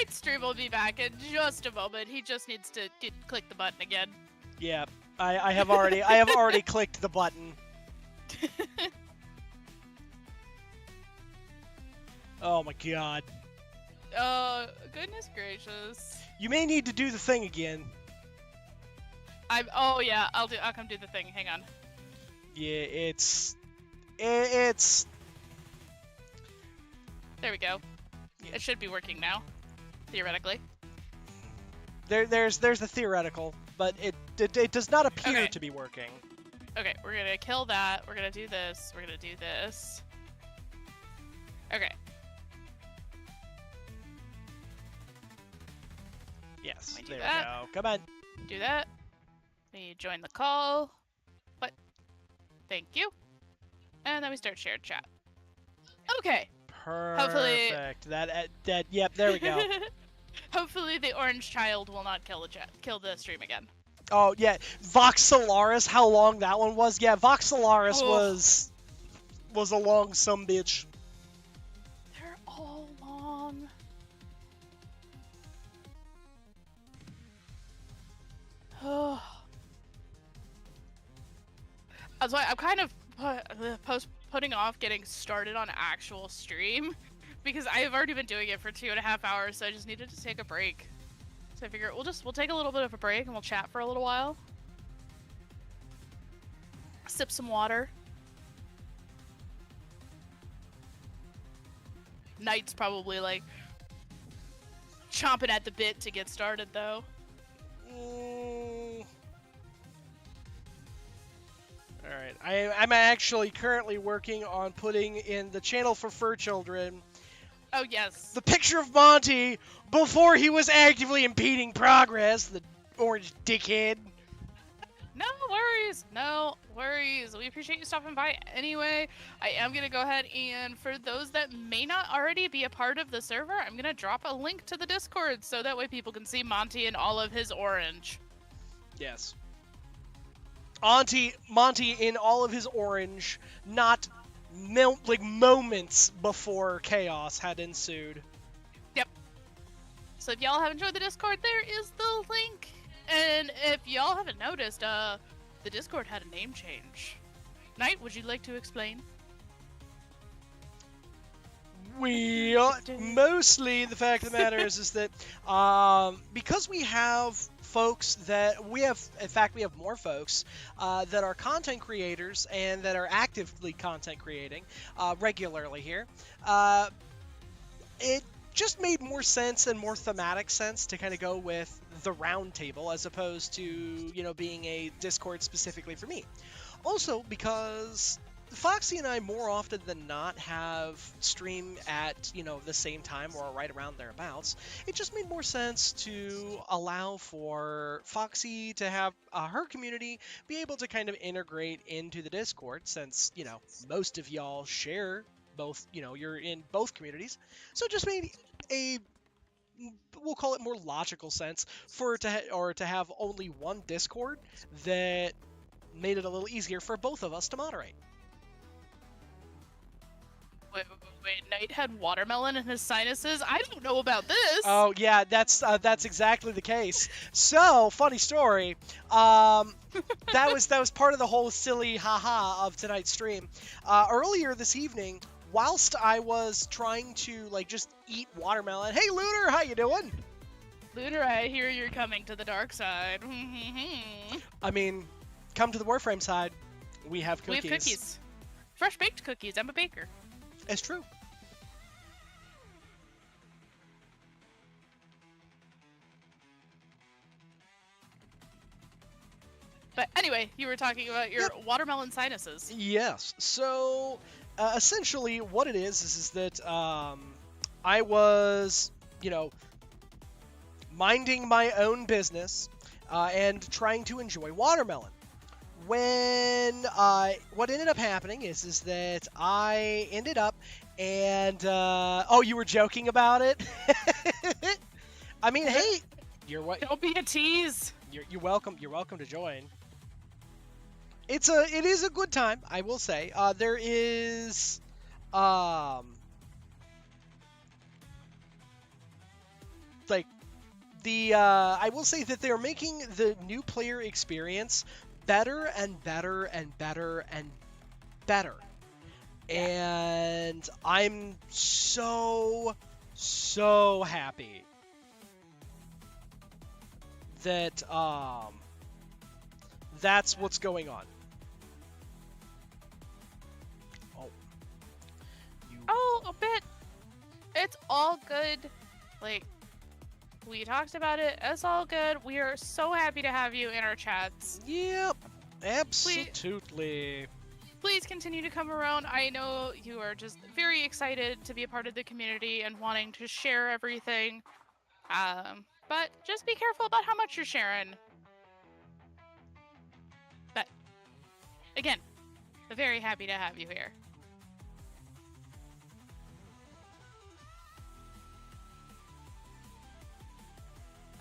Knight's stream will be back in just a moment. He just needs to click the button again. Yeah, I have already clicked the button. Oh my god. Goodness gracious. You may need to do the thing again. Oh yeah, I'll come do the thing. Hang on. Yeah, it's. There we go. Yeah. It should be working now, theoretically. There's the theoretical, but it does not appear to be working. Okay, we're gonna kill that. We're gonna do this. We're gonna do this. Okay. Yes, there we go. Come on. Do that. We join the call. What? Thank you. And then we start shared chat. Okay. Perfect. Hopefully... Yep, there we go. Hopefully the orange child will not kill the stream again. Oh, yeah. Voxelaris, how long that one was. Yeah, Voxelaris was a long sumbitch. They're all long. Oh. That's why I'm kind of putting off getting started on actual stream, because I have already been doing it for 2.5 hours, so I just needed to take a break. So I figure we'll take a little bit of a break and we'll chat for a little while. Sip some water. Knight's probably like chomping at the bit to get started though. Alright, I'm actually currently working on putting in the channel for fur children. Oh, yes. The picture of Monty before he was actively impeding progress, the orange dickhead. No worries. No worries. We appreciate you stopping by anyway. I am going to go ahead and for those that may not already be a part of the server, I'm going to drop a link to the Discord so that way people can see Monty in all of his orange. Yes. Monty in all of his orange, not moments before chaos had ensued. Yep. So if y'all have enjoyed the Discord, there is the link. And if y'all haven't noticed, the Discord had a name change. Knight, would you like to explain? Mostly the fact of the matter is that because we have folks that we have more folks that are content creators and that are actively content creating regularly here, it just made more sense and more thematic sense to kind of go with the round table as opposed to being a Discord specifically for me. Also because Foxy and I more often than not have stream at, the same time or right around thereabouts. It just made more sense to allow for Foxy to have her community be able to kind of integrate into the Discord since, most of y'all share both, you're in both communities. So it just made we'll call it more logical sense for to have only one Discord that made it a little easier for both of us to moderate. Wait, Knight had watermelon in his sinuses? I don't know about this! Oh, yeah, that's exactly the case. So, funny story, that was part of the whole silly haha of tonight's stream. Earlier this evening, whilst I was trying to, just eat watermelon... Hey, Lunar, how you doing? Lunar, I hear you're coming to the dark side. I mean, come to the Warframe side. We have cookies. We have cookies. Fresh-baked cookies. I'm a baker. It's true. But anyway, you were talking about your watermelon sinuses. Yes. So, essentially, what it is that I was, minding my own business and trying to enjoy watermelon. When what ended up happening is that I ended up and oh, you were joking about it? I mean, hey, don't be a tease. You're welcome. You're welcome to join. It is a good time, I will say. There is like I will say that they're making the new player experience better and better and better and better. Yeah. And I'm so happy that that's what's going on. Oh, you. Oh, a bit. It's all good. Like, we talked about it. It's all good. We are so happy to have you in our chats. Yep, absolutely. Please continue to come around. I know you are just very excited to be a part of the community and wanting to share everything. But just be careful about how much you're sharing. But again, very happy to have you here.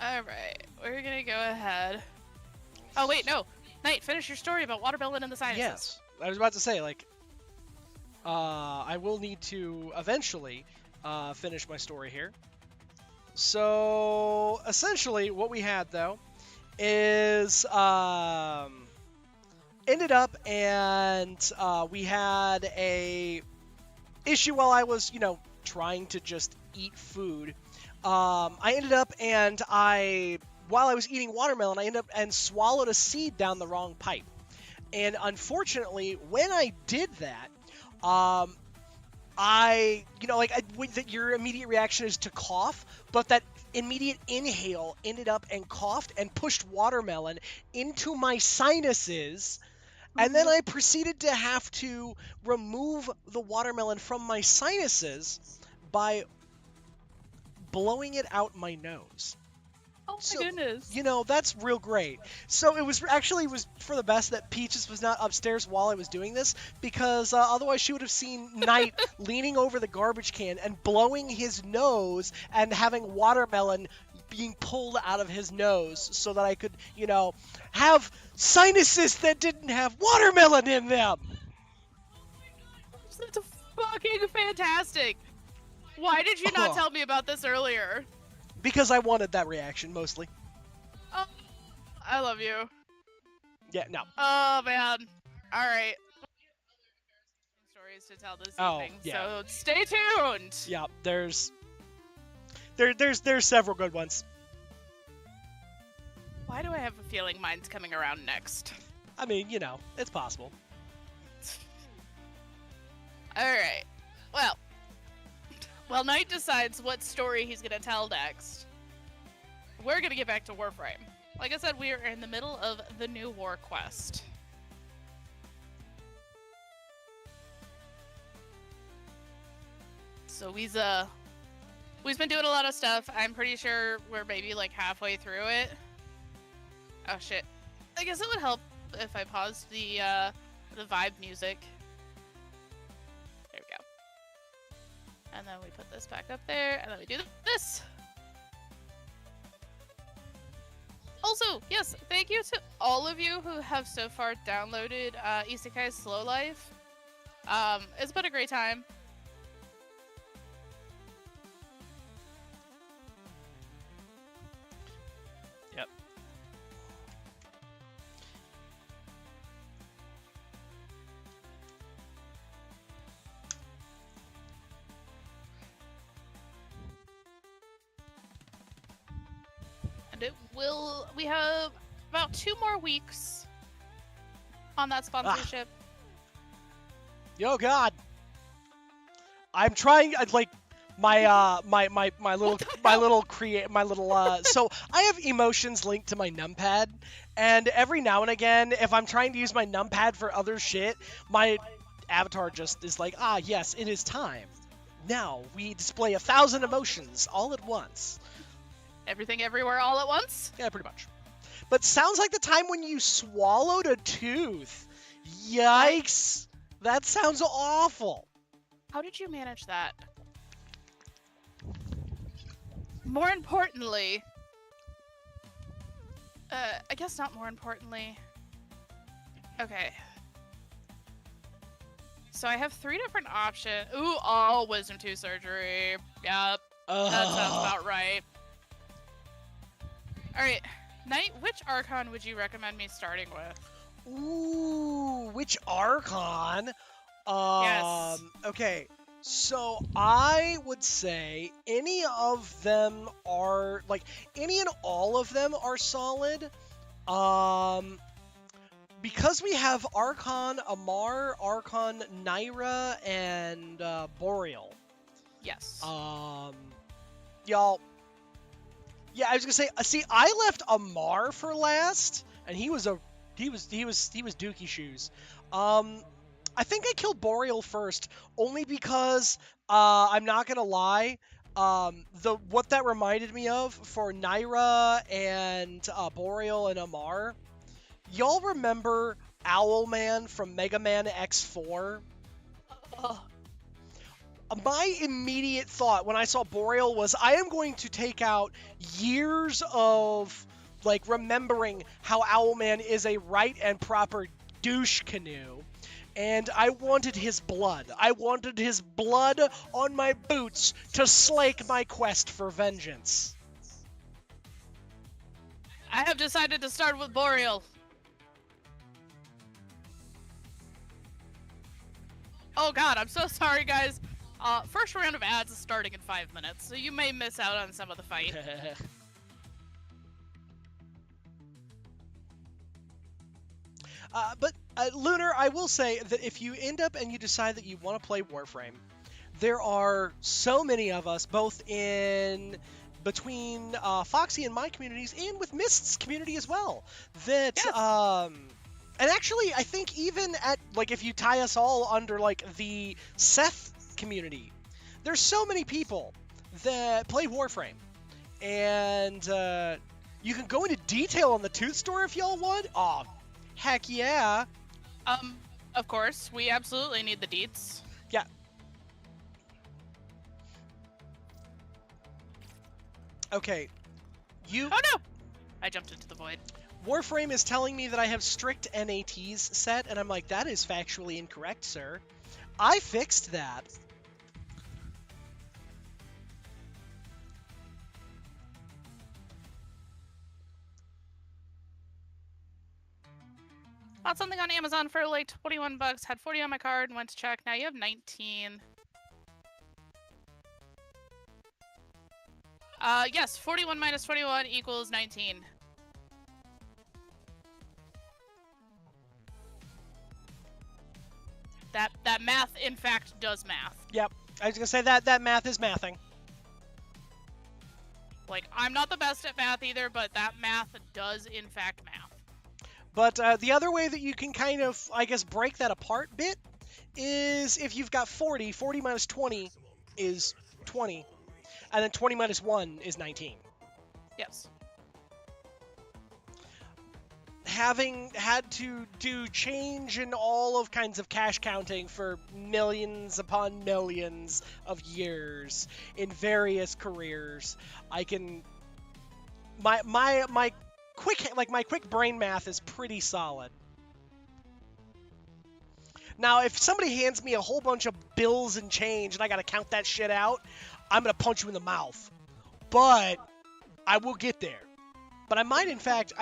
All right, we're gonna go ahead. Oh wait, no, Knight, finish your story about watermelon and the sinuses. Yes, I was about to say, like, I will need to eventually finish my story here. So essentially, what we had though is ended up and we had a issue while I was, trying to just eat food. I ended up and while I was eating watermelon, I ended up and swallowed a seed down the wrong pipe. And unfortunately, when I did that, that your immediate reaction is to cough, but that immediate inhale ended up and coughed and pushed watermelon into my sinuses. And then I proceeded to have to remove the watermelon from my sinuses by blowing it out my nose. Oh my goodness. That's real great. So it was for the best that Peaches was not upstairs while I was doing this, because otherwise she would have seen Knight leaning over the garbage can and blowing his nose and having watermelon being pulled out of his nose so that I could, have sinuses that didn't have watermelon in them. That's fucking fantastic. Why did you not tell me about this earlier? Because I wanted that reaction, mostly. Oh, I love you. Yeah, no. Oh, man. All right. Stories to tell this evening, yeah. so stay tuned. Yeah, there's several good ones. Why do I have a feeling mine's coming around next? I mean, it's possible. All right. Well, Knight decides what story he's going to tell next. We're going to get back to Warframe. Like I said, we are in the middle of the new war quest. So we've been doing a lot of stuff. I'm pretty sure we're maybe like halfway through it. Oh shit. I guess it would help if I paused the vibe music. There we go. And then we put this back up there, and then we do this. Also, yes, thank you to all of you who have so far downloaded Isekai's Slow Life. It's been a great time. Yep. We have about 2 more weeks on that sponsorship. Yo, God. I'm trying, my little so I have emotions linked to my numpad, and every now and again, if I'm trying to use my numpad for other shit, my avatar just is like, yes, it is time. Now we display 1,000 emotions all at once. Everything everywhere all at once? Yeah, pretty much. But sounds like the time when you swallowed a tooth. Yikes. That sounds awful. How did you manage that? More importantly... I guess not more importantly... Okay. So I have 3 different options. Ooh, all Wisdom 2 surgery. Yep. That sounds about right. All right, Knight, which Archon would you recommend me starting with? Ooh, which Archon? Yes. Okay. So I would say any of them are like any and all of them are solid. Um, because we have Archon Amar, Archon Naira, and Boreal. Yes. Y'all. Yeah, I was gonna say. See, I left Amar for last, and he was Dookie shoes. I think I killed Boreal first, only because I'm not gonna lie. What that reminded me of for Naira and Boreal and Amar. Y'all remember Owlman from Mega Man X4? Oh, My immediate thought when I saw Boreal was I am going to take out years of like remembering how Owlman is a right and proper douche canoe. And I wanted his blood. I wanted his blood on my boots to slake my quest for vengeance. I have decided to start with Boreal. Oh god, I'm so sorry, guys. First round of ads is starting in 5 minutes, so you may miss out on some of the fight. But Lunar, I will say that if you end up and you decide that you want to play Warframe, there are so many of us, both in between Foxy and my communities, and with Mist's community as well, that Yes. and actually I think even at like if you tie us all under like the Seth community, there's so many people that play Warframe, and you can go into detail on the Tooth Store if y'all want. Oh, heck yeah. Of course, we absolutely need the deets. Yeah. Okay. Oh no! I jumped into the void. Warframe is telling me that I have strict NATs set, and I'm like, that is factually incorrect, sir. I fixed that. Bought something on Amazon for like 21 bucks, had 40 on my card, and went to check. Now you have 19. Yes, 41 minus 21 equals 19. That math, in fact, does math. Yep. I was gonna say that math is mathing. Like, I'm not the best at math either, but that math does, in fact, math. But the other way that you can kind of, I guess, break that apart bit is if you've got 40, 40 minus 20 is 20, and then 20 minus 1 is 19. Yes. Having had to do change in all of kinds of cash counting for millions upon millions of years in various careers, I can my quick brain math is pretty solid. Now, if somebody hands me a whole bunch of bills and change and I got to count that shit out, I'm going to punch you in the mouth. But I will get there. But I might in fact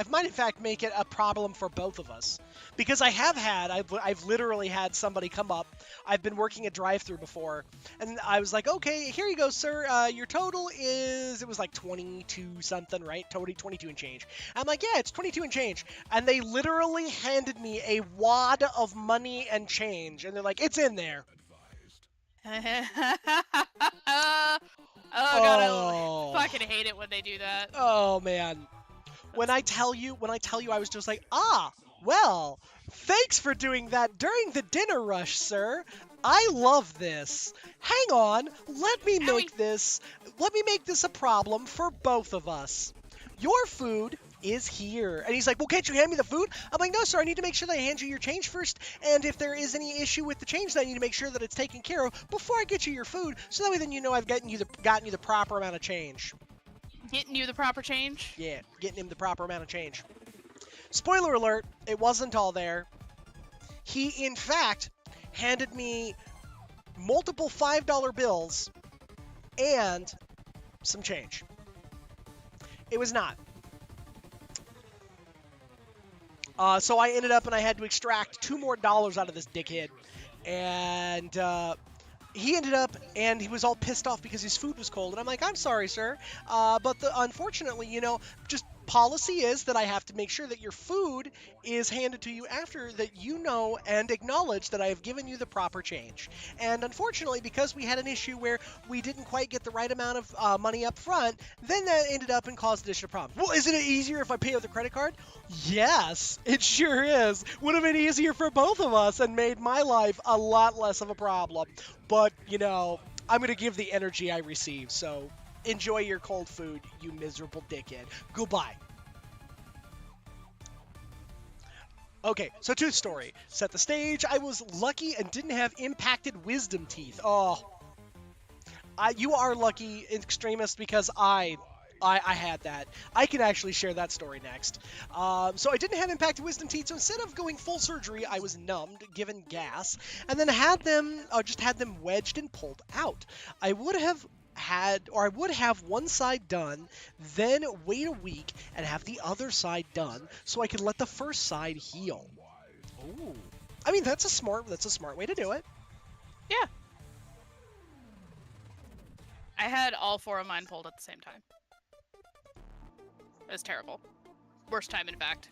make it a problem for both of us, because I've literally had somebody come up. I've been working a drive-through before, and I was like, okay, here you go, sir. Your total is, it was like 22 something, right? 22 and change. I'm like, yeah, it's 22 and change. And they literally handed me a wad of money and change, and they're like, it's in there. Oh god, I fucking hate it when they do that. Oh man. When I tell you, I was just like, well, thanks for doing that during the dinner rush, sir. I love this. Hang on, let me make this a problem for both of us. Your food is here. And he's like, well, can't you hand me the food? I'm like, no, sir, I need to make sure that I hand you your change first. And if there is any issue with the change, then I need to make sure that it's taken care of before I get you your food. So that way then you know I've gotten you the proper amount of change. Getting you the proper change? Yeah, getting him the proper amount of change. Spoiler alert, it wasn't all there. He, in fact, handed me multiple $5 bills and some change. It was not. So I ended up and I had to extract $2 more out of this dickhead. And he ended up and he was all pissed off because his food was cold. And I'm like, I'm sorry, sir. Unfortunately, just policy is that I have to make sure that your food is handed to you after that and acknowledge that I have given you the proper change. And unfortunately, because we had an issue where we didn't quite get the right amount of money up front, then that ended up and caused additional problems. Well, isn't it easier if I pay with a credit card? Yes, it sure is. Would have been easier for both of us and made my life a lot less of a problem. But, I'm going to give the energy I receive, so enjoy your cold food, you miserable dickhead. Goodbye. Okay, so tooth story. Set the stage. I was lucky and didn't have impacted wisdom teeth. Oh, you are lucky, extremist, because I had that. I can actually share that story next. So I didn't have impacted wisdom teeth, so instead of going full surgery, I was numbed, given gas, and then had them wedged and pulled out. I would have one side done, then wait a week and have the other side done, so I could let the first side heal. Ooh, I mean that's a smart way to do it. Yeah. I had all 4 of mine pulled at the same time. It was terrible. Worst time, in fact.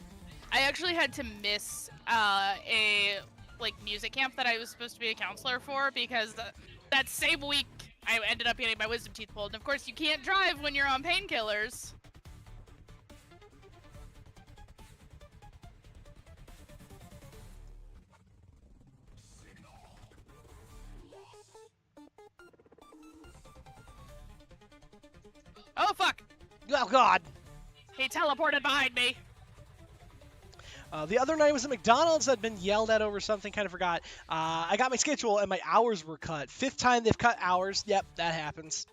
I actually had to miss a music camp that I was supposed to be a counselor for because that same week I ended up getting my wisdom teeth pulled. And of course, you can't drive when you're on painkillers. Oh, fuck! Oh, God! He teleported behind me. The other night was at McDonald's. I'd been yelled at over something, kind of forgot. I got my schedule and my hours were cut. 5th time they've cut hours. Yep, that happens.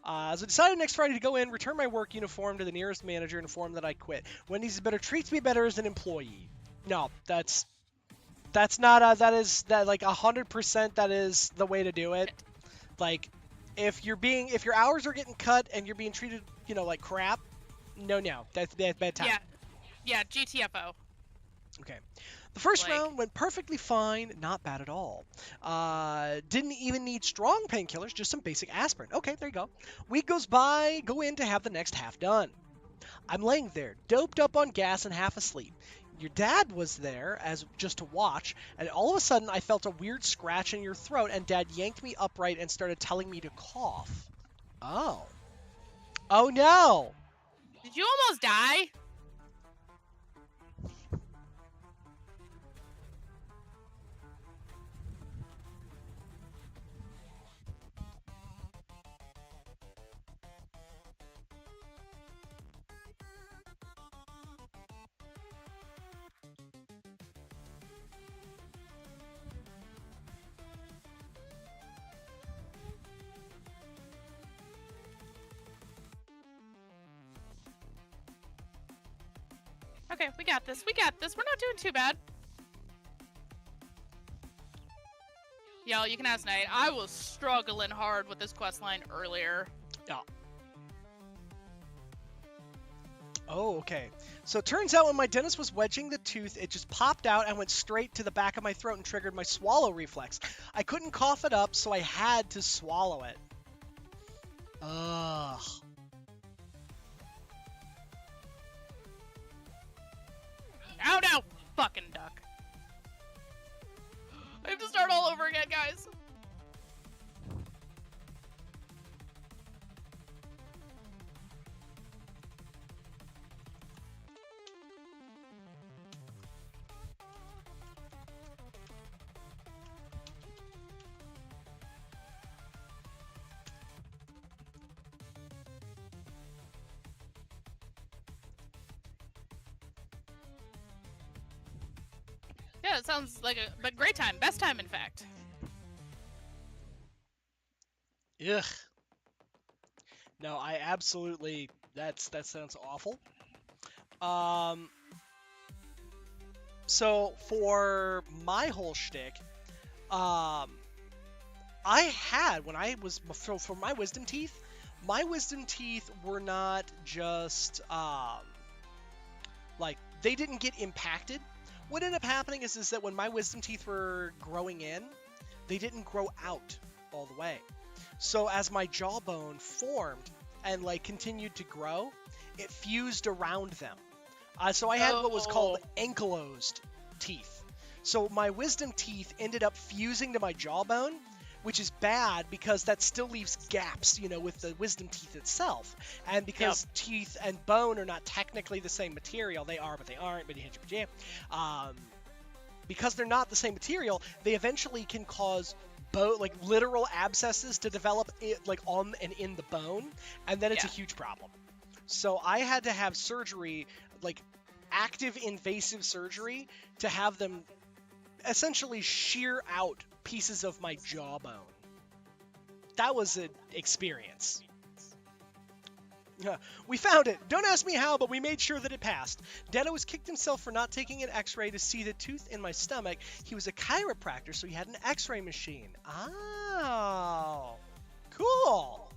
So I decided next Friday to go in, return my work uniform to the nearest manager, and inform that I quit. Wendy's better treats me better as an employee. No, that's not that is 100% that is the way to do it. Like, if your hours are getting cut and you're being treated, like crap, no, that's bad time. Yeah, GTFO. Okay. The first round went perfectly fine, not bad at all. Didn't even need strong painkillers, just some basic aspirin. Okay, there you go. Week goes by, go in to have the next half done. I'm laying there, doped up on gas and half asleep. Your dad was there just to watch, and all of a sudden I felt a weird scratch in your throat, and Dad yanked me upright and started telling me to cough. Oh. Oh no! Did you almost die? Okay, we got this. We're not doing too bad. Y'all, you can ask Nate. I was struggling hard with this quest line earlier. Yeah. Oh, okay. So it turns out when my dentist was wedging the tooth, it just popped out and went straight to the back of my throat and triggered my swallow reflex. I couldn't cough it up, so I had to swallow it. Ugh. Oh no! Fucking duck. I have to start all over again, guys. Yeah, it sounds like a great time. Best time, in fact. Ugh. No, I absolutely... that sounds awful. So, for my whole shtick, I had, when I was... for my wisdom teeth were not just, they didn't get impacted. What ended up happening is that when my wisdom teeth were growing in, they didn't grow out all the way. So as my jawbone formed and like continued to grow, it fused around them. So I had what was called ankylosed teeth. So my wisdom teeth ended up fusing to my jawbone, which is bad because that still leaves gaps, you know, with the wisdom teeth itself. And because teeth and bone are not technically the same material, they are, but they aren't. Because they're not the same material, they eventually can cause like literal abscesses to develop like on and in the bone, and then it's a huge problem. So I had to have surgery, like active invasive surgery, to have them essentially shear out pieces of my jawbone. That was an experience. We found it. Don't ask me how, but we made sure that it passed. Dado has kicked himself for not taking an x-ray to see the tooth in my stomach. He was a chiropractor, so he had an x-ray machine. Oh, cool.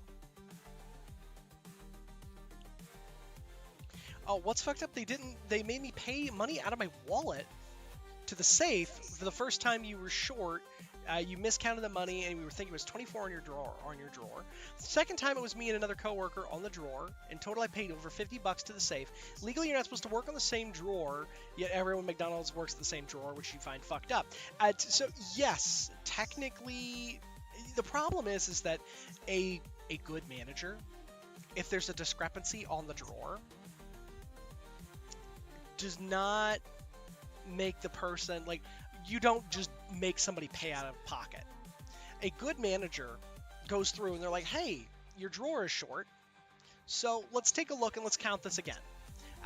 Oh, what's fucked up? They made me pay money out of my wallet to the safe for the first time you were short. You miscounted the money, and we were thinking it was 24 on your drawer. The second time, it was me and another coworker on the drawer. In total, I paid over $50 to the safe. Legally, you're not supposed to work on the same drawer, yet everyone at McDonald's works the same drawer, which you find fucked up. So yes, technically, the problem is that a good manager, if there's a discrepancy on the drawer, does not make the person like. You don't just make somebody pay out of pocket. A good manager goes through and they're like, hey, your drawer is short, so let's take a look and let's count this again.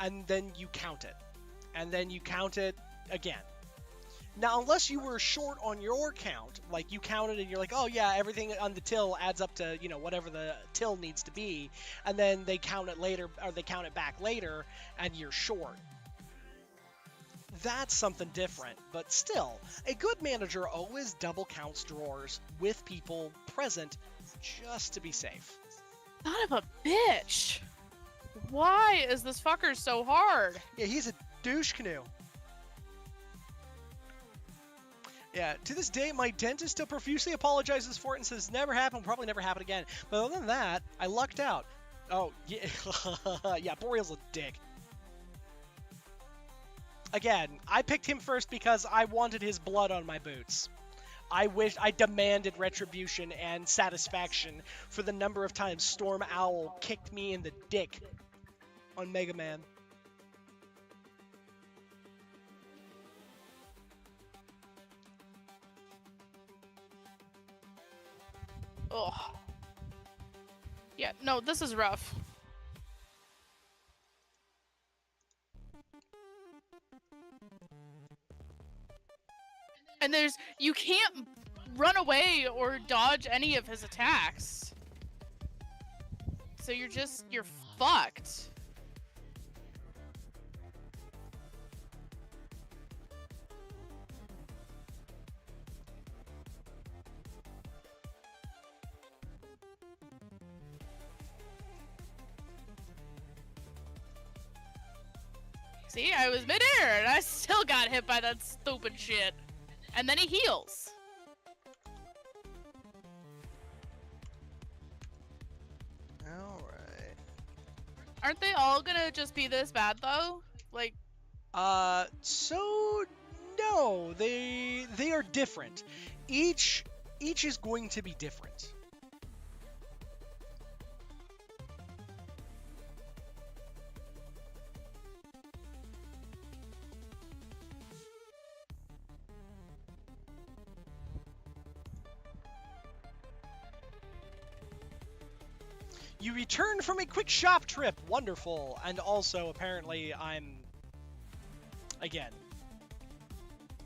And then you count it. And then you count it again. Now, unless you were short on your count, like you counted and you're like, oh yeah, everything on the till adds up to, you know, whatever the till needs to be, and then they count it later, or they count it back later, and you're short. That's something different, but still, a good manager always double counts drawers with people present just to be safe. Son of a bitch! Why is this fucker so hard? Yeah, he's a douche canoe. Yeah, to this day, my dentist still profusely apologizes for it and says never happened, will probably never happen again. But other than that, I lucked out. Oh, yeah, yeah, Boreal's a dick. Again, I picked him first because I wanted his blood on my boots. I demanded retribution and satisfaction for the number of times Storm Owl kicked me in the dick on Mega Man. Ugh. Yeah, no, this is rough. And you can't run away or dodge any of his attacks. So you're fucked. See, I was midair and I still got hit by that stupid shit. And then he heals. Alright. Aren't they all gonna just be this bad though? Like so no, they are different. Each is going to be different. You returned from a quick shop trip. Wonderful. And also, apparently, I'm... Again.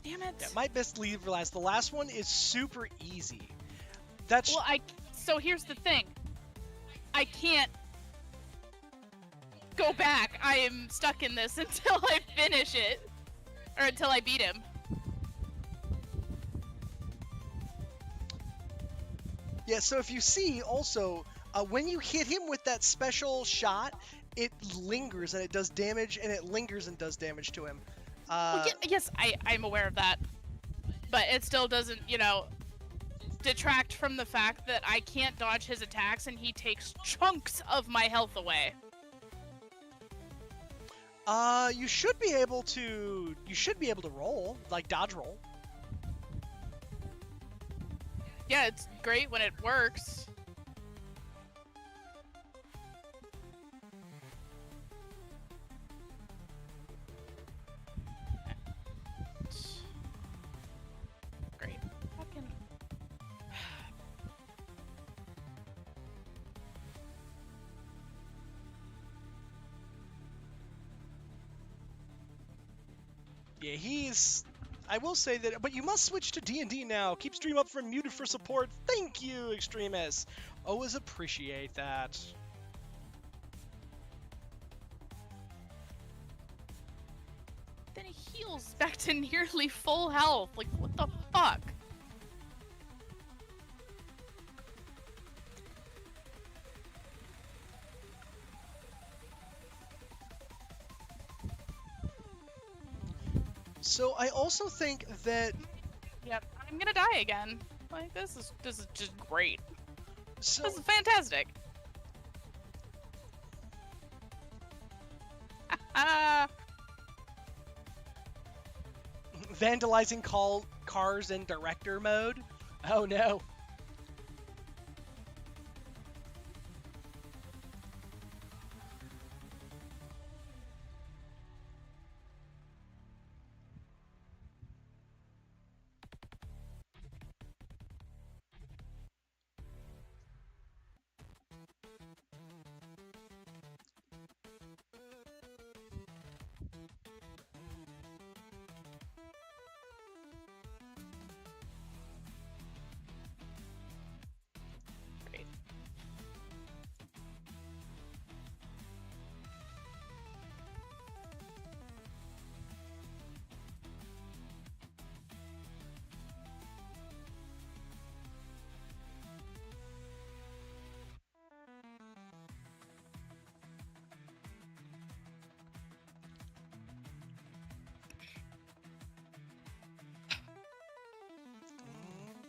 Damn it. Yeah, my best lead for last. The last one is super easy. That's... Well, so here's the thing. I can't go back. I am stuck in this until I finish it. Or until I beat him. Yeah, so if you see, also... when you hit him with that special shot, it lingers and it does damage, and it lingers and does damage to him. Uh, Yes, I'm aware of that. But it still doesn't, detract from the fact that I can't dodge his attacks and he takes chunks of my health away. you should be able to. You should be able to roll, like dodge roll. Yeah, it's great when it works. Great. Fucking. Yeah, he's. I will say that, but you must switch to D&D now. Keep stream up from muted for support. Thank you, Extremis. Always appreciate that. Then he heals back to nearly full health. Like, what the fuck? So I also think that. Yep, I'm gonna die again. Like, this is just great. So This is fantastic. vandalizing cars in director mode. Oh no. Great.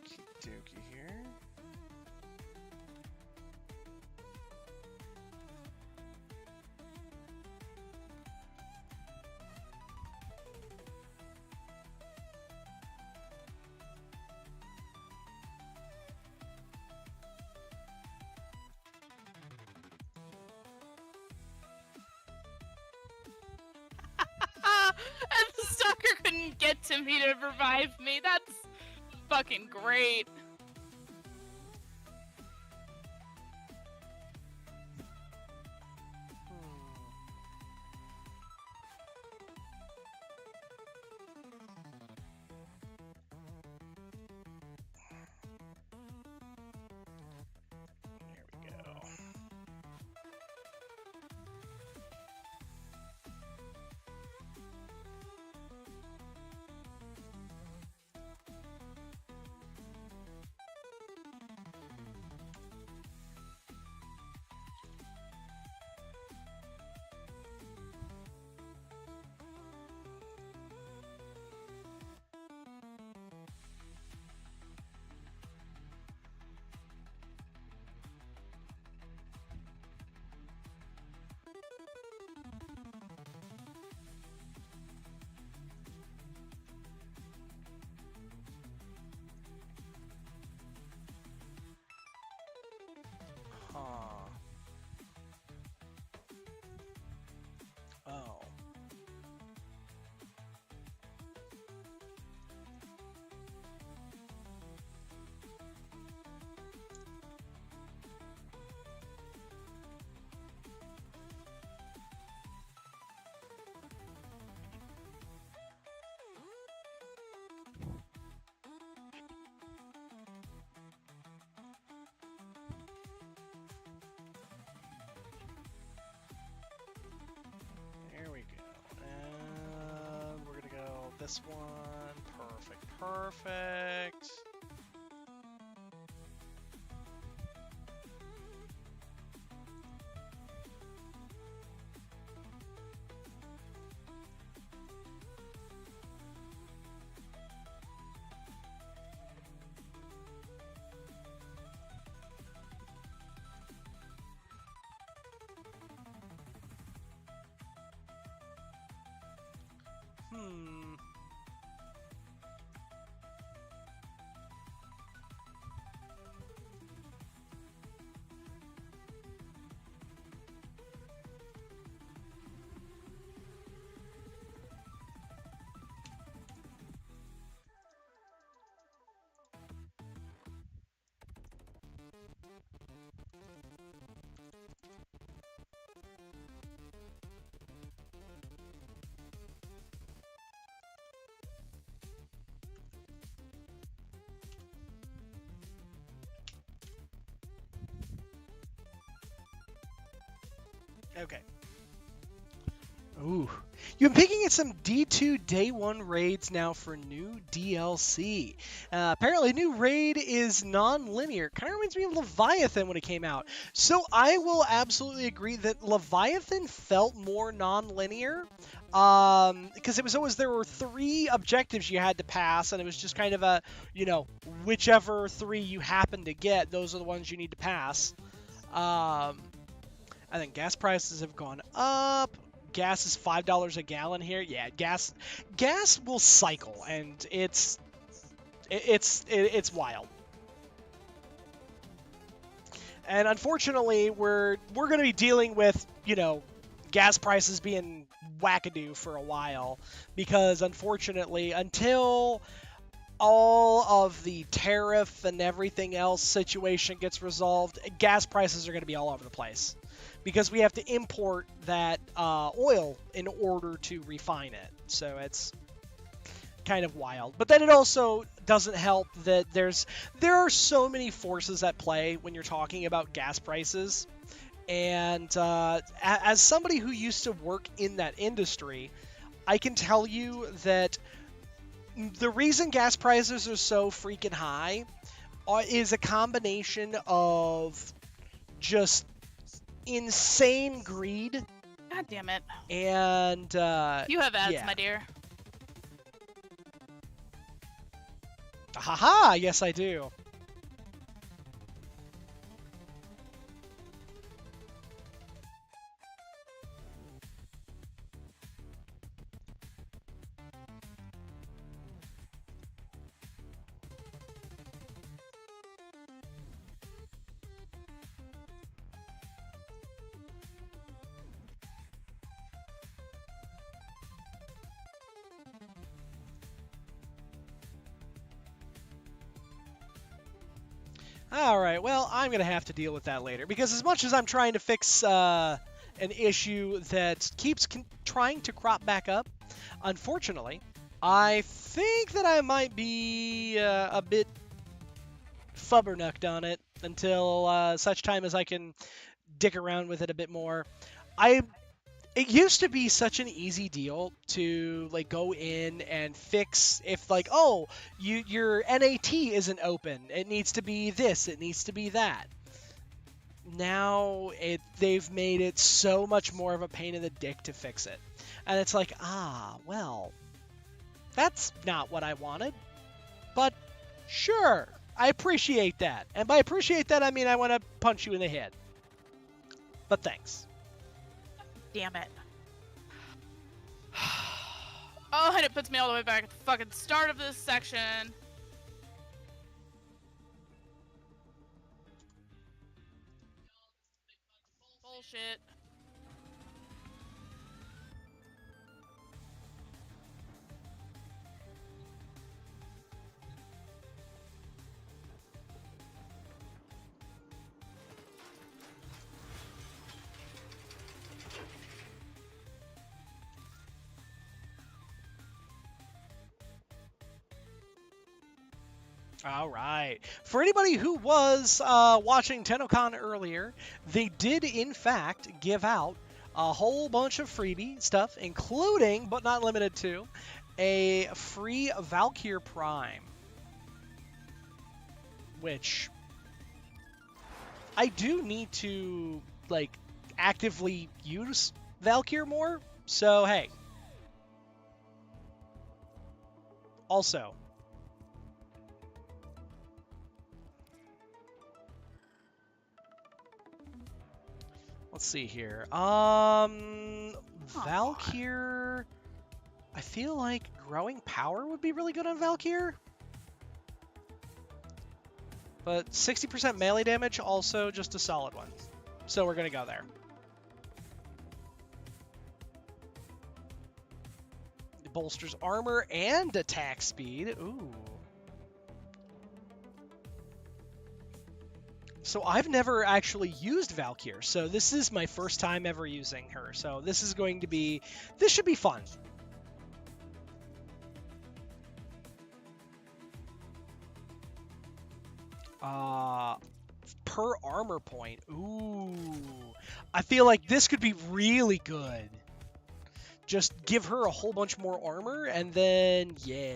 Okie dokie here. And the stalker couldn't get to me to revive me. That's fucking great. There we go. Huh. Oh. There we go. And we're gonna go this one. Perfect, perfect. Okay. Ooh. You've been picking at some D2 Day 1 raids now for new DLC. Apparently, new raid is non-linear. Kind of reminds me of Leviathan when it came out. So I will absolutely agree that Leviathan felt more non-linear. Because it was always, there were 3 objectives you had to pass, and it was just kind of a, whichever 3 you happen to get, those are the ones you need to pass. I think gas prices have gone up. Gas is $5 a gallon here. Yeah, gas will cycle, and it's wild. And unfortunately, we're going to be dealing with gas prices being wackadoo for a while, because unfortunately, until all of the tariff and everything else situation gets resolved, gas prices are going to be all over the place, because we have to import that oil in order to refine it. So it's kind of wild. But then it also doesn't help that there are so many forces at play when you're talking about gas prices. And as somebody who used to work in that industry, I can tell you that the reason gas prices are so freaking high is a combination of just insane greed. God damn it. And you have ads, yeah. my dear. Haha, yes I do. Alright, well, I'm going to have to deal with that later, because as much as I'm trying to fix an issue that keeps trying to crop back up, unfortunately, I think that I might be a bit fubbernucked on it until such time as I can dick around with it a bit more. It used to be such an easy deal to go in and fix if your NAT isn't open. It needs to be this, it needs to be that. Now they've made it so much more of a pain in the dick to fix it. And it's like, well, that's not what I wanted. But sure, I appreciate that. And by appreciate that, I mean I want to punch you in the head. But thanks. Damn it. Oh, and it puts me all the way back at the fucking start of this section. Bullshit. All right. For anybody who was watching TennoCon earlier, they did, in fact, give out a whole bunch of freebie stuff, including, but not limited to, a free Valkyr Prime. Which I do need to, actively use Valkyr more. So, hey. Also, let's see here. Valkyr. I feel like growing power would be really good on Valkyr. But 60% melee damage, also just a solid one. So we're going to go there. It bolsters armor and attack speed. Ooh. So I've never actually used Valkyr, so this is my first time ever using her. So this is going to be, this should be fun. per armor point. Ooh. I feel like this could be really good. Just give her a whole bunch more armor, and then, yeah.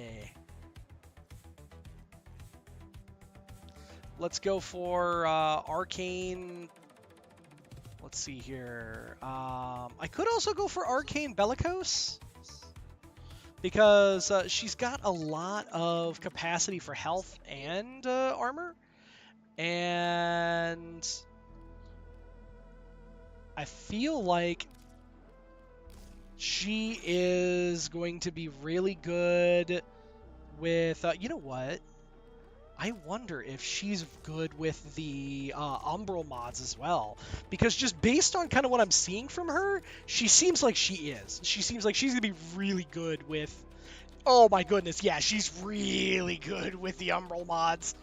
Let's go for Arcane. Let's see here. I could also go for Arcane Bellicose, because she's got a lot of capacity for health and armor. And I feel like she is going to be really good with, you know what? I wonder if she's good with the Umbral mods as well. Because just based on kind of what I'm seeing from her, she seems like she is. She seems like she's going to be really good with... Oh my goodness, yeah, she's really good with the Umbral mods.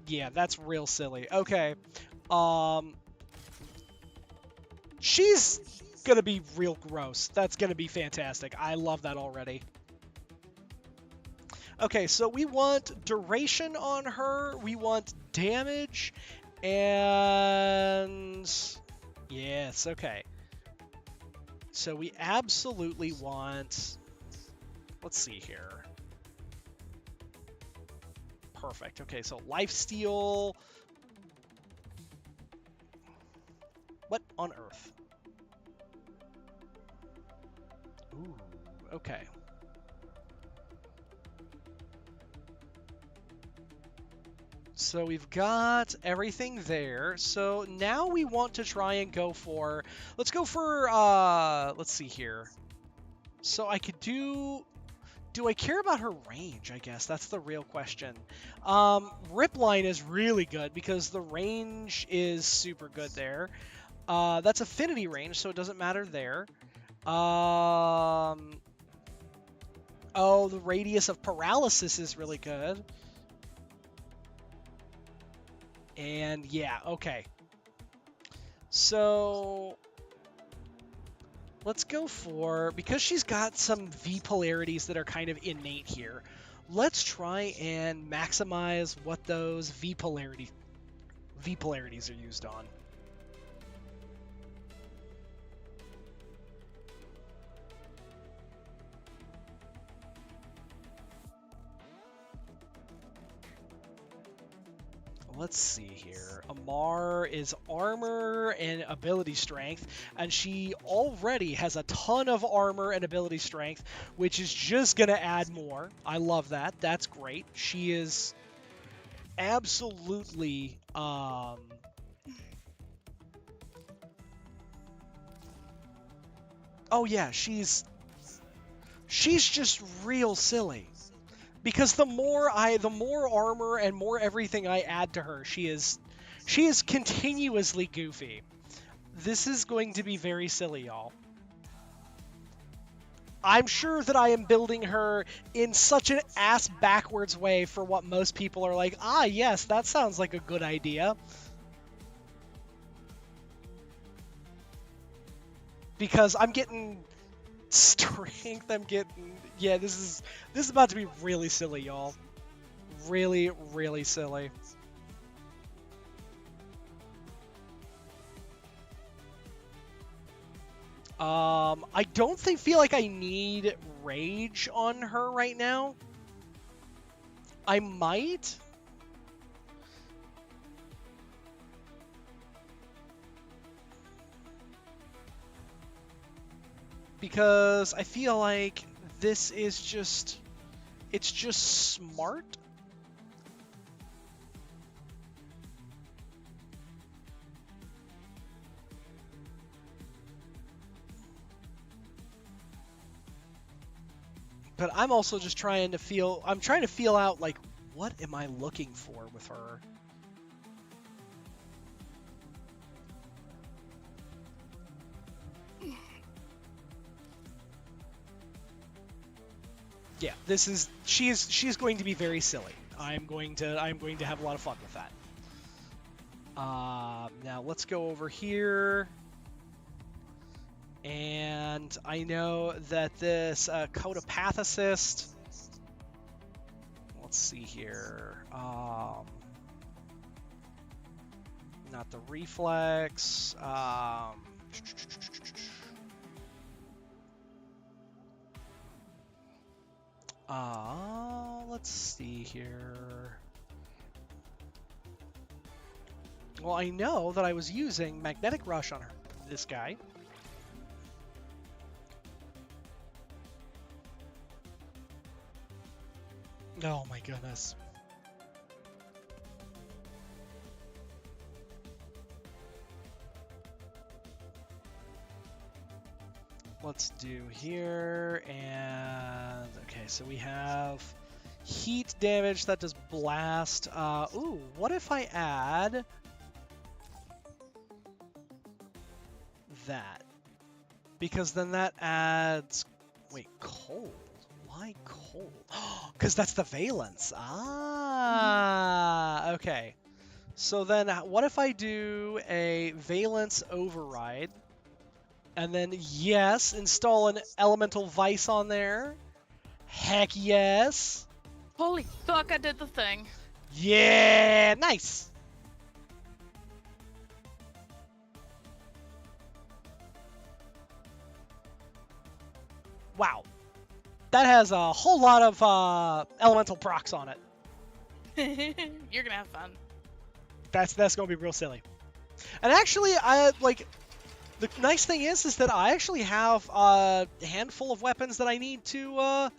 Yeah, that's real silly. Okay. She's gonna be real gross. That's gonna be fantastic. I love that already. Okay, so we want duration on her, we want damage, and... Yes, okay. So we absolutely want... Let's see here. Perfect. Okay, so lifesteal... What on earth? Ooh, okay. So we've got everything there. So now we want to try and go for... Let's go for... let's see here. So I could do... Do I care about her range, I guess? That's the real question. Ripline is really good because the range is super good there. That's affinity range, so it doesn't matter there. Oh, the radius of paralysis is really good. And yeah, okay. So let's go for, because she's got some V polarities that are kind of innate here, let's try and maximize what those V polarities are used on. Let's see here. Amar is armor and ability strength, and she already has a ton of armor and ability strength, which is just going to add more. I love that. That's great. She is absolutely... Oh yeah, she's just real silly. Because the more armor and more everything I add to her, she is continuously goofy. This is going to be very silly, y'all. I'm sure that I am building her in such an ass backwards way for what most people are like, ah, yes, that sounds like a good idea. Because I'm getting strength, I'm getting... Yeah, this is about to be really silly, y'all. Really, really silly. I don't feel like I need rage on her right now. I might. Because I feel like this is just... It's just smart. But I'm also just trying to feel... I'm trying to feel out, like, what am I looking for with her? Yeah, this is... She is going to be very silly. I'm going to have a lot of fun with that. Now let's go over here. And I know that this Coda Path Assist let's see here. Not the reflex. Let's see here. Well, I know that I was using Magnetic Rush on this guy. Oh my goodness. Let's do here, and okay, so we have heat damage that does blast. Ooh, what if I add that? Because then that adds, wait, cold. Why cold? Because that's the valence. Ah, okay. So then what if I do a valence override? And then, yes, install an elemental vice on there. Heck yes. Holy fuck, I did the thing. Yeah, nice. Wow. That has a whole lot of elemental procs on it. You're gonna have fun. That's gonna be real silly. And actually, I like the nice thing is that I actually have a handful of weapons that I need to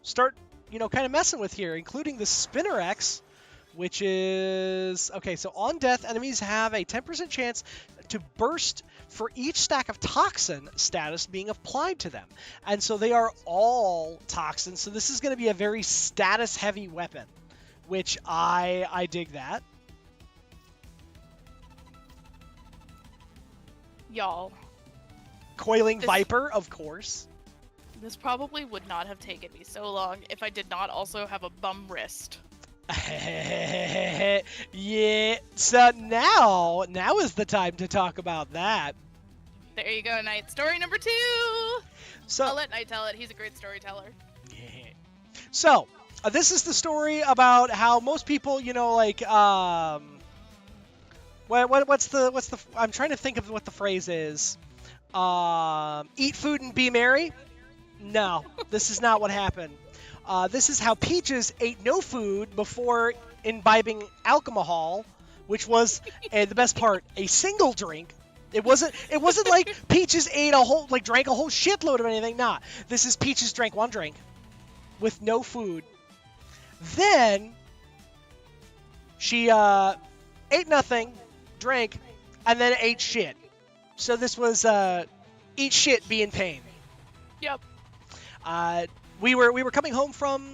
start, kind of messing with here, including the Spinner X, which is okay. So on death, enemies have a 10% chance to burst for each stack of toxin status being applied to them. And so they are all toxins. So this is going to be a very status heavy weapon, which I dig that. Y'all. Coiling Viper, of course. This probably would not have taken me so long if I did not also have a bum wrist. Yeah, so now is the time to talk about that. There you go, Knight. Story number 2! So I'll let Knight tell it. He's a great storyteller. Yeah. So, this is the story about how most people, what's the I'm trying to think of what the phrase is. Eat food and be merry? No, this is not what happened. This is how Peaches ate no food before imbibing alcohol, which was the best part, a single drink. It wasn't like Peaches drank a whole shitload of anything. Nah, this is Peaches drank one drink with no food. Then she ate nothing, drank, and then ate shit. So this was eat shit, be in pain. Yep. We were coming home from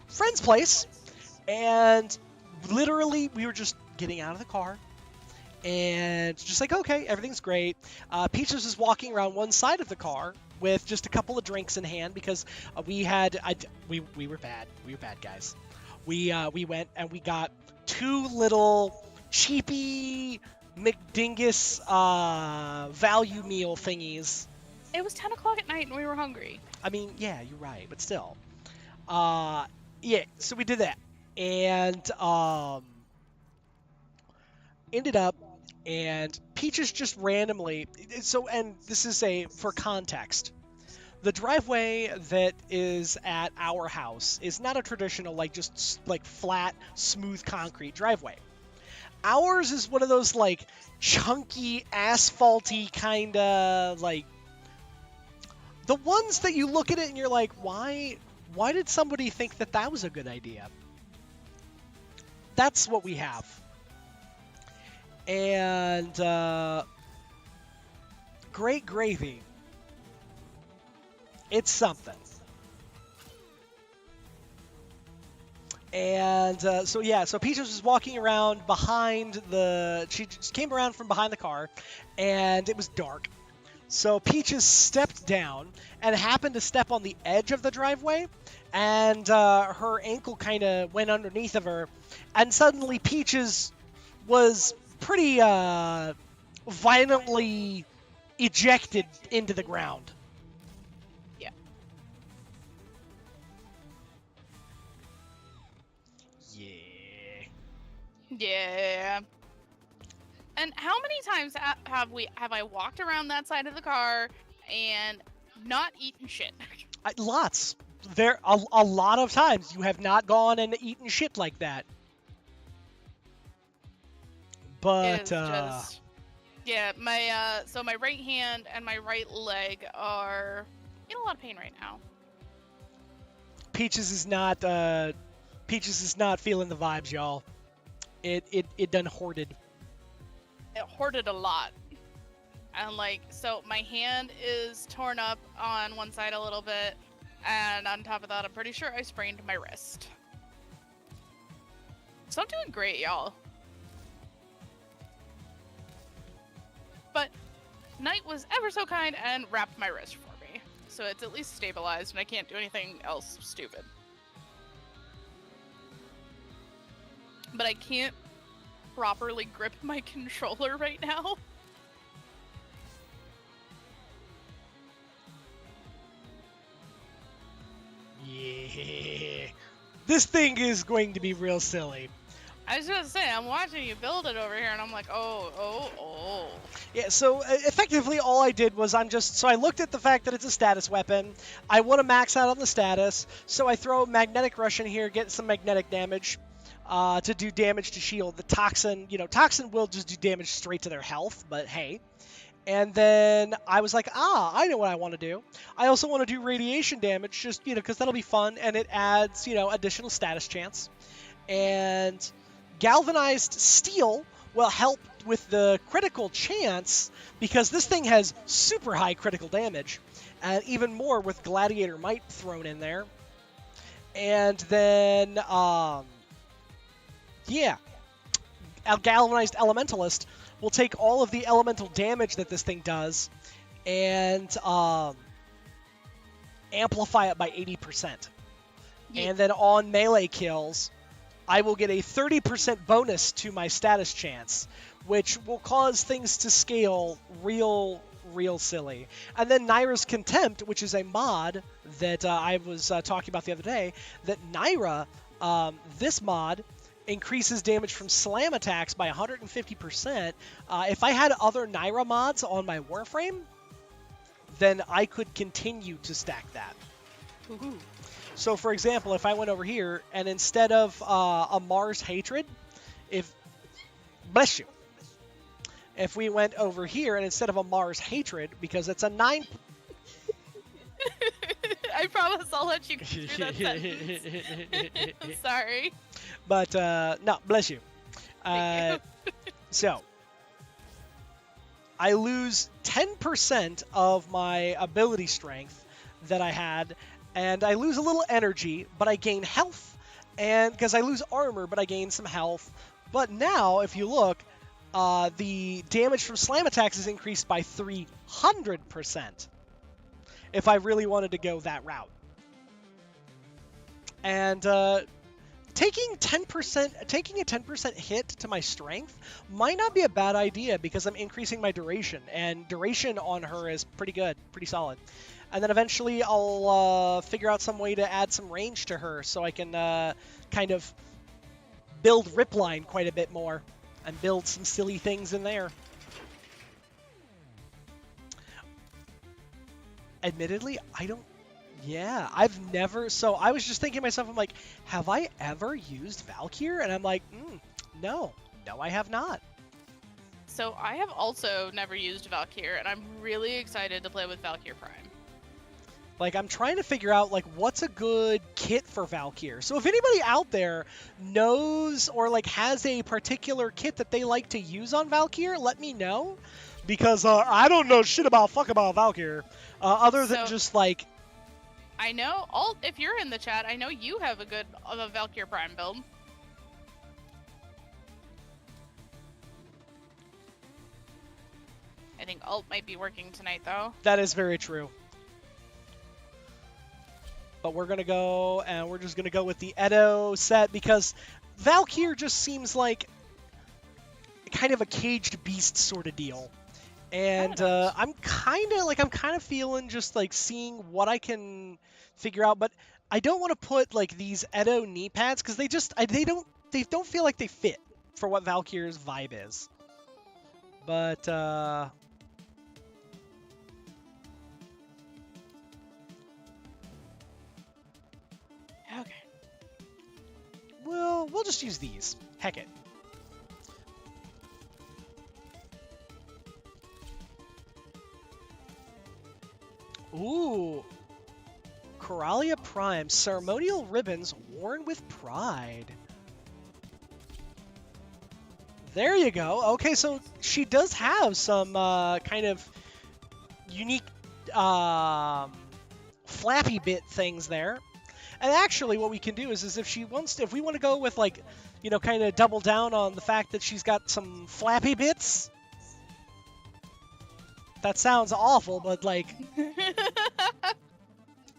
friend's place, and literally we were just getting out of the car, and just like, okay, everything's great. Peaches was walking around one side of the car with just a couple of drinks in hand because we were bad. We were bad guys. We went and we got 2 little cheapy McDingus value meal thingies. It was 10 o'clock at night and we were hungry. I mean, yeah, you're right, but still. Yeah, so we did that. And ended up, and Peaches just randomly, and this is for context. The driveway that is at our house is not a traditional, just flat, smooth concrete driveway. Ours is one of those, chunky, asphalty kind of, the ones that you look at it and you're like, why did somebody think that was a good idea? That's what we have. And great gravy. It's something. And so Peaches was walking around she just came around from behind the car, and it was dark. So Peaches stepped down and happened to step on the edge of the driveway, and her ankle kind of went underneath of her, and suddenly Peaches was pretty violently ejected into the ground. Yeah. Yeah. And how many times have I walked around that side of the car and not eaten shit? Lots. There a lot of times you have not gone and eaten shit like that. It But is just yeah, my right hand and my right leg are in a lot of pain right now. Peaches is not feeling the vibes, y'all. It done hoarded. It hoarded a lot. And so my hand is torn up on one side a little bit, and on top of that, I'm pretty sure I sprained my wrist. So I'm doing great, y'all. But Knight was ever so kind and wrapped my wrist for me. So it's at least stabilized and I can't do anything else stupid. But I can't properly grip my controller right now. Yeah. This thing is going to be real silly. I was gonna say, I'm watching you build it over here, and I'm like, oh. Yeah, so effectively all I did was I looked at the fact that it's a status weapon. I want to max out on the status, so I throw Magnetic Rush in here, get some magnetic damage to do damage to shield. The Toxin, Toxin will just do damage straight to their health, but hey. And then I was like, I know what I want to do. I also want to do radiation damage, just, because that'll be fun, and it adds, additional status chance. And Galvanized Steel will help with the critical chance, because this thing has super high critical damage, and even more with Gladiator Might thrown in there. And then, Galvanized Elementalist will take all of the elemental damage that this thing does and amplify it by 80%. Yeah. And then on melee kills, I will get a 30% bonus to my status chance, which will cause things to scale real silly. And then Naira's Contempt, which is a mod that I was talking about the other day, that Naira, this mod, increases damage from slam attacks by 150%. If I had other Naira mods on my Warframe, then I could continue to stack that. Ooh. So, for example, if I went over here and instead of a Mars Hatred, bless you, if we went over here and instead of a Mars Hatred, because it's a 9... I promise I'll let you get through that sentence. I'm sorry. But, no, bless you. Thank you. So, I lose 10% of my ability strength that I had, and I lose a little energy, but I gain health, and because I lose armor, but I gain some health. But now, if you look, the damage from slam attacks is increased by 300%, if I really wanted to go that route. And taking a 10% hit to my strength might not be a bad idea, because I'm increasing my duration, and duration on her is pretty good, pretty solid. And then eventually I'll figure out some way to add some range to her so I can kind of build Ripline quite a bit more and build some silly things in there. Admittedly, I've never... So I was just thinking to myself, I'm like, have I ever used Valkyr? And I'm like, no, I have not. So I have also never used Valkyr, and I'm really excited to play with Valkyr Prime. Like, I'm trying to figure out, like, what's a good kit for Valkyr. So if anybody out there knows or, like, has a particular kit that they like to use on Valkyr, let me know. Because I don't know shit about Valkyr. Other than just, like... I know, if you're in the chat, I know you have a good Valkyr Prime build. I think Alt might be working tonight, though. That is very true. But we're going to go, and we're just going to go with the Edo set, because Valkyr just seems like kind of a caged beast sort of deal. And I'm kind of feeling just like seeing what I can figure out, but I don't want to put like these Edo knee pads, because they don't feel like they fit. for what Valkyr's vibe is. But Okay. we'll just use these. Heck it. Ooh. Coralia Prime. Ceremonial ribbons worn with pride. There you go. Okay, so she does have some kind of unique flappy bit things there. And actually, what we can do is if she wants to, if we want to go with like, you know, kind of double down on the fact that she's got some flappy bits. That sounds awful, but like,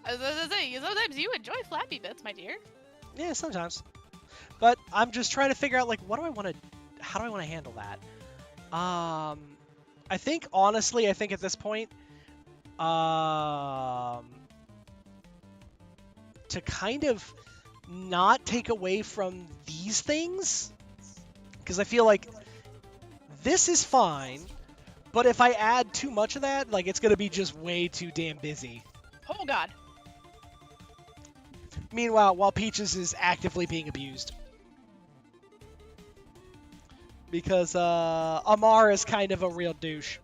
As I say, sometimes you enjoy flappy bits, my dear. yeah, sometimes. But I'm just trying to figure out like, how do I want to handle that? I think honestly, I think at this point, to kind of not take away from these things, because I feel like this is fine, but if I add too much of that, like it's gonna be just way too damn busy. Oh God. Meanwhile, while Peaches is actively being abused. Because Amar is kind of a real douche.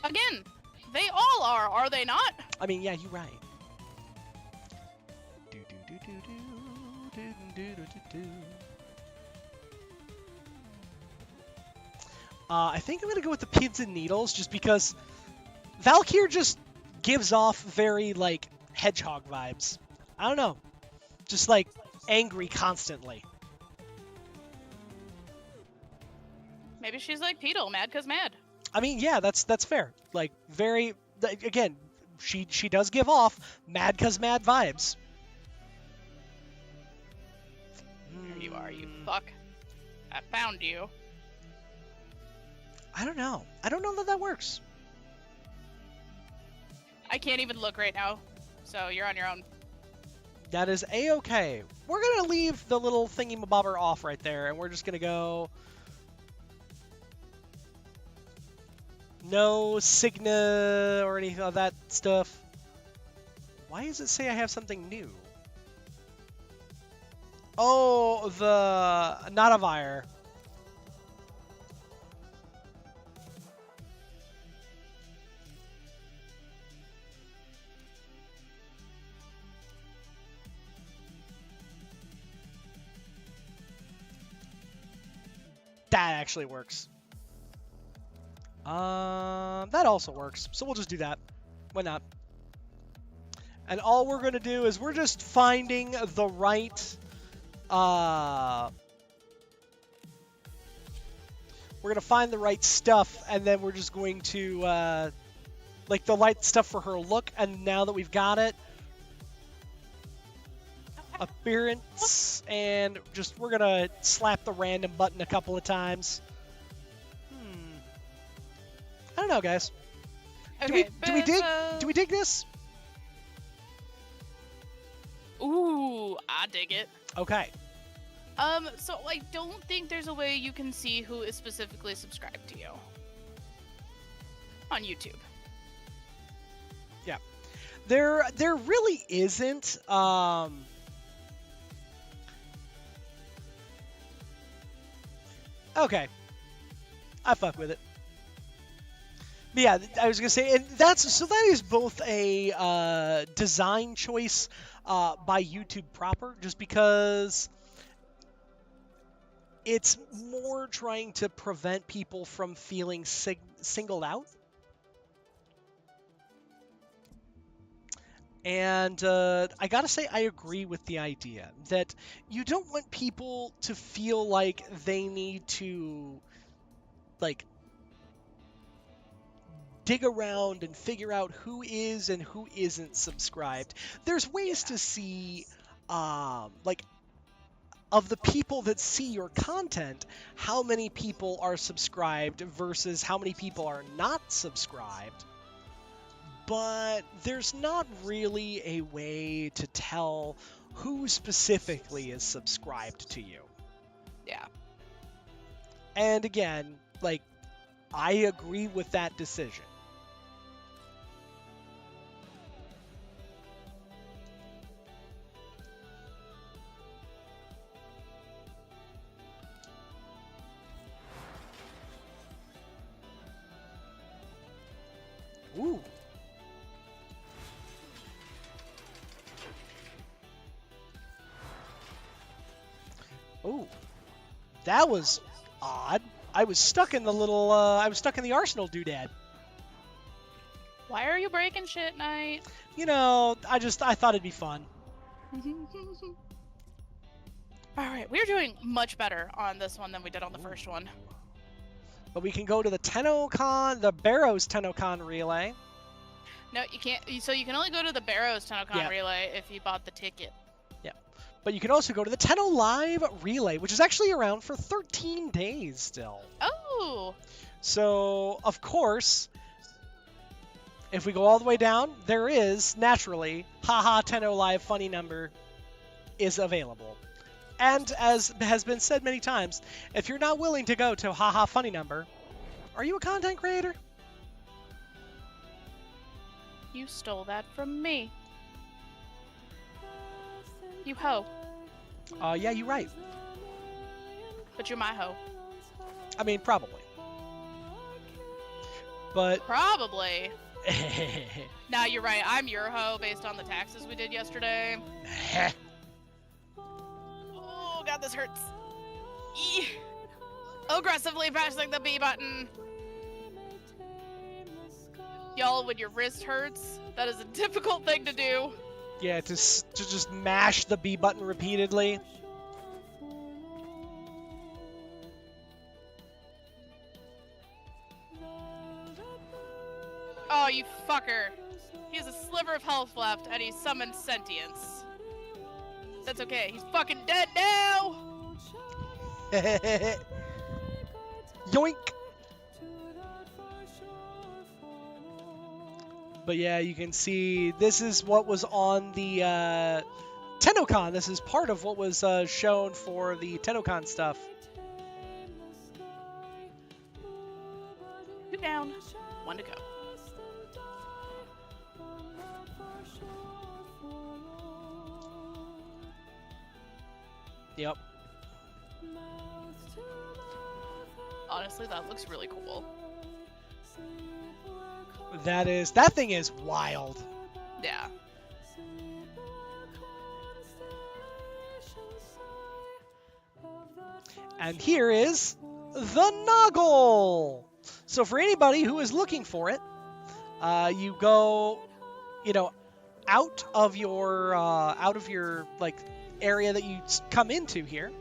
Again, they all are they not? I mean, yeah, you're right. I think I'm going to go with the pins and needles just because Valkyr just gives off very, like, hedgehog vibes. I don't know. Just, like, angry constantly. Maybe she's like Petal, mad 'cause mad. I mean, yeah, that's fair. Like, very, again, she does give off mad 'cause mad vibes. Here you are, you fuck. I found you. I don't know. I don't know that works. I can't even look right now, so you're on your own. That is a-okay. We're going to leave the little thingy-mabobber off right there, and we're just going to go... No Signa or any of that stuff. Why does it say I have something new? Oh, the Notavire. That actually works. That also works. So we'll just do that. Why not? And all we're going to do is we're just finding the right... we're going to find the right stuff, and then we're just going to... like, the right stuff for her look, and now that we've got it... Appearance, and just we're going to slap the random button a couple of times. I don't know, guys. Okay, do we dig this? Ooh, I dig it. Okay. So I don't think there's a way you can see who is specifically subscribed to you on YouTube. Yeah. There really isn't. Okay. I fuck with it. But yeah, I was gonna say, and that is both a design choice by YouTube proper, just because it's more trying to prevent people from feeling singled out. And I gotta say, I agree with the idea that you don't want people to feel like they need to, like, dig around and figure out who is and who isn't subscribed. There's ways to see, like, of the people that see your content, how many people are subscribed versus how many people are not subscribed. But there's not really a way to tell who specifically is subscribed to you. Yeah. And again, like, I agree with that decision. Ooh. Ooh. That was odd. I was stuck in the little, I was stuck in the arsenal doodad. Why are you breaking shit, Knight? You know, I thought it'd be fun. Alright, we're doing much better on this one than we did on the first one. But we can go to the Tennocon, the Barrows Tennocon relay. No, you can't. So you can only go to the Barrows Tennocon Yeah. relay if you bought the ticket. Yeah. But you can also go to the Tenno Live relay, which is actually around for 13 days still. Oh! So, of course, if we go all the way down, there is, naturally, Haha Tenno Live funny number is available. And as has been said many times, if you're not willing to go to Haha Funny Number, are you a content creator? You stole that from me. You hoe. Yeah, you're right. But you're my hoe. I mean, probably. But... Probably. Nah, you're right. I'm your hoe based on the taxes we did yesterday. Oh, God, this hurts. Eee. Aggressively pressing the B button. Y'all, when your wrist hurts, that is a difficult thing to do. Yeah, to just mash the B button repeatedly. Oh, you fucker. He has a sliver of health left, and he summoned sentience. That's okay. He's fucking dead now! Yoink! But yeah, you can see this is what was on the Tennocon. This is part of what was shown for the Tennocon stuff. 2 down, 1 to go. Yep. Honestly, that looks really cool. That thing is wild. Yeah. And here is the Noggle. So for anybody who is looking for it, you go, out of your like area that you come into here,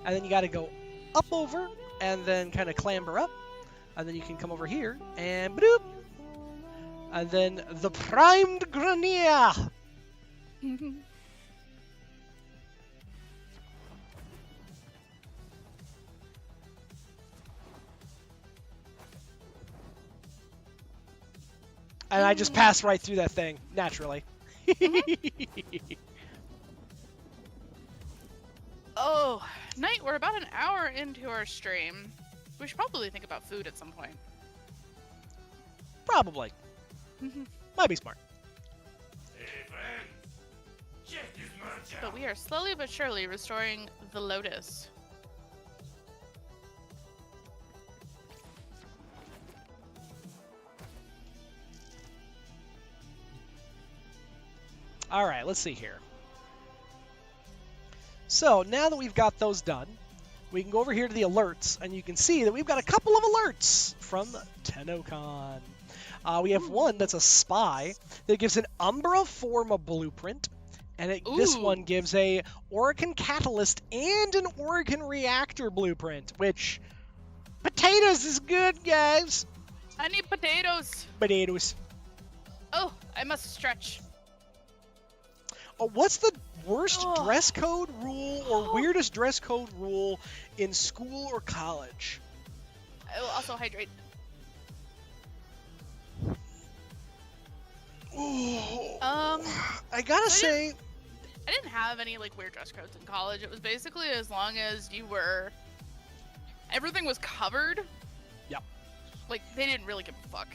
and then you got to go up over, and then kind of clamber up, and then you can come over here and bloop, and then the primed Grenier. And I just passed right through that thing, naturally. Oh, Knight, we're about an hour into our stream. We should probably think about food at some point. Probably. Might be smart. But we are slowly but surely restoring the Lotus. All right, let's see here. So now that we've got those done, we can go over here to the alerts, and you can see that we've got a couple of alerts from Tennocon. We have one that's a spy that gives an Umbra Forma blueprint, and this one gives a Orokin Catalyst and an Orokin Reactor blueprint, which, potatoes is good, guys. I need potatoes. Potatoes. Oh, I must stretch. Oh, what's the worst dress code rule or weirdest dress code rule in school or college? I will also hydrate. Ooh. I gotta say, I didn't have any like weird dress codes in college. It was basically as long as you were everything was covered. Yep. Like, they didn't really give a fuck.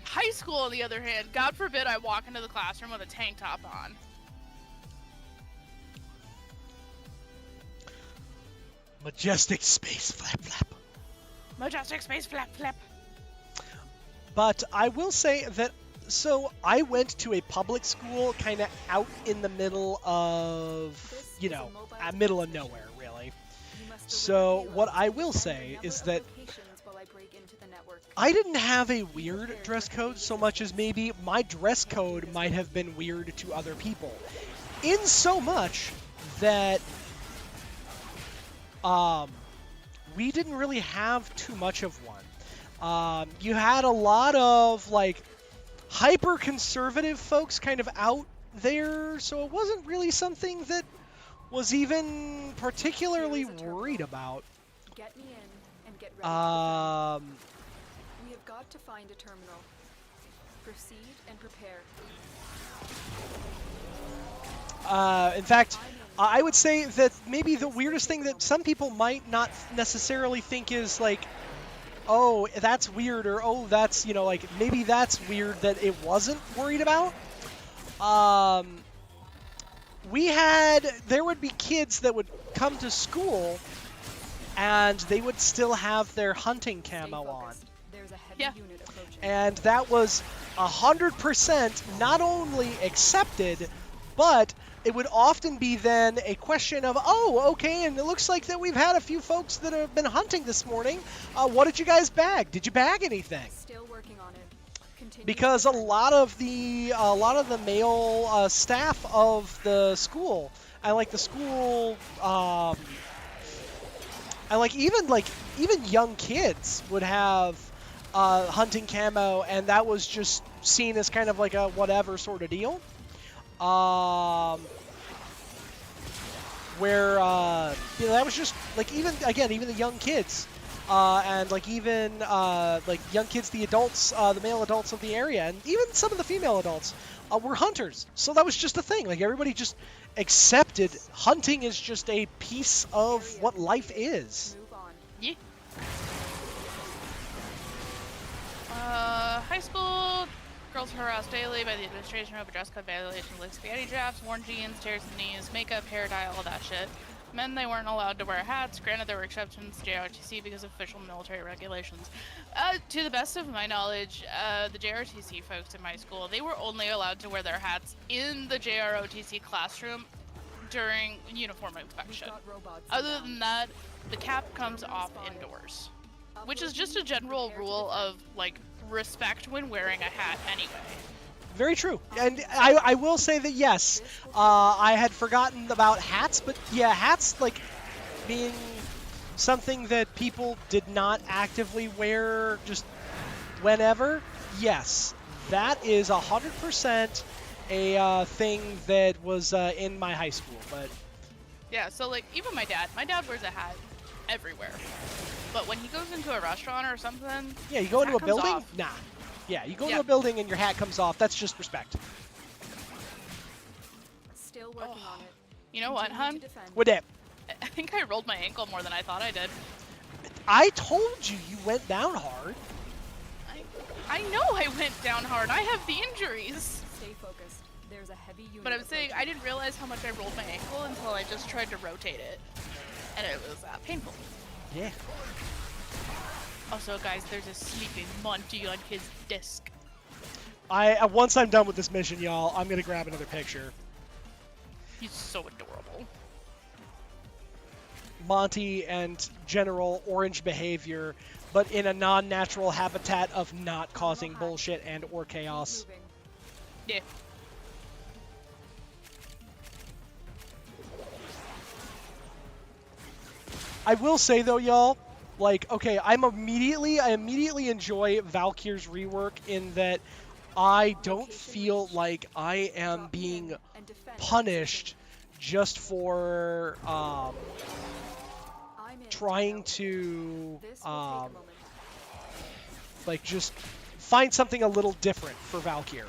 High school, on the other hand, God forbid I walk into the classroom with a tank top on. Majestic space flap flap. Majestic space flap flap. But I will say that, so I went to a public school kind of out in the middle of, middle of nowhere, really. So what I will say is that I didn't have a weird dress code so much as maybe my dress code might have been weird to other people. In so much that we didn't really have too much of one. You had a lot of, like, hyper-conservative folks kind of out there, so it wasn't really something that was even particularly worried about. Get me in and get ready. We have got to find a terminal. Proceed and prepare. In fact, I would say that maybe the weirdest thing that some people might not necessarily think is, like, oh, that's weird, or oh, that's, like, maybe that's weird that it wasn't worried about. There would be kids that would come to school and they would still have their hunting camo on. Yeah. And that was 100% not only accepted, but it would often be then a question of, oh, okay, and it looks like that we've had a few folks that have been hunting this morning. What did you guys bag? Did you bag anything? Still working on it. Continue. Because a lot of the male staff of the school, and like the school, and like even young kids would have hunting camo, and that was just seen as kind of like a whatever sort of deal. Where that was just like, even the young kids, and like even like young kids, the adults, the male adults of the area, and even some of the female adults were hunters. So that was just a thing. Like, everybody just accepted hunting is just a piece of what life is. Move on. Yeah. High school. Girls harassed daily by the administration over dress code violations like spaghetti drafts, worn jeans, tears in the knees, makeup, hair dye, all that shit. Men, they weren't allowed to wear hats. Granted, there were exceptions to JROTC because of official military regulations. To the best of my knowledge, the JROTC folks in my school, they were only allowed to wear their hats in the JROTC classroom during uniform inspection. Other than that, the cap comes off indoors, which is just a general rule of, like, respect when wearing a hat anyway. Very true. And I will say that, yes, I had forgotten about hats, but yeah, hats, like, being something that people did not actively wear just whenever, yes, that is 100% a thing that was in my high school. But yeah, so, like, even my dad wears a hat everywhere. But when he goes into a restaurant or something, yeah, you go into a building? Off. Nah. Yeah, you go into a building and your hat comes off. That's just respect. Still working on it. You know what, hun? What that? I think I rolled my ankle more than I thought I did. I told you went down hard. I know I went down hard. I have the injuries. Stay focused. There's a heavy unit. But I'm saying I didn't realize how much I rolled my ankle until I just tried to rotate it, and it was painful. Yeah. Also, guys, there's a sleeping Monty on his disc. Once I'm done with this mission, y'all, I'm gonna grab another picture. He's so adorable. Monty and general orange behavior, but in a non-natural habitat of not causing bullshit and or chaos. Yeah. I will say though, y'all, like, okay, I immediately enjoy Valkyr's rework in that I don't feel like I am being punished just for trying to like just find something a little different for Valkyr.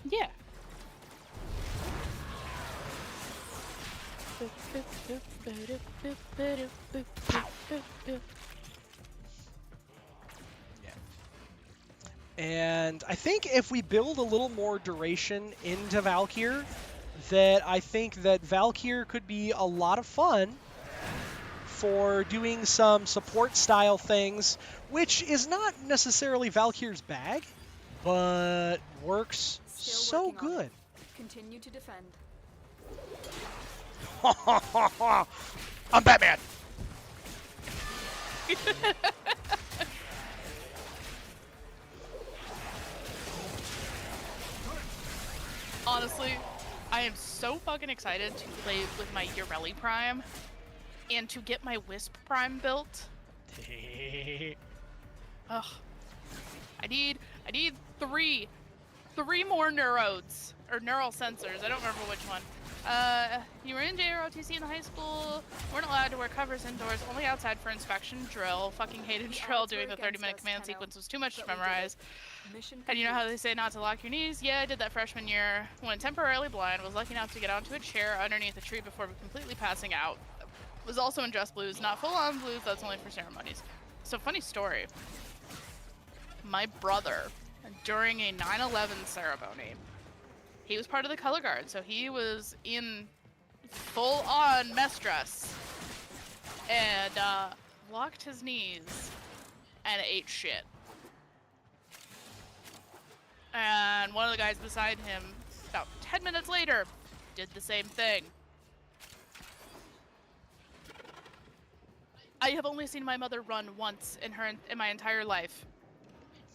Yeah. And I think if we build a little more duration into Valkyr, that I think that Valkyr could be a lot of fun for doing some support style things, which is not necessarily Valkyr's bag, but works Still so working on good. it. Continue to defend. I'm Batman. Honestly, I am so fucking excited to play with my Ureli Prime and to get my Wisp Prime built. Ugh. I need three more neurodes or neural sensors. I don't remember which one. You were in JROTC in high school. Weren't allowed to wear covers indoors, only outside for inspection. Drill. Fucking hated drill. Doing the 30-minute command sequence was too much to memorize. Mission And you know complete. how they say not to lock your knees? Yeah, I did that freshman year. When temporarily blind, was lucky enough to get onto a chair underneath a tree before completely passing out. Was also in dress blues, not full-on blues, that's only for ceremonies. So funny story. My brother, during a 9/11 ceremony, he was part of the color guard, so he was in full-on mess dress and locked his knees and ate shit. And one of the guys beside him, about 10 minutes later, did the same thing. I have only seen my mother run once in my entire life,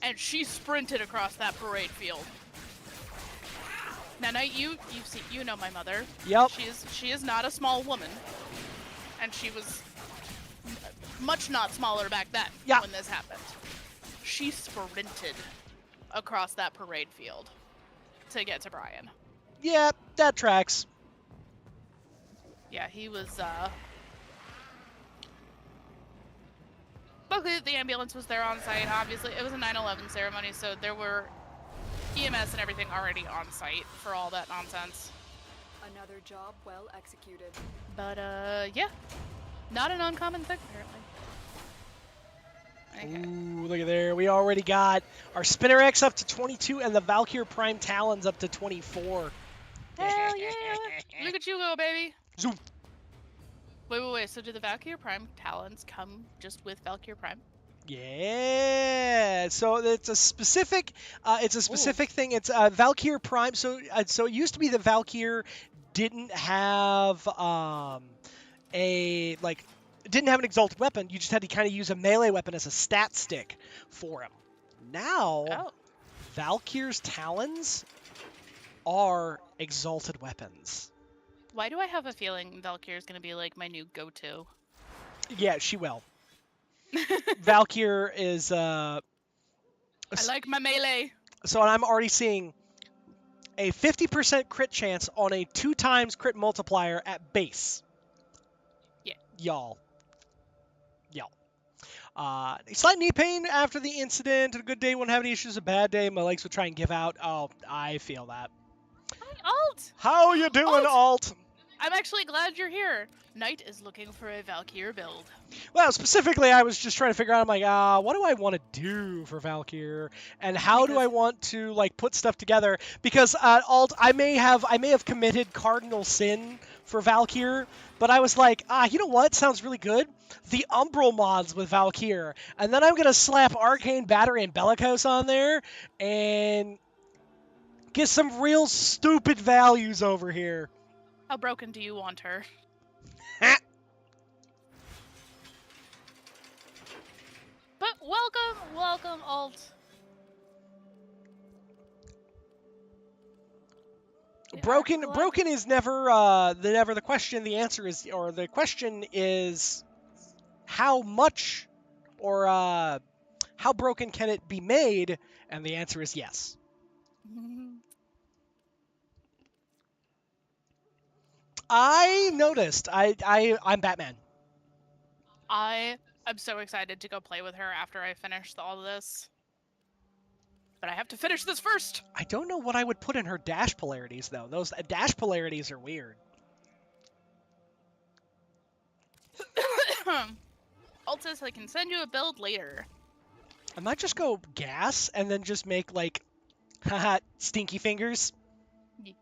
and she sprinted across that parade field. Now, Knight, you know my mother. Yep. She is not a small woman, and she was much not smaller back then when this happened. She sprinted across that parade field to get to Brian. Yeah, that tracks. Yeah, he was, luckily the ambulance was there on site. Obviously, it was a 9/11 ceremony, so there were EMS and everything already on site for all that nonsense. Another job well executed. But, yeah. Not an uncommon thing, apparently. Okay. Ooh, look at there. We already got our Spinner X up to 22 and the Valkyr Prime Talons up to 24. Hell yeah! Look at you go, baby! Zoom. Wait. So do the Valkyr Prime Talons come just with Valkyr Prime? Yeah. So it's a specific thing. It's Valkyr Prime. So it used to be the Valkyr didn't have didn't have an exalted weapon. You just had to kind of use a melee weapon as a stat stick for him. Now, Valkyr's Talons are exalted weapons. Why do I have a feeling Valkyr is going to be like my new go-to? Yeah, she will. Valkyr is I like my melee. So I'm already seeing a 50% crit chance on a 2x crit multiplier at base. Yeah. Y'all. Slight knee pain after the incident. A good day won't have any issues. A bad day, my legs will try and give out. Oh, I feel that. Hi, Alt! How you doing, Alt? I'm actually glad you're here. Knight is looking for a Valkyr build. Well, specifically, I was just trying to figure out, I'm like, what do I want to do for Valkyr? And how do I want to, like, put stuff together? Because, Alt, I may have committed cardinal sin for Valkyr, but I was like, you know what? Sounds really good. The Umbral mods with Valkyr. And then I'm going to slap Arcane Battery and Bellicose on there and get some real stupid values over here. How broken do you want her? But welcome, Alt. Broken is never the question. The answer is, or the question is, how much or how broken can it be made? And the answer is yes. I noticed. I'm Batman. I'm so excited to go play with her after I finish all of this. But I have to finish this first. I don't know what I would put in her dash polarities, though. Those dash polarities are weird. Altus, I can send you a build later. I might just go gas and then just make like, haha, stinky fingers. Ye-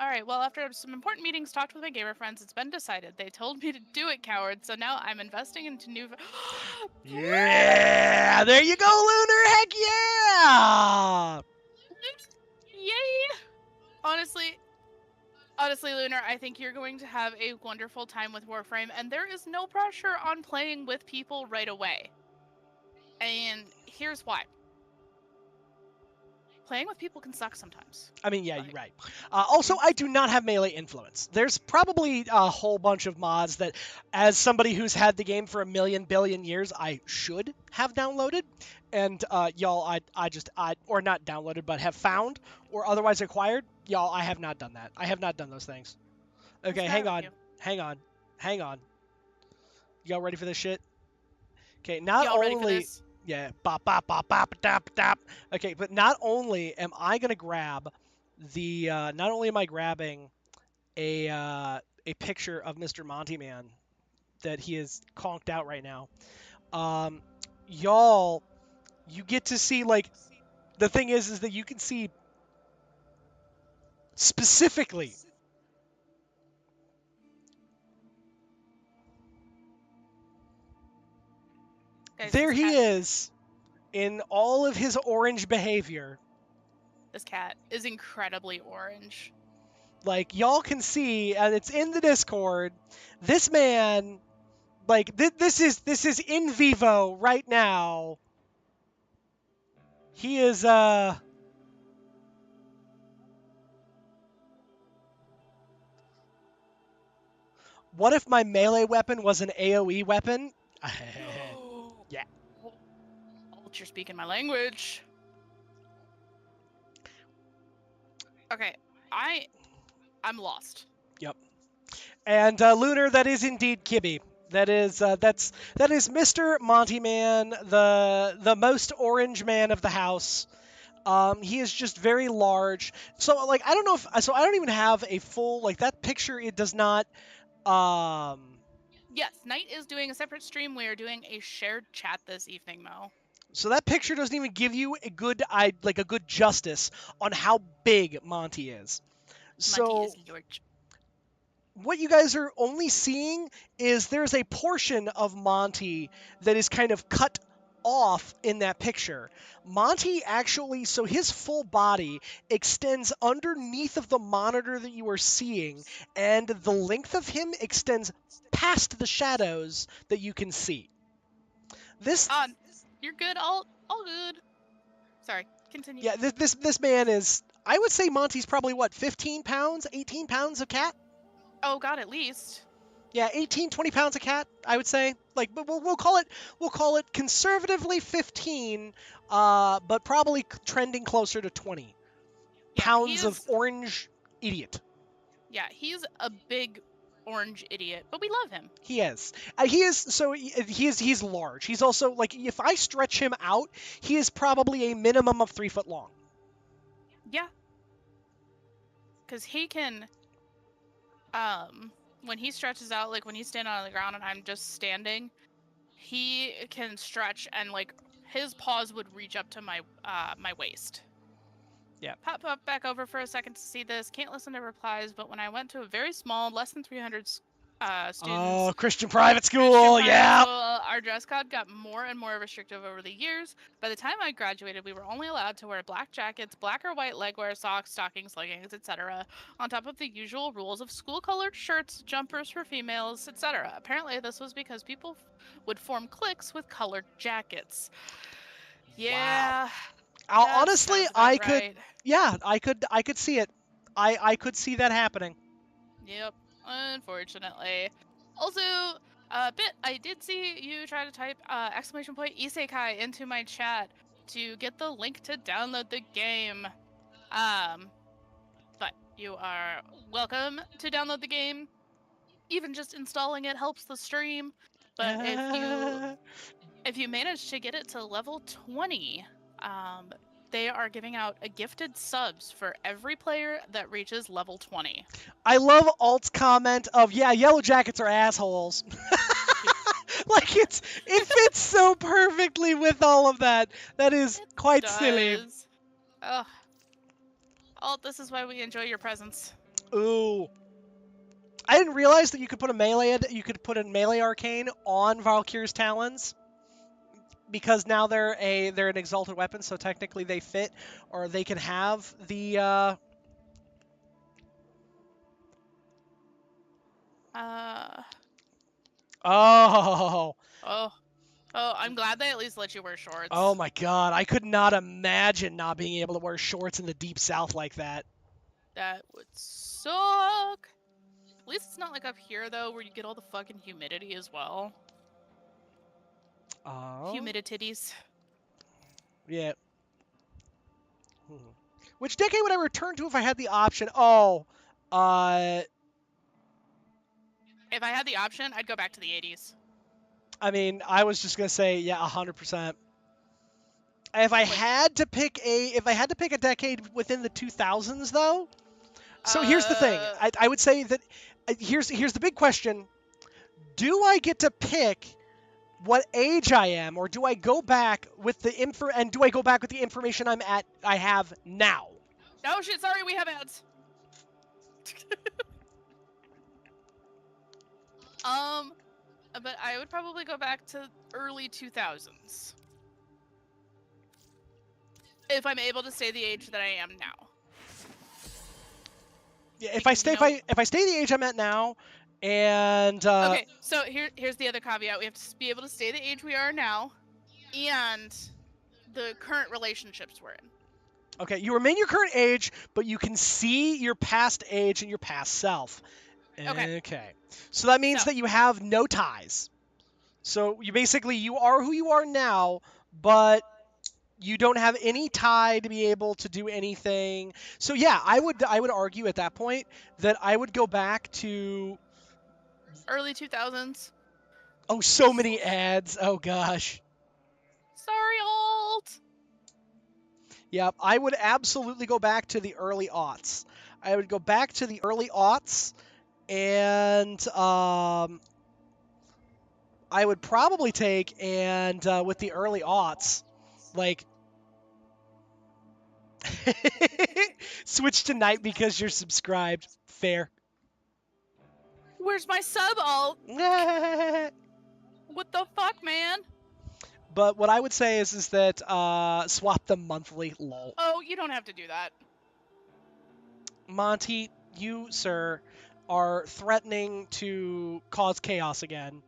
All right, well, after some important meetings, talked with my gamer friends, it's been decided. They told me to do it, coward. So now I'm investing into new. Yeah, there you go, Lunar. Heck yeah! Yay! Honestly, Lunar, I think you're going to have a wonderful time with Warframe, and there is no pressure on playing with people right away. And here's why. Playing with people can suck sometimes. I mean, yeah, Like, you're right. Also, I do not have melee influence. There's probably a whole bunch of mods that, as somebody who's had the game for a million billion years, I should have downloaded. And y'all, or not downloaded, but have found or otherwise acquired. Y'all, I have not done that. I have not done those things. Okay, what's the hang matter with on, you? hang on. Y'all ready for this shit? Okay, not Y'all ready for only this? yeah, bop bop bop bop dap dap. Okay, but not only am I gonna grab the not only am I grabbing a picture of Mr. Monty Man that he is conked out right now. Um, y'all, you get to see like the thing is that you can see specifically Guys, there he is in all of his orange behavior. This cat is incredibly orange. Like y'all can see, and it's in the Discord. This man, like this is in vivo right now. He is What if my melee weapon was an AoE weapon? Yeah. You're speaking my language. Okay, I'm lost. Yep. And Lunar, that is indeed Kibby. That is that is Mr. Monty Man, the most orange man of the house. He is just very large. So like I don't know if so I don't even have a full like that picture. It does not. Yes, Knight is doing a separate stream. We are doing a shared chat this evening, though. So that picture doesn't even give you a good like a good justice on how big Monty is. Monty So is large. what you guys are only seeing is there's a portion of Monty that is kind of cut off in that picture. Monty actually, so his full body extends underneath of the monitor that you are seeing, and the length of him extends past the shadows that you can see. This, You're good. All good. Sorry, continue. yeah, this man is, I would say Monty's probably what, 15 pounds, 18 pounds of cat? Oh God, at least. Yeah, 18, 20 pounds of cat, I would say. Like, but we'll call it conservatively 15, but probably trending closer to 20 pounds of orange idiot. Yeah, he's a big orange idiot, but we love him. He is. He is. So he's large. He's also like if I stretch him out, he is probably a minimum of 3 foot long. Yeah. Because he can, when he stretches out, like when he's standing on the ground and I'm just standing, he can stretch and like his paws would reach up to my my waist. Yeah. Pop up back over for a second to see this. Can't listen to replies, but when I went to a very small, less than 300 students. Oh, Christian private school, yeah. Our dress code got more and more restrictive over the years. By the time I graduated, we were only allowed to wear black jackets, black or white legwear, socks, stockings, leggings, etc., on top of the usual rules of school-colored shirts, jumpers for females, etc. Apparently, this was because people would form cliques with colored jackets. Yeah. Wow. Honestly, I could, right. yeah, I could see it. I could see that happening. Yep, unfortunately. Also, Bit, I did see you try to type exclamation point isekai into my chat to get the link to download the game. But you are welcome to download the game. Even just installing it helps the stream. But if you manage to get it to level 20, they are giving out a gifted subs for every player that reaches level 20. I love Alt's comment of, yeah, yellow jackets are assholes. Like, it fits so perfectly with all of that. That is quite silly. Does. Ugh. Alt, this is why we enjoy your presence. Ooh. I didn't realize that you could put a melee arcane on Valkyr's talons, because now they're an exalted weapon, so technically they fit, or they can have the Oh. Oh, I'm glad they at least let you wear shorts. Oh my god, I could not imagine not being able to wear shorts in the deep south like that. That would suck. At least it's not like up here, though, where you get all the fucking humidity as well. Oh. Humidities. Yeah. Which decade would I return to if I had the option? Oh. If I had the option, I'd go back to the 80s. I mean, I was just gonna say, yeah, 100%. If I had to pick a decade within the 2000s, though. So here's the thing. I would say that here's the big question. Do I get to pick what age I am, or do I go back with the information I have now? Oh shit! Sorry, we have ads. But I would probably go back to early 2000s. If I'm able to stay the age that I am now. Yeah, if I stay the age I'm at now, and okay, so here's the other caveat: we have to be able to stay the age we are now, and the current relationships we're in. Okay, you remain your current age, but you can see your past age and your past self. Okay. So that means that you have no ties. So you are who you are now, but you don't have any tie to be able to do anything. So yeah, I would argue at that point that I would go back to early 2000s. Oh, so many ads. Oh gosh. Sorry, Alt. Yep, I would absolutely go back to the early aughts. I would go back to the early aughts, and I would probably take with the early aughts, like switch to night because you're subscribed. Fair. Where's my sub, Alt? What the fuck, man? But what I would say is that swap them monthly. Lol. Oh, you don't have to do that. Monty, you, sir, are threatening to cause chaos again,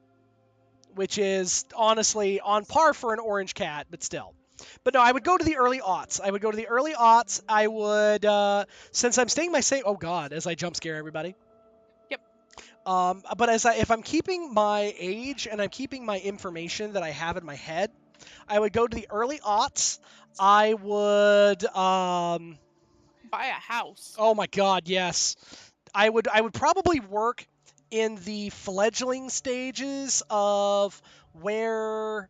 which is honestly on par for an orange cat, but still. But no, I would go to the early aughts. I would, since I'm staying my same. Oh God, as I jump scare everybody. Yep. But if I'm keeping my age and I'm keeping my information that I have in my head, I would go to the early aughts. I would buy a house. Oh my God, yes. I would probably work in the fledgling stages of where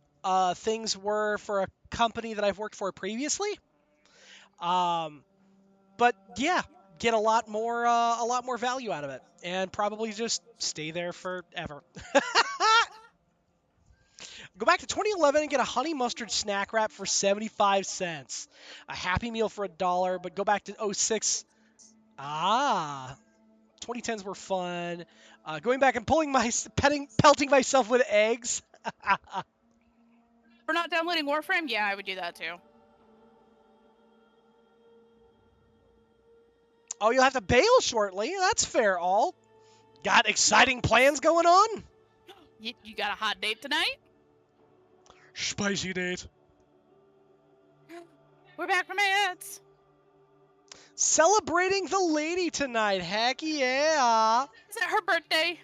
things were for a company that I've worked for previously. But yeah, get a lot more value out of it, and probably just stay there forever. Go back to 2011 and get a honey mustard snack wrap for 75 cents. A Happy Meal for $1, but go back to 06. 2010s were fun. Going back and pelting myself with eggs. For not downloading Warframe? Yeah, I would do that too. Oh, you'll have to bail shortly. That's fair, All. Got exciting plans going on? You got a hot date tonight? Spicy date. We're back from ads. Celebrating the lady tonight. Heck yeah. Is it her birthday?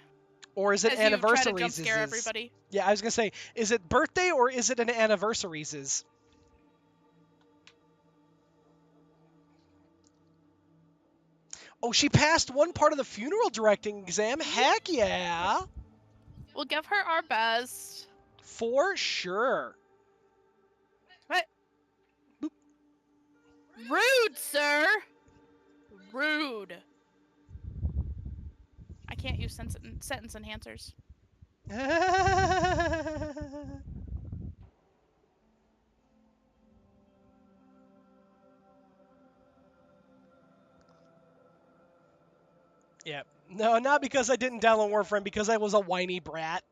Or is it anniversary? Jump scare everybody. Yeah, I was going to say, is it birthday or is it an anniversaries? Oh, she passed one part of the funeral directing exam. Heck yeah. We'll give her our best. For sure. What? Rude, sir. Rude. I can't use sentence enhancers. Yeah. No, not because I didn't download Warframe, because I was a whiny brat.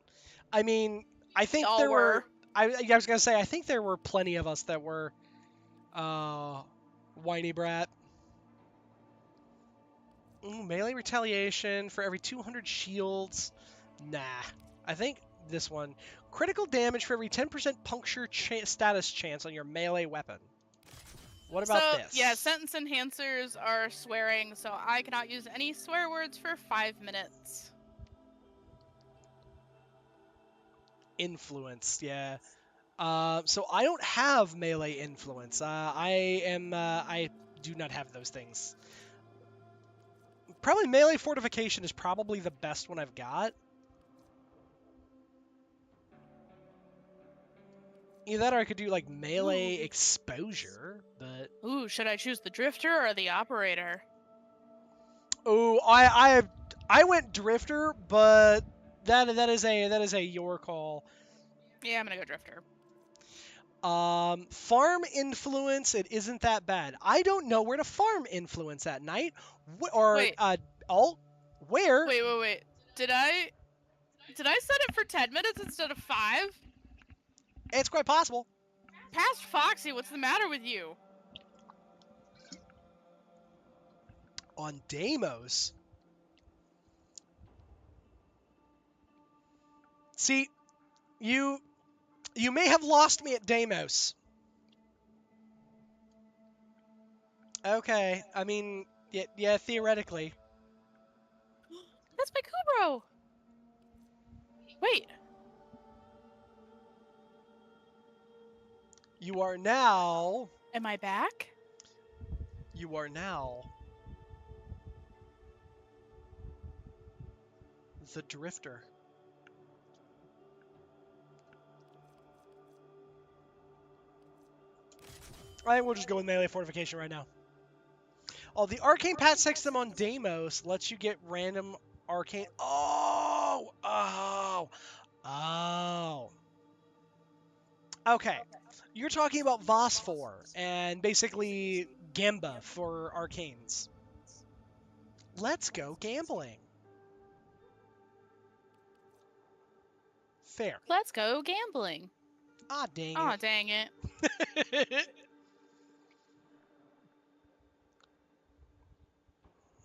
I mean, I think Y'all there were. were. I was gonna say, I think there were plenty of us that were, whiny brat. Ooh, melee retaliation for every 200 shields. Nah. I think this one. Critical damage for every 10% puncture status chance on your melee weapon. What about this? Yeah, sentence enhancers are swearing, so I cannot use any swear words for 5 minutes. Influence, yeah. So I don't have melee influence. I do not have those things. Probably melee fortification is probably the best one I've got. Either that or I could do like melee exposure, but Ooh, should I choose the drifter or the operator? oh, I went drifter, but that is a your call. Yeah, I'm gonna go drifter. Farm influence, it isn't that bad. I don't know where to farm influence at night, Wait. alt. Where? Wait. Did I set it for 10 minutes instead of 5? It's quite possible. Past Foxy, what's the matter with you? On Deimos. See, you may have lost me at Deimos. Okay, I mean, yeah, theoretically. That's my Kubro! Wait. You are now Am I back? The drifter. I think we'll just go with melee fortification right now. Oh, the arcane path system on Deimos lets you get random arcane. Oh. Okay, you're talking about Vosphor and basically Gamba for arcanes. Let's go gambling. Fair. Let's go gambling. Ah, dang Aw, it. dang it.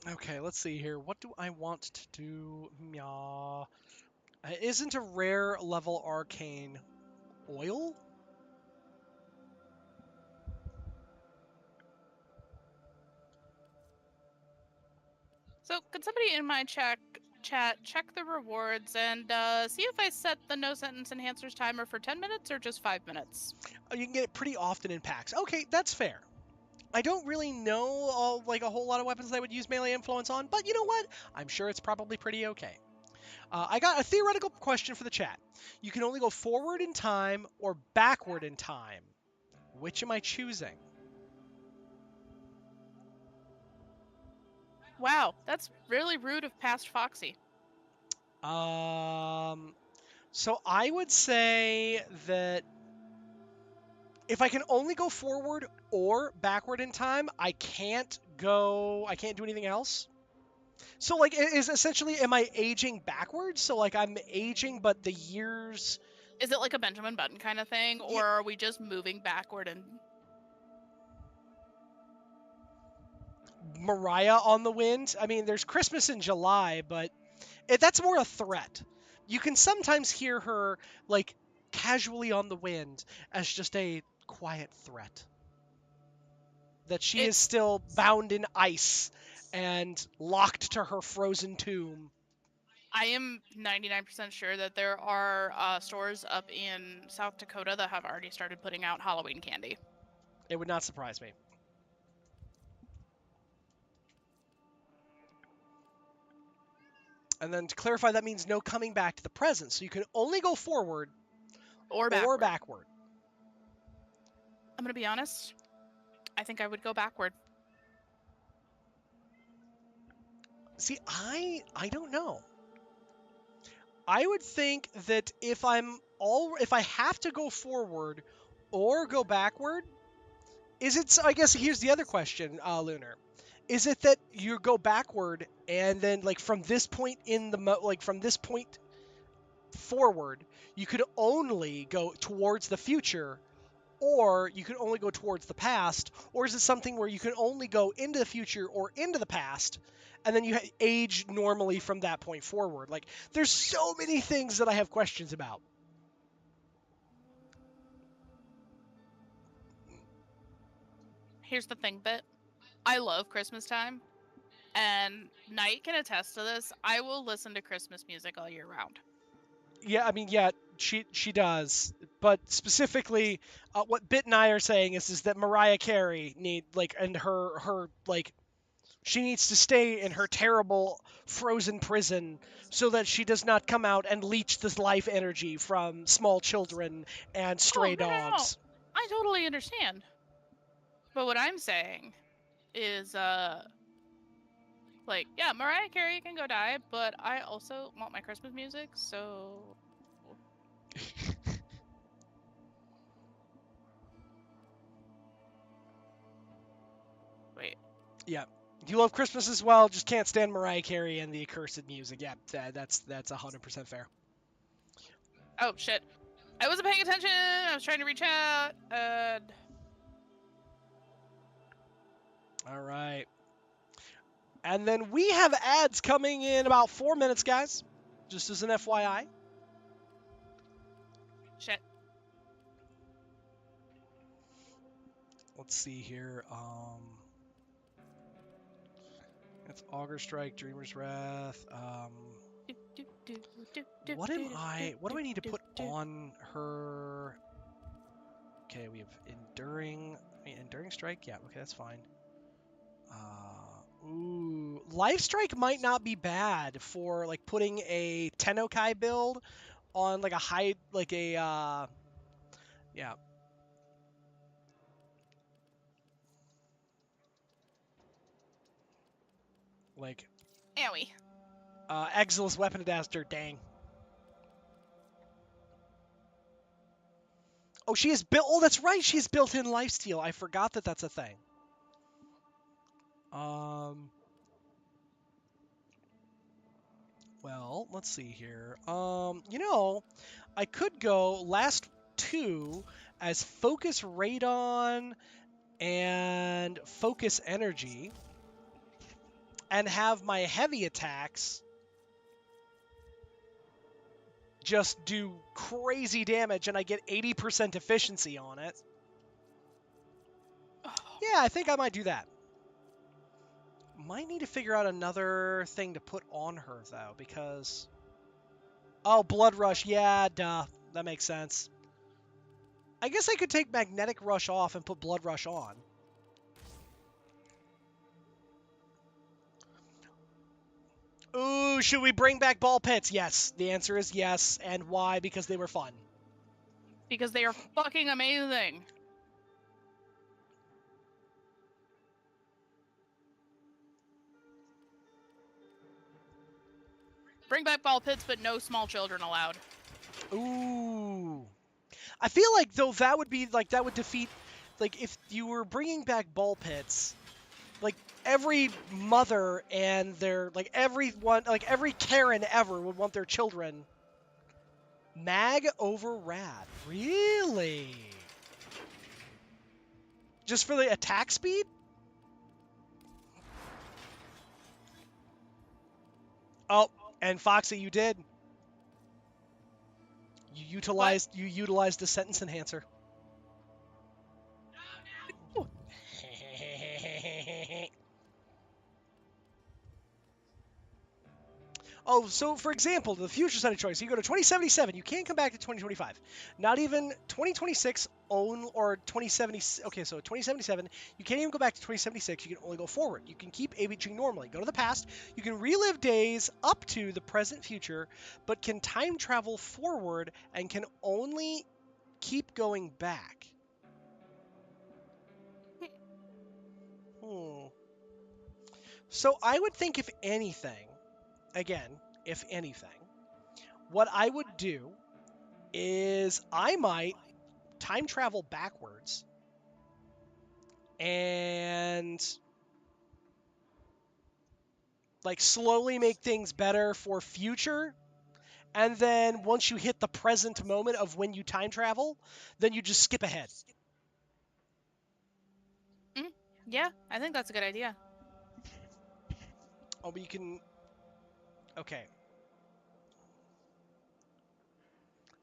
Okay, let's see here. What do I want to do? Meow. Isn't a rare level arcane oil? So, could somebody in my chat check the rewards and see if I set the no sentence enhancers timer for 10 minutes or just 5 minutes? Oh, you can get it pretty often in packs. Okay, that's fair. I don't really know like a whole lot of weapons that I would use melee influence on, but you know what? I'm sure it's probably pretty okay. I got a theoretical question for the chat. You can only go forward in time or backward in time. Which am I choosing? Wow, that's really rude of past Foxy. So I would say that if I can only go forward or backward in time, I can't do anything else. So like is essentially am I aging backwards? So like I'm aging but the years. Is it like a Benjamin Button kind of thing, or are we just moving backward and Mariah on the wind? I mean, there's Christmas in July, but that's more a threat. You can sometimes hear her like casually on the wind as just a quiet threat. That she is still bound in ice and locked to her frozen tomb. I am 99% sure that there are stores up in South Dakota that have already started putting out Halloween candy. It would not surprise me. And then to clarify, that means no coming back to the present. So you can only go forward or backward. I'm going to be honest. I think I would go backward. See, I don't know. I would think that if I have to go forward or go backward, is it? I guess here's the other question, Lunar. Is it that you go backward and then like from this point in the like from this point forward, you could only go towards the future, or you could only go towards the past, or is it something where you can only go into the future or into the past, and then you age normally from that point forward? Like, there's so many things that I have questions about. Here's the thing, Bit. I love Christmas time, and Knight can attest to this. I will listen to Christmas music all year round. Yeah, I mean, yeah, she does, but specifically, what Bit and I are saying is that Mariah Carey and her like she needs to stay in her terrible frozen prison so that she does not come out and leech this life energy from small children and stray Oh, no. dogs. I totally understand. But what I'm saying is, like, yeah, Mariah Carey can go die, but I also want my Christmas music, so... Wait. Yeah. You love Christmas as well, just can't stand Mariah Carey and the accursed music. Yeah, that's 100% fair. Oh, shit. I wasn't paying attention. I was trying to reach out. All right. And then we have ads coming in about 4 minutes, guys. Just as an FYI. Shit. Let's see here. It's Augur Strike, Dreamer's Wrath. What do I need to put on her? Okay, we have Enduring Strike. Yeah, okay, that's fine. Ooh, Life Strike might not be bad for like putting a Tennokai build on like a high, like a yeah. Like Owie. Exil's Weapon Adapter, dang. Oh, she is built. Oh, that's right. She's built-in lifesteal. I forgot that that's a thing. Well, let's see here. I could go last two as Focus Radon and Focus Energy, and have my heavy attacks just do crazy damage, and I get 80% efficiency on it. Oh. Yeah, I think I might do that. Might need to figure out another thing to put on her, though, because... Oh, Blood Rush. Yeah, duh. That makes sense. I guess I could take Magnetic Rush off and put Blood Rush on. Ooh, should we bring back ball pits? Yes. The answer is yes. And why? Because they were fun. Because they are fucking amazing. Bring back ball pits, but no small children allowed. Ooh. I feel like, though, that would be, like, that would defeat, like, if you were bringing back ball pits, like, every mother and their, like, everyone, like, every Karen ever would want their children mag over rad. Really? Just for the attack speed? Oh, and Foxy, you did. You utilized the sentence enhancer. Oh, so for example, the future side of choice, you go to 2077, you can't come back to 2025. Not even 2026 or 2070. Okay, so 2077, you can't even go back to 2076. You can only go forward. You can keep aging normally. Go to the past. You can relive days up to the present future, but can time travel forward and can only keep going back. Hmm. So I would think if anything, again, if anything, what I would do is I might time travel backwards and like slowly make things better for future. And then once you hit the present moment of when you time travel, then you just skip ahead. Yeah, I think that's a good idea. Oh, but you can. Okay.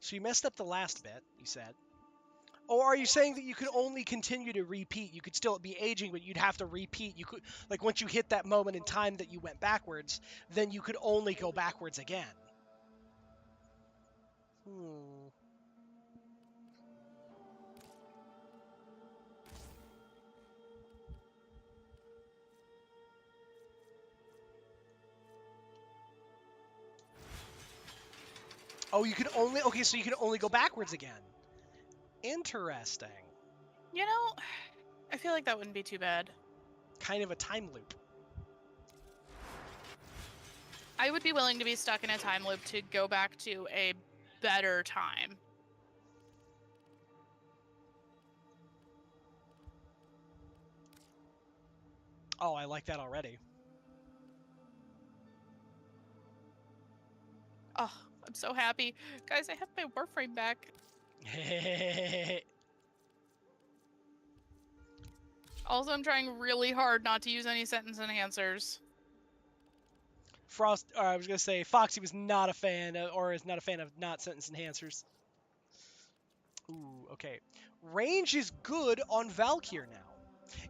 So you messed up the last bit, you said. Or are you saying that you could only continue to repeat? You could still be aging, but you'd have to repeat. You could, like, once you hit that moment in time that you went backwards, then you could only go backwards again. Hmm. Oh, you could only. Okay, so you can only go backwards again. Interesting. You know, I feel like that wouldn't be too bad. Kind of a time loop. I would be willing to be stuck in a time loop to go back to a better time. Oh, I like that already. Oh, I'm so happy. Guys, I have my Warframe back. Also, I'm trying really hard not to use any sentence enhancers. Frost, or I was gonna say Foxy was not a fan, or is not a fan of not sentence enhancers. Ooh, okay. Range is good on Valkyr now.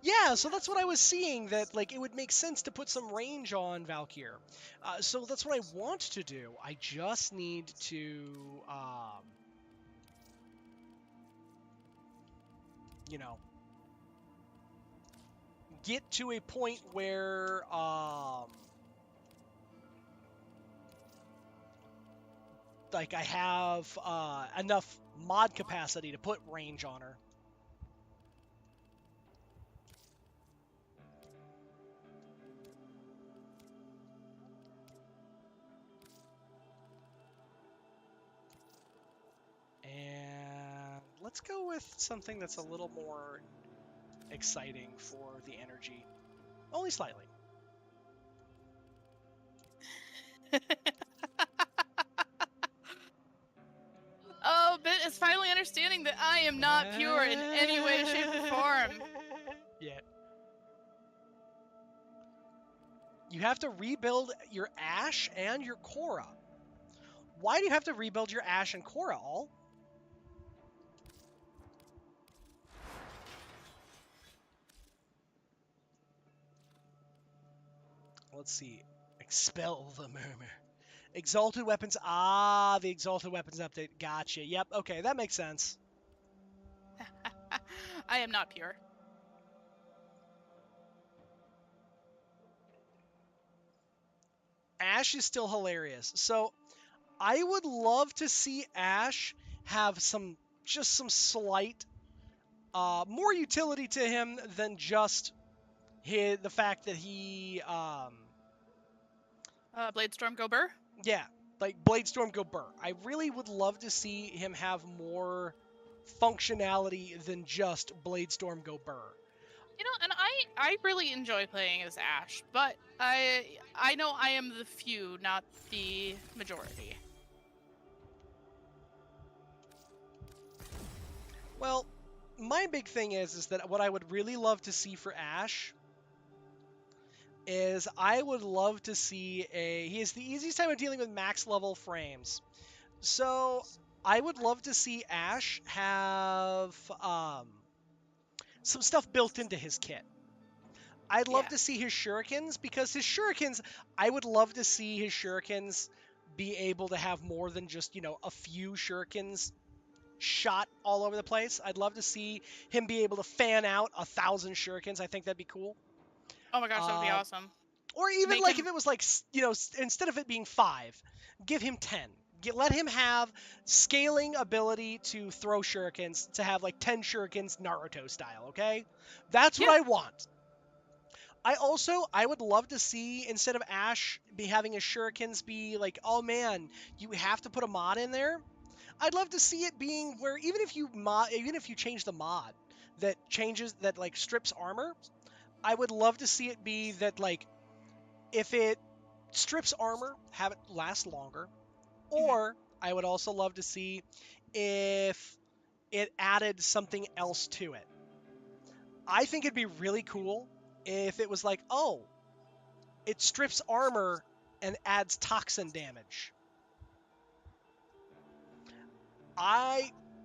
Yeah, so that's what I was seeing, that like it would make sense to put some range on Valkyr. So that's what I want to do. I just need to, you know, get to a point where, like I have enough mod capacity to put range on her. And let's go with something that's a little more exciting for the energy. Only slightly. Oh, Bit is finally understanding that I am not pure in any way, shape, or form. Yeah. You have to rebuild your Ash and your Korra. Why do you have to rebuild your Ash and Korra all? Let's see. Expel the murmur. Exalted weapons. Ah, the exalted weapons update. Gotcha. Yep. Okay, that makes sense. I am not pure. Ash is still hilarious. So I would love to see Ash have just some slight, more utility to him than just the fact that he, Bladestorm go burr? yeah, like Bladestorm go burr. I really would love to see him have more functionality than just Bladestorm go burr. You know, and I really enjoy playing as Ash, but I know I am the few, not the majority. Well, my big thing is that what I would really love to see for Ash is I would love to see he has the easiest time of dealing with max level frames. So I would love to see Ash have some stuff built into his kit. I'd love Yeah. to see his shurikens, because I would love to see his shurikens be able to have more than just, a few shurikens shot all over the place. I'd love to see him be able to fan out 1,000 shurikens. I think that'd be cool. Oh my gosh, that would be Uh, awesome. or even Make like him. if it was like, instead of it being 5, give him 10. Let him have scaling ability to throw shurikens, to have like 10 shurikens Naruto style, okay? That's what Yeah. I want. I would love to see, instead of Ash having his shurikens be like, oh man, you have to put a mod in there. I'd love to see it being where even if you change the mod that like strips armor, I would love to see it be that like if it strips armor, have it last longer. Or I would also love to see if it added something else to it. I think it'd be really cool if it was like, oh, it strips armor and adds toxin damage.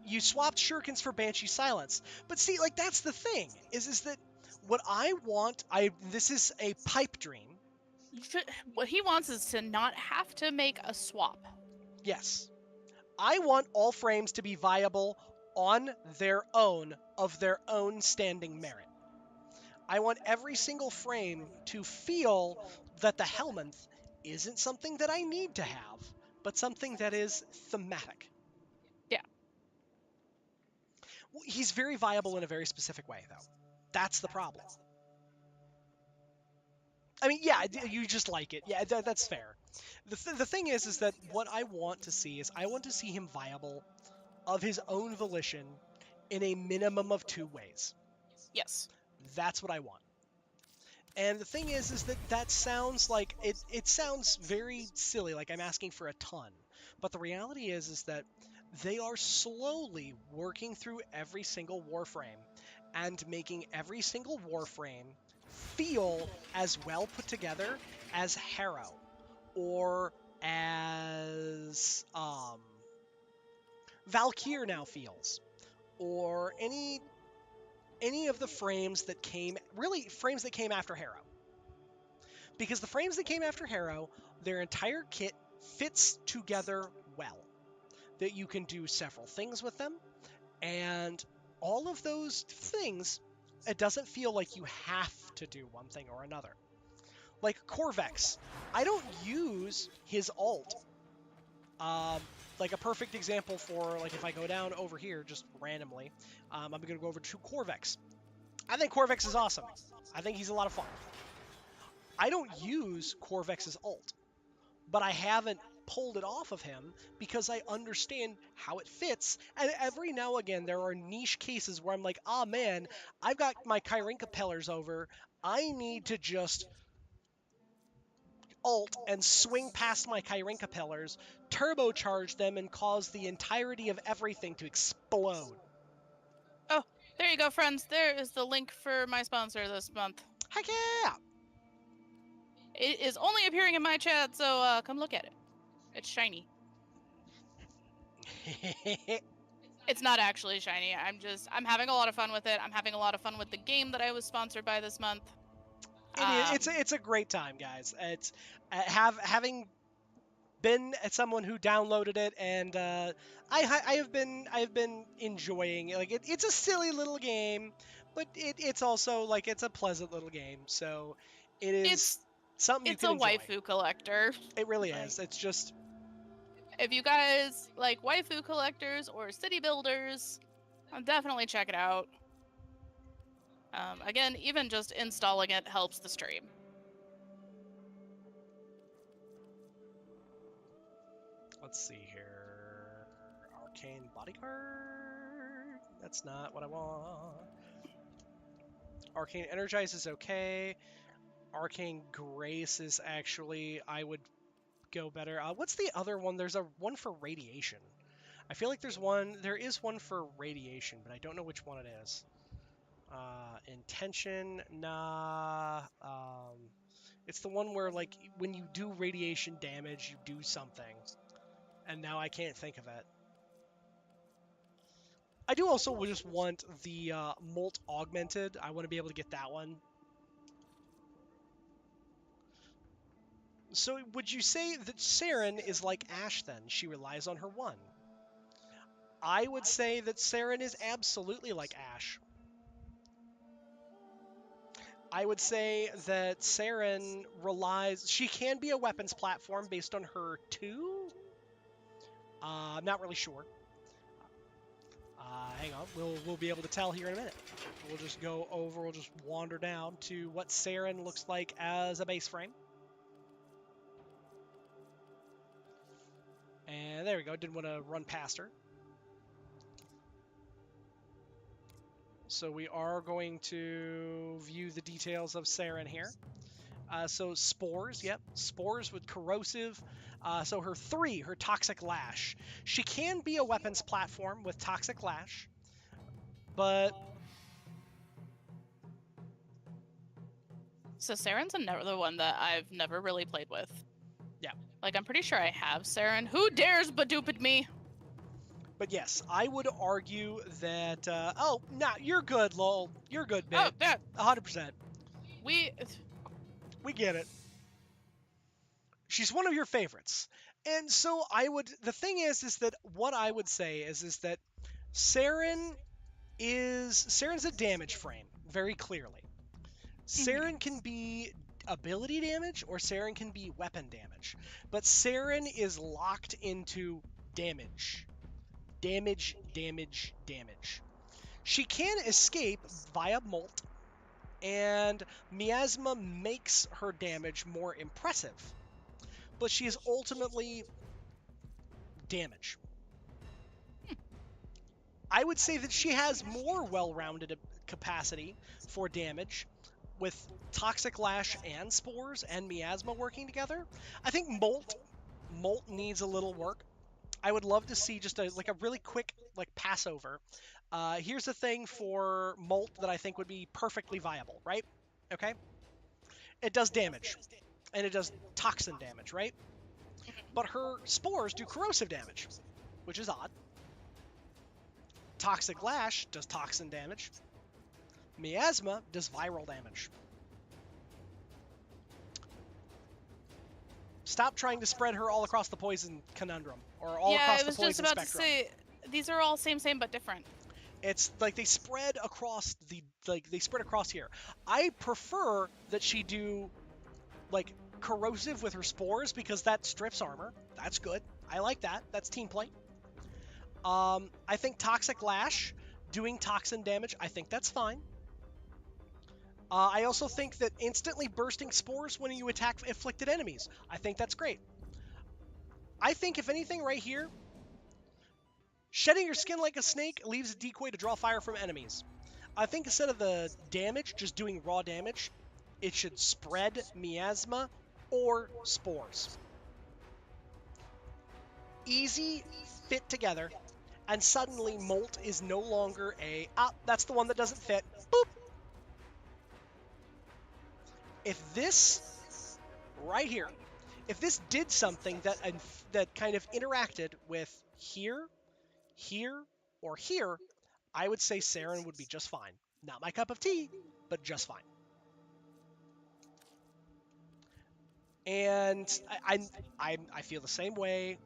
You swapped shurikens for Banshee Silence. But see, like that's the thing, is that what I want, this is a pipe dream. What he wants is to not have to make a swap. Yes. I want all frames to be viable on their own, of their own standing merit. I want every single frame to feel that the Helminth isn't something that I need to have, but something that is thematic. Yeah. He's very viable in a very specific way, though. That's the problem. I mean, yeah, you just like it. Yeah, that's fair. The thing is that what I want to see is I want to see him viable of his own volition in a minimum of 2 ways. Yes. That's what I want. And the thing is that sounds like it sounds very silly, like I'm asking for a ton. But the reality is that they are slowly working through every single warframe and making every single warframe feel as well put together as Harrow or as Valkyr now feels, or any of the frames that came after Harrow. Because the frames that came after Harrow, their entire kit fits together well. That you can do several things with them, and all of those things, it doesn't feel like you have to do one thing or another. Like Corvex, I don't use his ult. Like a perfect example for, like, if I go down over here just randomly, I'm going to go over to Corvex. I think Corvex is awesome. I think he's a lot of fun. I don't use Corvex's ult, but I haven't pulled it off of him because I understand how it fits. And every now and again, there are niche cases where I'm like, ah, man, I've got my Kyrinka pillars over. I need to just ult and swing past my Kyrinka pillars, turbocharge them, and cause the entirety of everything to explode. Oh, there you go, friends. There is the link for my sponsor this month. Heck yeah! It is only appearing in my chat, so come look at it. It's shiny. It's not actually shiny. I'm having a lot of fun with it. I'm having a lot of fun with the game that I was sponsored by this month. It's a great time, guys. It's having been someone who downloaded it, and I have been enjoying it. Like it's a silly little game, but it's also like it's a pleasant little game. So it is something you can enjoy. It's a waifu collector. It really is. It's just, if you guys like waifu collectors or city builders, definitely check it out. Again, even just installing it helps the stream. Let's see here. Arcane Bodyguard? That's not what I want. Arcane Energize is okay. Arcane Grace is actually, I would go better. What's the other one? There's a one for Radiation. I feel like there is one for Radiation, but I don't know which one it is. Intention, nah. It's the one where, like, when you do radiation damage, you do something. And now I can't think of it. I do also just want the Molt Augmented. I want to be able to get that one. So would you say that Saren is like Ashe then? She relies on her one. I would say that Saren is absolutely like Ashe. I would say that Saren relies... She can be a weapons platform based on her 2? I'm not really sure. Hang on. we'll be able to tell here in a minute. We'll just go over. We'll just wander down to what Saren looks like as a base frame. And there we go. Didn't want to run past her. So we are going to view the details of Saren here. So spores, yep, spores with corrosive. So her Toxic Lash. She can be a weapons platform with Toxic Lash, but So Saren's another one that I've never really played with. yeah. Like, I'm pretty sure I have Saren. Who dares badupid me? But yes, I would argue that. Oh, nah, you're good, lol. You're good, Oh, bit. yeah, 100%. we... We get it. She's one of your favorites. And so the thing is that what I would say is that Saren's a damage frame, very clearly. Saren can be ability damage or Saren can be weapon damage. But Saren is locked into damage. Damage, damage, damage. She can escape via Molt, and Miasma makes her damage more impressive. But she is ultimately damage. I would say that she has more well-rounded capacity for damage with Toxic Lash and Spores and Miasma working together. I think Molt needs a little work. I would love to see just a really quick pass over. Here's a thing for Molt that I think would be perfectly viable, right? Okay? It does damage, and it does toxin damage, right? But her spores do corrosive damage, which is odd. Toxic Lash does toxin damage. Miasma does viral damage. Stop trying to spread her all across the poison conundrum, or all across the poison spectrum. Yeah, I was just about to say, these are all same but different. It's like they spread across here. I prefer that she do corrosive with her spores because that strips armor. That's good. I like that. That's team play. I think Toxic Lash doing toxin damage, I think that's fine. I also think that instantly bursting spores when you attack afflicted enemies, I think that's great. I think if anything right here, shedding your skin like a snake leaves a decoy to draw fire from enemies. I think instead of the damage, just doing raw damage, it should spread Miasma or spores. Easy, fit together, and suddenly Molt is no longer that's the one that doesn't fit. Boop! If this, right here, if this did something that kind of interacted with here, or here, I would say Saren would be just fine. Not my cup of tea, but just fine. And I feel the same way.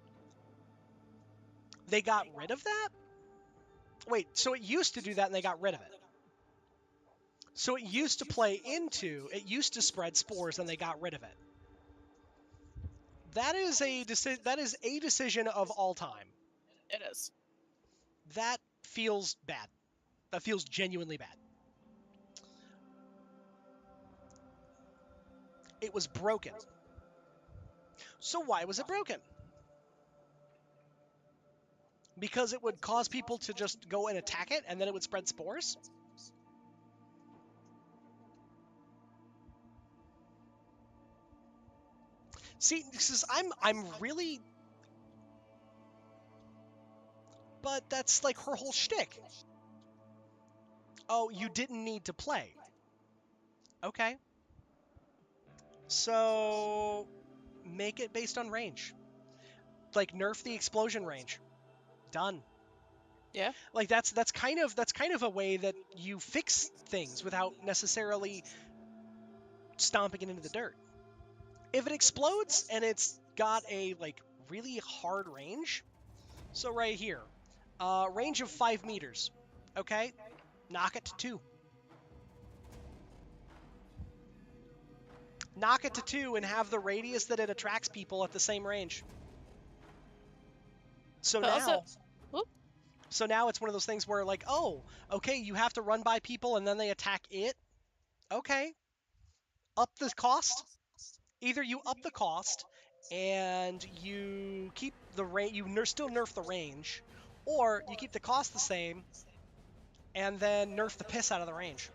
They got rid of that? Wait, so it used to do that and they got rid of it. So it used to spread spores and they got rid of it. That is a decision of all time. It is. That feels bad. That feels genuinely bad. It was broken. So why was it broken? Because it would cause people to just go and attack it and then it would spread spores? See, I'm really... But that's like her whole shtick. Oh, you didn't need to play. Okay. So make it based on range. Like nerf the explosion range. Done. Yeah. Like that's kind of a way that you fix things without necessarily stomping it into the dirt. If it explodes and it's got a really hard range, so right here, range of 5 meters, okay, knock it to 2. Knock it to 2 and have the radius that it attracts people at the same range. So But now, also, So now it's one of those things where like, oh, okay, you have to run by people and then they attack it. Okay, up the cost. Either you up the cost and you keep the range, still nerf the range, or you keep the cost the same and then nerf the piss out of the range.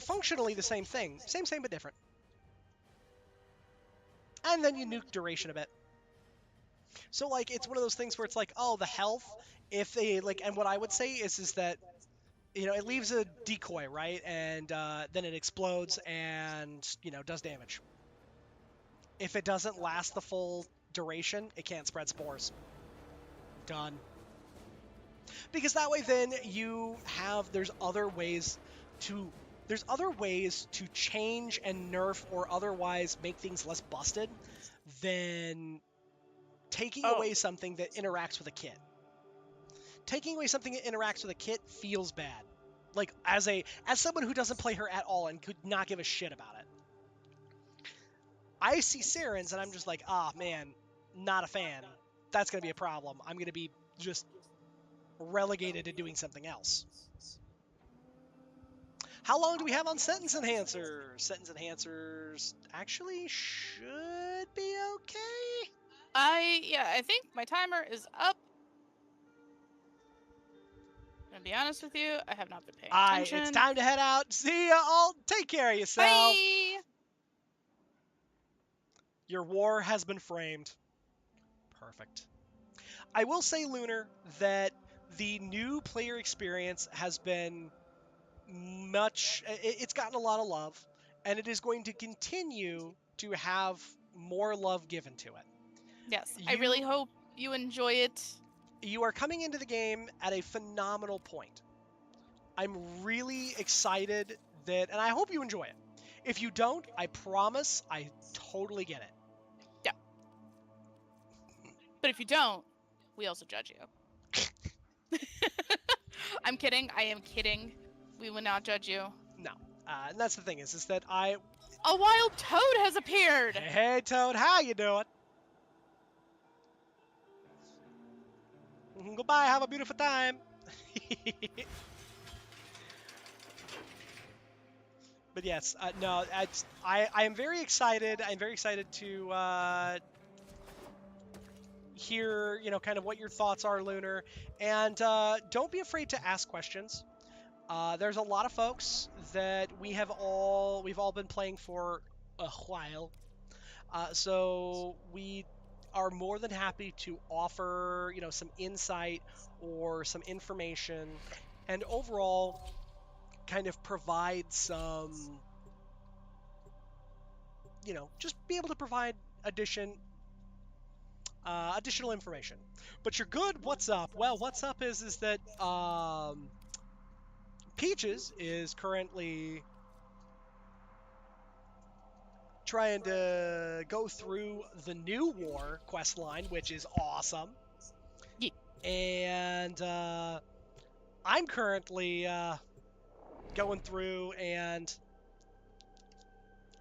Functionally the same thing, same but different. And then you nuke duration a bit. So like it's one of those things where it's like, oh, the health, if they like, and what I would say is that, you know, it leaves a decoy, right, and then it explodes and, you know, does damage. If it doesn't last the full duration, it can't spread spores. Done. Because that way then there's other ways to change and nerf or otherwise make things less busted than taking away something that interacts with a kit. Taking away something that interacts with a kit feels bad. Like, as someone who doesn't play her at all and could not give a shit about it. I see Sirens and I'm just like, man, not a fan. That's going to be a problem. I'm going to be just relegated to doing something else. How long do we have on Sentence Enhancers? Sentence Enhancers actually should be okay. I think my timer is up. I'm gonna be honest with you, I have not been paying attention. It's time to head out. See ya all. Take care of yourself. Bye! Your war has been framed. Perfect. I will say, Lunar, that the new player experience has been it's gotten a lot of love, and it is going to continue to have more love given to it. Yes, I really hope you enjoy it. You are coming into the game at a phenomenal point. I'm really excited and I hope you enjoy it. If you don't, I promise I totally get it. Yeah. But if you don't, we also judge you. I'm kidding. I am kidding. We will not judge you. No. And that's the thing is that A wild toad has appeared! Hey, Toad. How you doing? Goodbye. Have a beautiful time. But yes, no, I am very excited. I'm very excited to hear, you know, kind of what your thoughts are, Lunar. And don't be afraid to ask questions. There's a lot of folks that we've all been playing for a while. So we are more than happy to offer, you know, some insight or some information and overall kind of provide some, you know, just be able to provide additional information. But you're good. What's up? Well, what's up is that Peaches is currently trying to go through the new war quest line, which is awesome. Yeah. And I'm currently going through and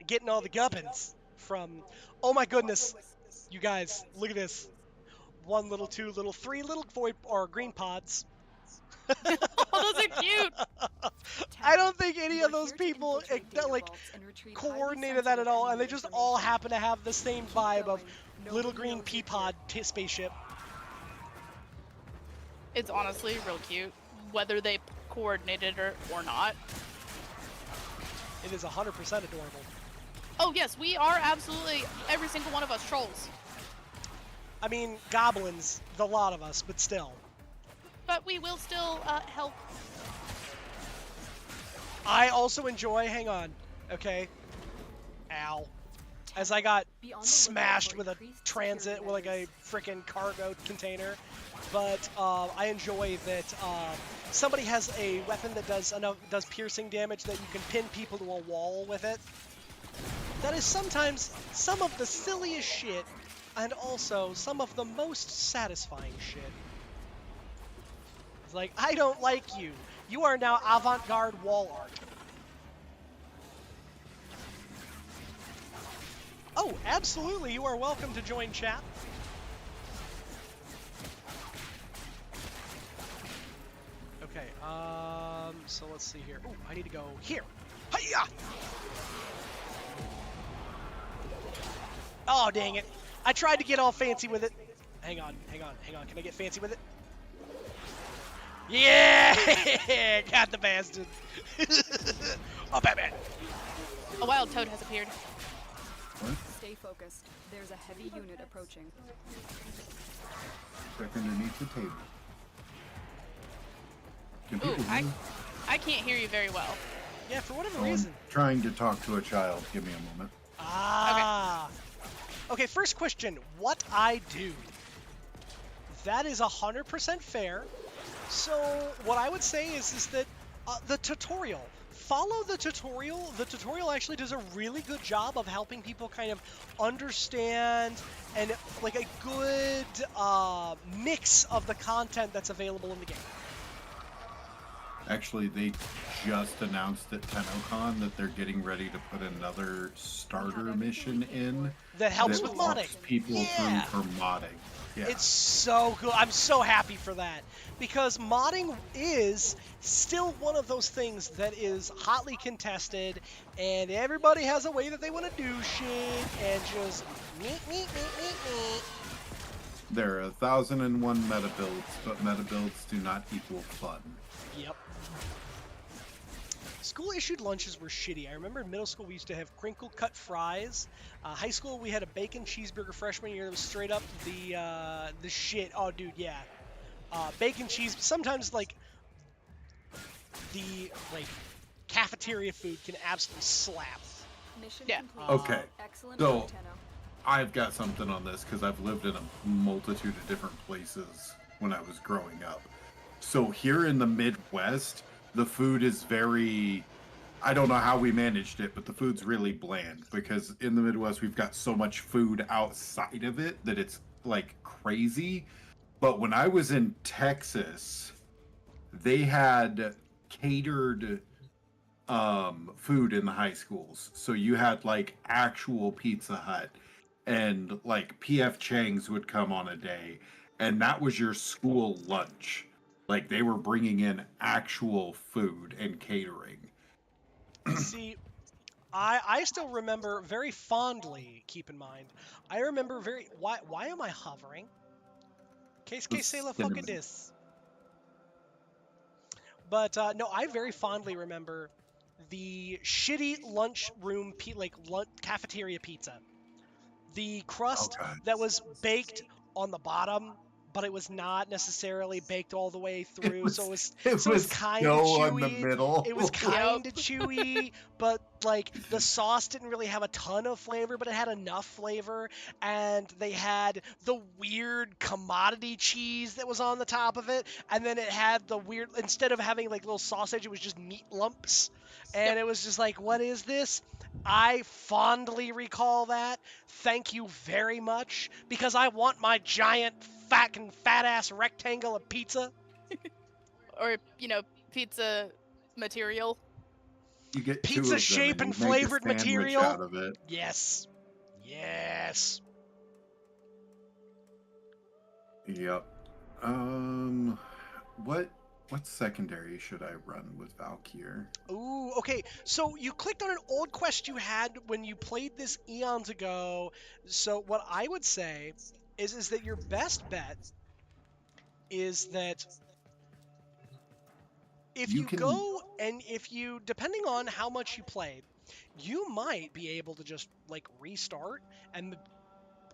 getting all the gubbins from, oh my goodness, you guys, look at this. 1 little, 2 little, 3 little void or green pods. Oh, those are cute. I don't think any of those people coordinated that at all, and they just all happen to have the same vibe of little green pea pod spaceship. It's honestly real cute, whether they coordinated it or not. It is 100% adorable. Oh yes, we are absolutely, every single one of us, trolls. I mean, goblins, the lot of us, but still. But we will still help. I also enjoy, hang on, okay, ow, as I got smashed with a transit, with like a freaking cargo container, but I enjoy that somebody has a weapon that does piercing damage that you can pin people to a wall with it. That is sometimes some of the silliest shit, and also some of the most satisfying shit. It's like, I don't like you. You are now avant-garde wall art. Oh, absolutely. You are welcome to join chat. So let's see here. Ooh, I need to go here. Hiya! Oh, dang it. I tried to get all fancy with it. Hang on. Can I get fancy with it? Yeah! Got the bastard. Oh, Batman. A wild toad has appeared. What? Stay focused. There's a heavy unit approaching. Check underneath the table. Can Ooh, people hear me? I can't hear you very well. Yeah, for whatever Oh, I'm reason. trying to talk to a child. Give me a moment. Ah. Okay, first question. What I do? That is 100% fair. So what I would say is that the tutorial. Follow the tutorial. The tutorial actually does a really good job of helping people kind of understand and like a good mix of the content that's available in the game. Actually, they just announced at TennoCon that they're getting ready to put another starter mission in That helps that with walks modding. people Yeah. through for modding. Yeah. It's so cool. I'm so happy for that because modding is still one of those things that is hotly contested, and everybody has a way that they want to do shit, and just meet. There are 1,001 meta builds, but meta builds do not equal fun. Yep. School-issued lunches were shitty. I remember in middle school we used to have crinkle-cut fries. High school we had a bacon cheeseburger freshman year that was straight up the shit. Oh, dude, yeah. Bacon cheese. Sometimes like the cafeteria food can absolutely slap. Mission Yeah. complete. Okay. Excellent So- work, Tenno. I've got something on this because I've lived in a multitude of different places when I was growing up. So here in the Midwest, the food is very, I don't know how we managed it, but the food's really bland because in the Midwest we've got so much food outside of it that it's like crazy. But when I was in Texas, they had catered food in the high schools. So you had like actual Pizza Hut and like PF Chang's would come on a day, and that was your school lunch. Like they were bringing in actual food and catering. See, I still remember very fondly, keep in mind, I remember very... Why am I hovering? Qu'est-ce que c'est la fuck Cinnamon. this? But, no, I very fondly remember the shitty lunchroom, cafeteria pizza. The crust God. that was baked on the bottom, but it was not necessarily baked all the way through, so it was kind of snow on the chewy. middle. It was kind of chewy, but like the sauce didn't really have a ton of flavor, but it had enough flavor. And they had the weird commodity cheese that was on the top of it, and then it had the weird, instead of having like little sausage, it was just meat lumps. And it was just like, what is this? I fondly recall that. Thank you very much, because I want my giant fat ass rectangle of pizza. Or, pizza material. You get two Pizza of them shape and and you make a flavored sandwich material. out of it. Yes. Yes. Yep. What secondary should I run with Valkyr? Ooh, okay. So you clicked on an old quest you had when you played this eons ago. So what I would say is that your best bet is that if You you can- go and if you, depending on how much you played, you might be able to just like restart and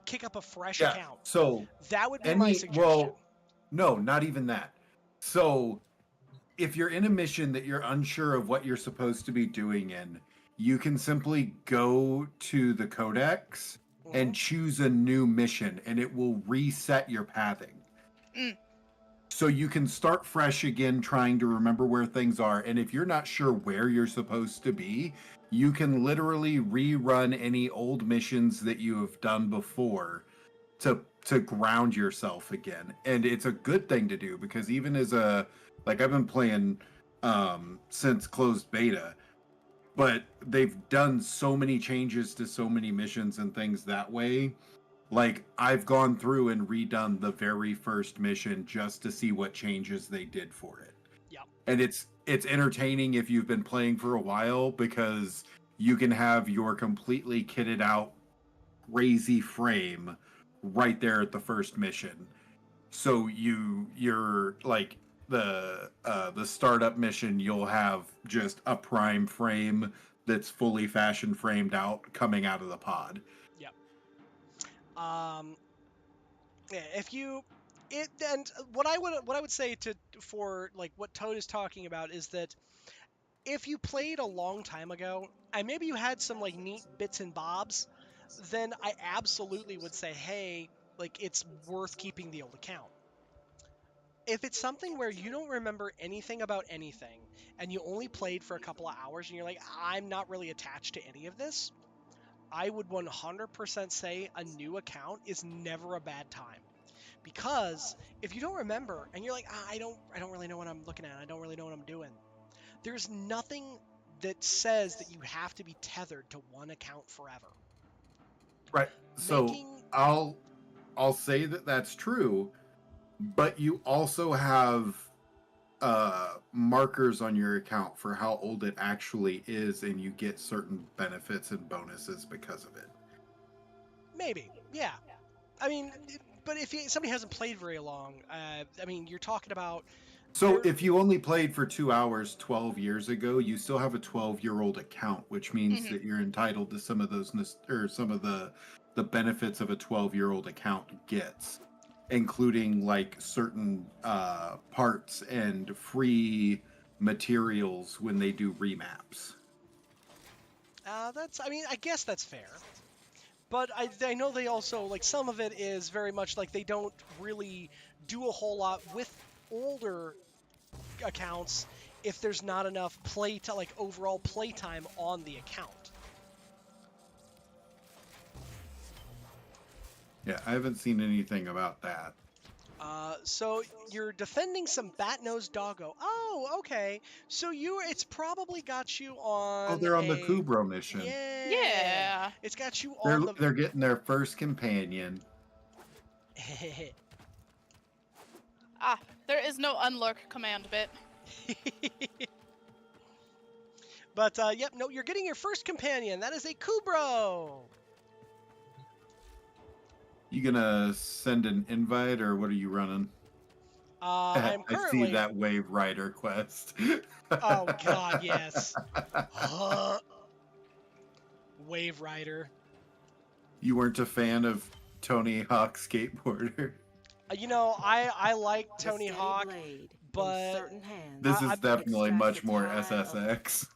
kick up a fresh account. So That would be my suggestion. well, no, not even that. So if you're in a mission that you're unsure of what you're supposed to be doing in, you can simply go to the codex and choose a new mission, and it will reset your pathing. Mm. So you can start fresh again, trying to remember where things are. And if you're not sure where you're supposed to be, you can literally rerun any old missions that you have done before to ground yourself again. And it's a good thing to do, because even as I've been playing since closed beta, but they've done so many changes to so many missions and things that way. Like, I've gone through and redone the very first mission just to see what changes they did for it. Yep. And it's entertaining if you've been playing for a while, because you can have your completely kitted out crazy frame right there at the first mission. So you're like the startup mission, you'll have just a prime frame that's fully fashion framed out coming out of the pod. Yep. Yeah, if you it and what I would say to for like what Toad is talking about is that if you played a long time ago and maybe you had some like neat bits and bobs, then I absolutely would say, hey, like it's worth keeping the old account. If it's something where you don't remember anything about anything and you only played for a couple of hours and you're like, I'm not really attached to any of this, I would 100% say a new account is never a bad time. Because if you don't remember and you're like, I don't really know what I'm looking at, I don't really know what I'm doing, there's nothing that says that you have to be tethered to one account forever. Right. So Making I'll say that that's true, but you also have markers on your account for how old it actually is, and you get certain benefits and bonuses because of it. maybe, yeah. I mean, but if somebody hasn't played very long, I mean, you're talking about. So if you only played for 2 hours 12 years ago, you still have a 12-year-old account, which means that you're entitled to some of those or some of the benefits of a 12-year-old account gets, including like certain parts and free materials when they do remaps. I mean, I guess that's fair. But I know they also, like, some of it is very much like they don't really do a whole lot with older accounts if there's not enough like overall playtime on the account. Yeah, I haven't seen anything about that. So you're defending some bat-nosed doggo. Oh, okay. So it's probably got you on. Oh, they're on the Kubro mission. Yeah. Yeah. It's got you on They're getting their first companion. Ah, there is no unlurk command bit. But yep, no, you're getting your first companion. That is a Kubro. You gonna send an invite, or what are you running? I'm currently. I see that Wave Rider quest. Oh God, yes. Wave Rider. You weren't a fan of Tony Hawk Skateboarder? You know, I like Tony Hawk, but this is definitely much more SSX.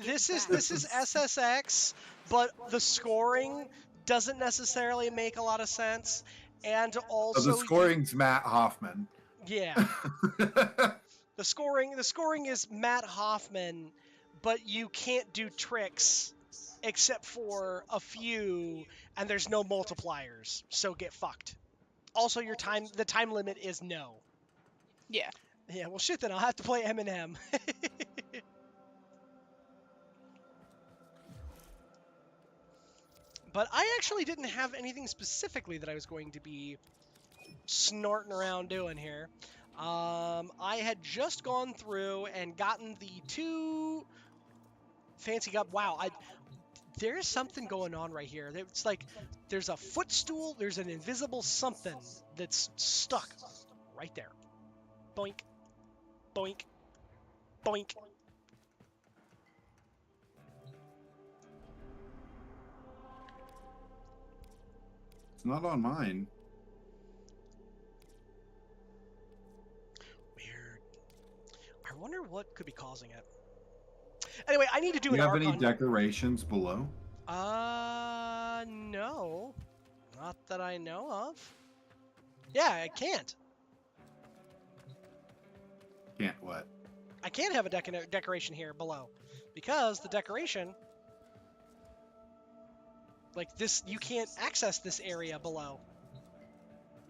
This is SSX, but the scoring doesn't necessarily make a lot of sense, and also the scoring's Matt Hoffman. Yeah. The scoring is Matt Hoffman, but you can't do tricks except for a few, and there's no multipliers, so get fucked. Also, the time limit is no. Yeah. Yeah, well shit then, I'll have to play Eminem. But I actually didn't have anything specifically that I was going to be snorting around doing here. I had just gone through and gotten the 2 fancy cup. Wow, there's something going on right here. It's like there's a footstool, there's an invisible something that's stuck right there. Boink, boink, boink. It's not on mine. Weird. I wonder what could be causing it. Anyway, I need to do an you have Archon. any decorations below? No. Not that I know of. Yeah, I can't. Can't what? I can't have a decoration here below. Because the decoration... Like, this, you can't access this area below.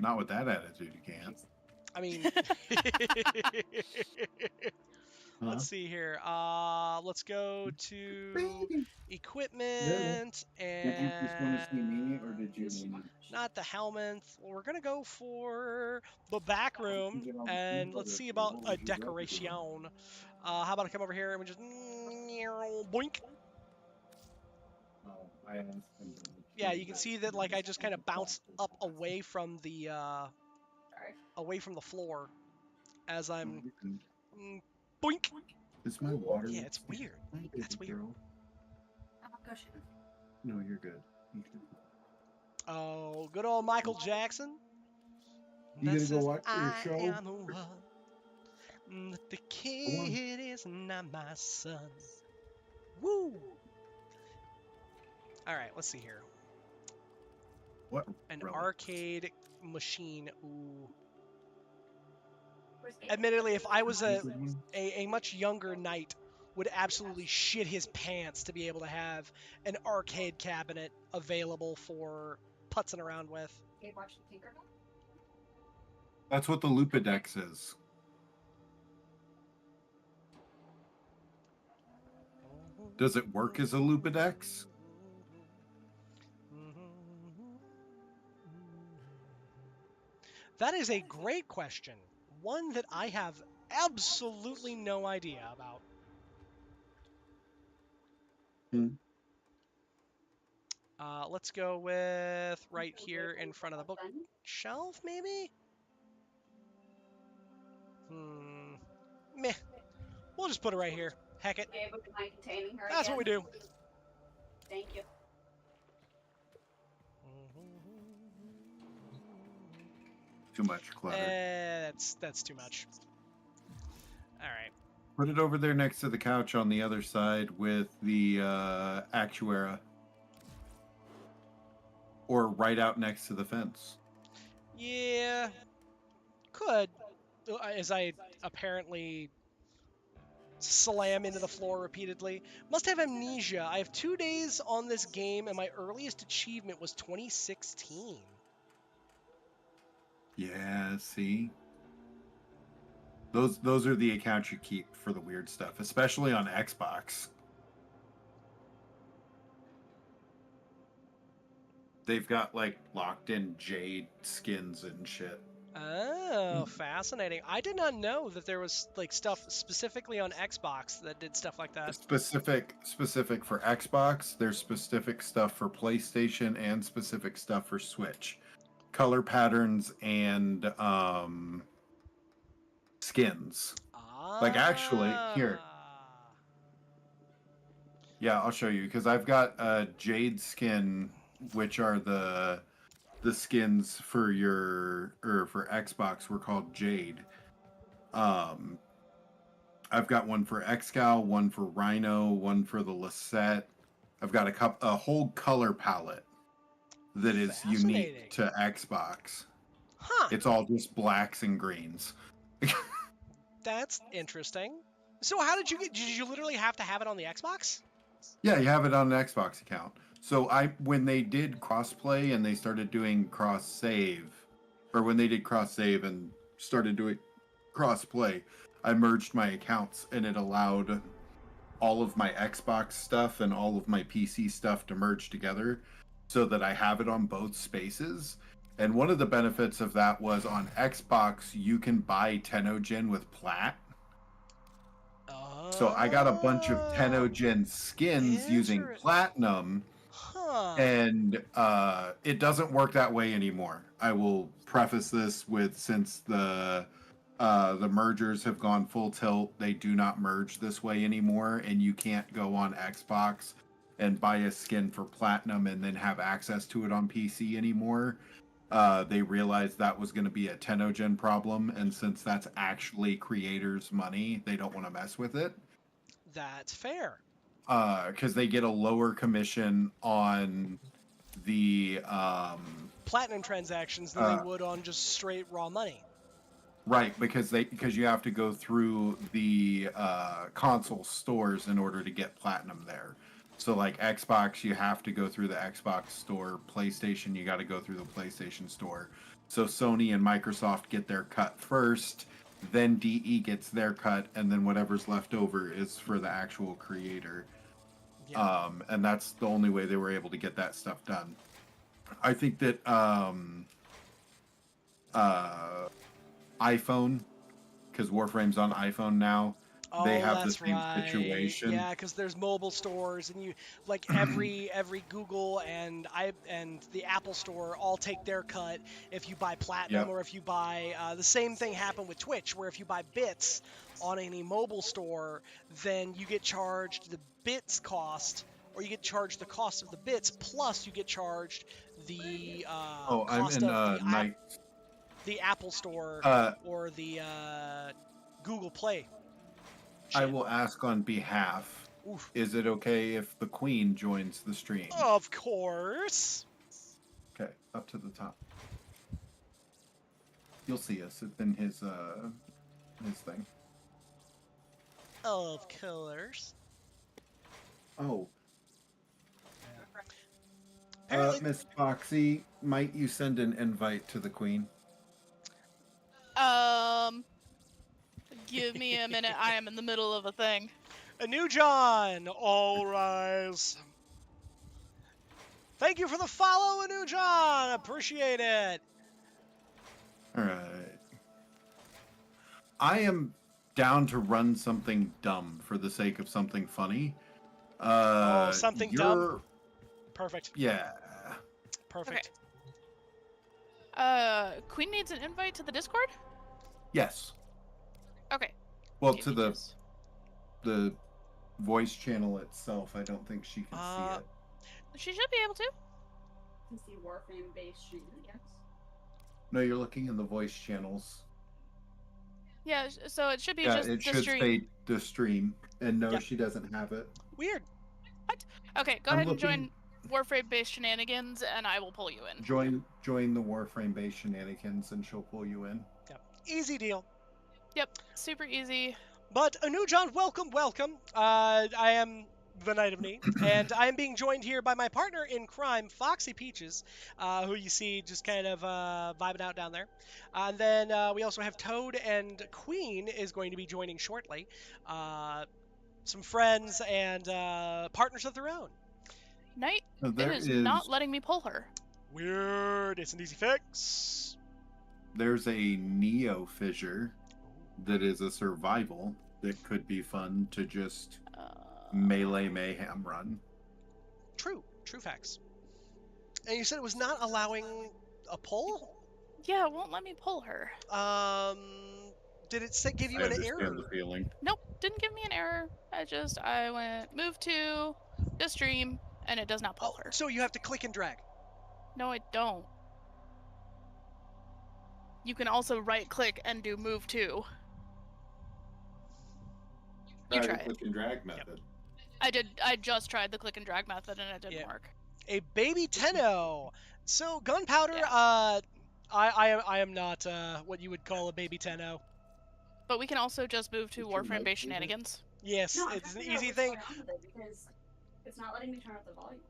Not with that attitude, you can't. I mean... Let's see here. Let's go to Baby. equipment Did you just want to see me, or did you and need not the helmet. We're gonna go for the back room get all the and peanut let's butter see for you? about What a would you rather do? decoration. How about I come over here and we just boink. Oh, I asked him. Yeah, you can see that like I just kind of bounce up away from the floor as I'm boink. Is my water? Yeah, it's weird. Hi, That's baby weird. girl. No, you're good. Oh, good old Michael Jackson. You That gonna go says watch your I show? am the one. That the kid is not my son. Woo! All right, let's see here. What? An relic? arcade machine. Ooh. Admittedly, if I was Good one? a much younger knight, would absolutely shit his pants to be able to have an arcade cabinet available for putzing around with. That's what the Lupidex is. Does it work as a Lupidex? That is a great question. One that I have absolutely no idea about. Let's go with right here in front of the bookshelf, maybe? Meh. We'll just put it right here. Heck it. That's what we do. Thank you. Too much clutter. That's too much. All right. Put it over there next to the couch on the other side with the Actuera. Or right out next to the fence. Yeah. Could. As I apparently slam into the floor repeatedly. Must have amnesia. I have 2 days on this game, and my earliest achievement was 2016. Yeah, see? Those are the accounts you keep for the weird stuff, especially on Xbox. They've got like locked in Jade skins and shit. Oh, fascinating. I did not know that there was like stuff specifically on Xbox that did stuff like that. Specific for Xbox, there's specific stuff for PlayStation and specific stuff for Switch. Color patterns and skins. Like actually, here. Yeah, I'll show you because I've got a Jade skin, which are the skins for for Xbox were called Jade. I've got one for Excal, one for Rhino, one for the Lisette. I've got a whole color palette that is unique to Xbox. Huh. It's all just blacks and greens. That's interesting. So how did you literally have to have it on the Xbox? Yeah, you have it on an Xbox account. So when they did crossplay and they started doing cross save, or when they did cross save and started doing crossplay, I merged my accounts and it allowed all of my Xbox stuff and all of my PC stuff to merge together so that I have it on both spaces. And one of the benefits of that was on Xbox, you can buy Tenogen with Plat. So I got a bunch of Tenogen skins using Platinum. And it doesn't work that way anymore. I will preface this with, since the mergers have gone full tilt, they do not merge this way anymore, and you can't go on Xbox and buy a skin for Platinum and then have access to it on PC anymore. They realized that was going to be a Tenogen problem, and since that's actually creators' money, they don't want to mess with it. That's fair. Because they get a lower commission on the Platinum transactions than they would on just straight raw money. Right, because you have to go through the console stores in order to get Platinum there. So like Xbox, you have to go through the Xbox store. PlayStation, you got to go through the PlayStation store. So Sony and Microsoft get their cut first. then DE gets their cut, and then whatever's left over is for the actual creator. Yeah. And that's the only way they were able to get that stuff done. I think that uh, iPhone, because Warframe's on iPhone now, they Oh, have the that's same right. situation. Yeah, because there's mobile stores, and you like every Google and the Apple Store all take their cut if you buy Platinum Yep. or if you buy the same thing happened with Twitch, where if you buy bits on any mobile store, then you get charged the bits cost, or you get charged the cost of the bits plus you get charged the Oh, I'm cost in of night. the Apple Store Uh, or the Google Play. I Shit. will ask on behalf. Oof. Is it okay if the Queen joins the stream? Of course. Okay, up to the top. You'll see us. It's in his thing. Of course. Oh, Apparently, Miss Foxy, might you send an invite to the Queen? Give me a minute. I am in the middle of a thing. a new John. All rise. Thank you for the follow, a new John. Appreciate it. All right. I am down to run something dumb for the sake of something funny. Something you're... dumb. Perfect. Yeah. Perfect. Okay. Queen needs an invite to the Discord? Yes. Okay. Well, Give to me just- the voice channel itself, I don't think she can see it. She should be able to. To see Warframe based shenanigans. No, you're looking in the voice channels. Yeah, so it should be Yeah, just it the should stream. say the stream. And no, Yep. she doesn't have it. Weird. Okay, go I'm ahead and join looking- Warframe based shenanigans, and I will pull you in. Join the Warframe based shenanigans, and she'll pull you in. Yep. Easy deal. Yep, super easy. But a new John, welcome, welcome. I am the Knight of Knee, and I am being joined here by my partner in crime, Foxy Peaches, who you see just kind of vibing out down there. And then we also have Toad, and Queen is going to be joining shortly. Some friends and partners of their own. Knight, So it is not letting me pull her. Weird. It's an easy fix. There's a Neo fissure that is a survival that could be fun to just melee mayhem run. True facts. And you said it was not allowing a pull? Yeah, it won't let me pull her. Did it say, give you I an understand error? the feeling. Nope, didn't give me an error. I went move to the stream, and it does not pull her. So you have to click and drag. No, I don't. You can also right click and do move to. You try the click and drag method. I just tried the click and drag method, and it didn't work. A baby Tenno. So gunpowder. Yeah. I am not what you would call a baby Tenno. But we can also just move to Did your Warframe mic based do that? shenanigans. Yes, No, I'm it's an trying to figure out easy what's thing. going on with it because it's not letting me turn up the volume.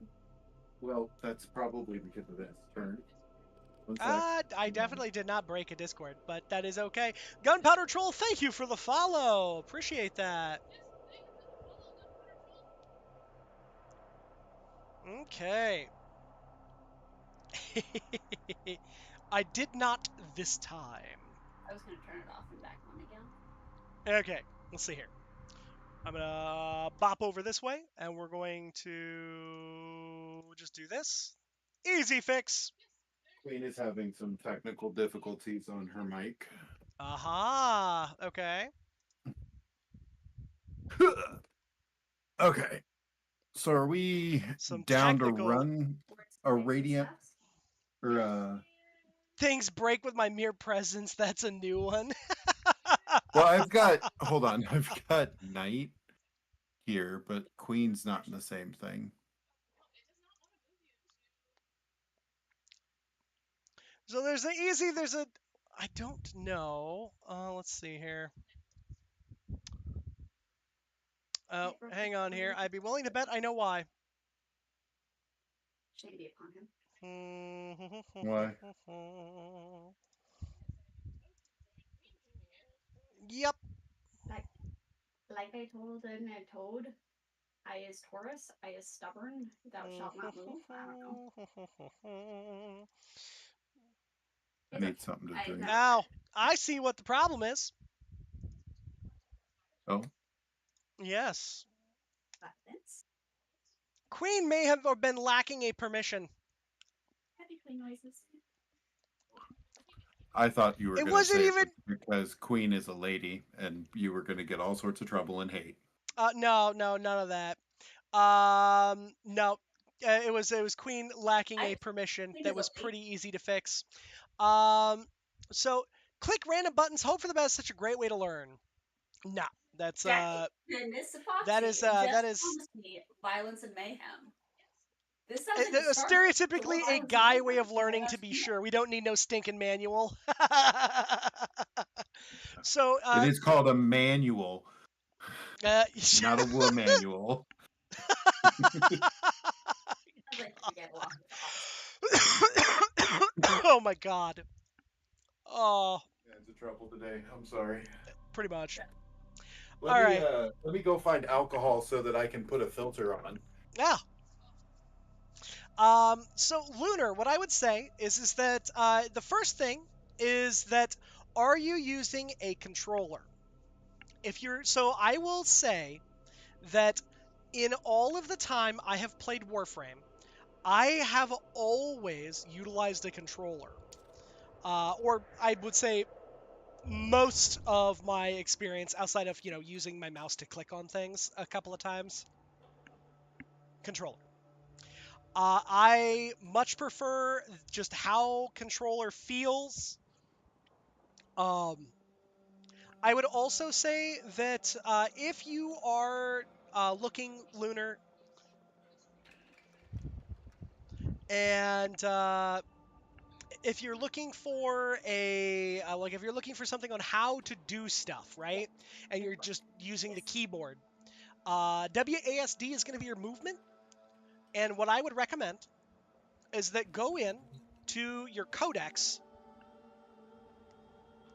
Well, that's probably because of this turn. I definitely did not break a Discord, but that is okay. Gunpowder Troll, thank you for the follow. Appreciate that. Okay. I did not this time. I was gonna turn it off and back on again. Okay, let's see here. I'm gonna bop over this way, and we're going to just do this. Easy fix. Queen is having some technical difficulties on her mic. Aha. Okay. Okay. So are we Some down technical- to run a radiant or Things break with my mere presence. That's a new one. Well, I've got hold on. I've got knight here, but queen's not in the same thing. So there's an easy. There's a. I don't know. Let's see here. Oh, hang on here. I'd be willing to bet I know why. Shady upon him. Why? Yep. Like I told Ned Toad, I is Taurus, I is stubborn, thou shalt not move. I don't know. I It's need okay. something to I drink. know. Now, I see what the problem is. Oh, Yes. Buttons. Queen may have been lacking a permission. Happy clean noises. I thought you were It going to wasn't say it even. was because Queen is a lady and you were going to get all sorts of trouble and hate. No, none of that. No. It was Queen lacking a I permission think that is a was lady. pretty easy to fix. So click random buttons. Hope for the best. Such a great way to learn. No, that's Jackie and Miss that Epoxy that just is promised me violence and mayhem. This sounds like the start to more stereotypically a violence and guy way mayhem of from what learning. I've To be seen. sure, we don't need no stinking manual. So It is called a manual, not a manual. Sounds like we get along with Ox. Oh my god. Oh, It's a trouble today. I'm sorry. pretty much. Let All me right. let me go find alcohol so that I can put a filter on. Yeah. So Lunar, what I would say is that the first thing is that are you using a controller? If you're so I will say that in all of the time I have played Warframe, I have always utilized a controller. Or I would say most of my experience outside of, using my mouse to click on things a couple of times, controller. I much prefer just how controller feels. I would also say that if you are looking Lunar and if you're looking for if you're looking for something on how to do stuff, right, and you're just using the keyboard, WASD is going to be your movement. And what I would recommend is that go in to your codex,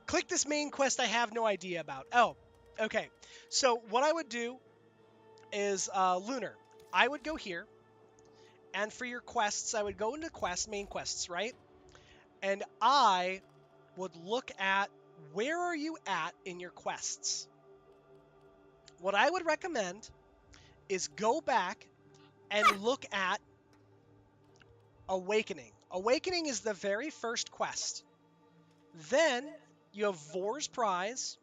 click this main quest I have no idea about. Oh, okay. So what I would do is Lunar. I would go here, and for your quests, I would go into main quests, right? And I would look at where are you at in your quests. What I would recommend is go back and look at Awakening. Awakening is the very first quest. Then you have Vor's Prize,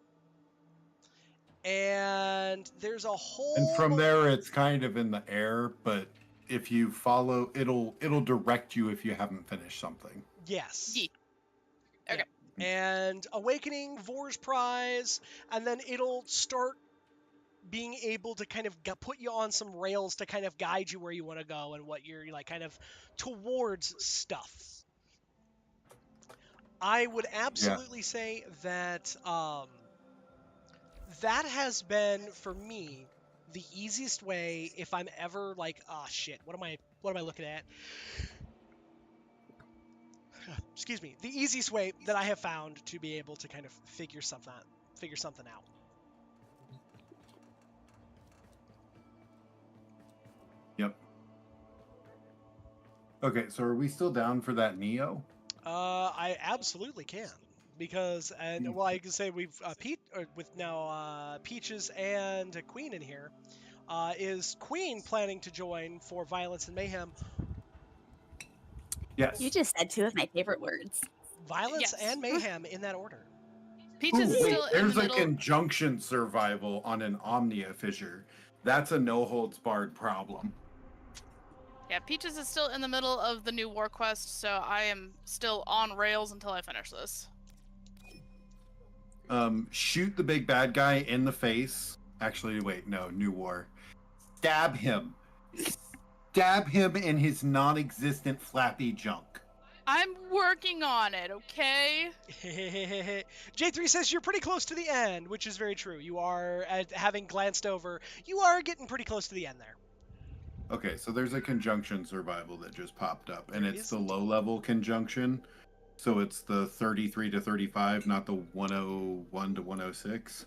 and there's a And whole from there, it's kind of in the air, but if you follow, it'll direct you if you haven't finished something. yes. Yee. Okay. Yeah. And Awakening, Vor's Prize, and then it'll start being able to kind of put you on some rails to kind of guide you where you want to go and what you're like kind of towards stuff. I would absolutely say that that has been for me the easiest way if I'm ever like, oh shit, what am I looking at? Excuse me. The easiest way that I have found to be able to kind of figure something out. Yep. Okay, so are we still down for that Neo? I absolutely can. Because, and well, I can say we've with now Peaches and Queen in here. Is Queen planning to join for Violence and Mayhem? Yes. You just said two of my favorite words. Violence Yes. and Mayhem in that order. Peaches Ooh, is wait, still in there's the a middle. conjunction survival on an Omnia fissure. That's a no holds barred problem. Yeah, Peaches is still in the middle of the new war quest, so I am still on rails until I finish this. Shoot the big bad guy in the face. Actually, wait, no, new war. Stab him. Stab him in his non-existent flappy junk. I'm working on it, okay? J3 says you're pretty close to the end, which is very true. You are, having glanced over, you are getting pretty close to the end there. Okay, so there's a conjunction survival that just popped up, and There it's is the indeed. low-level conjunction. So it's the 33 to 35, not the 101 to 106.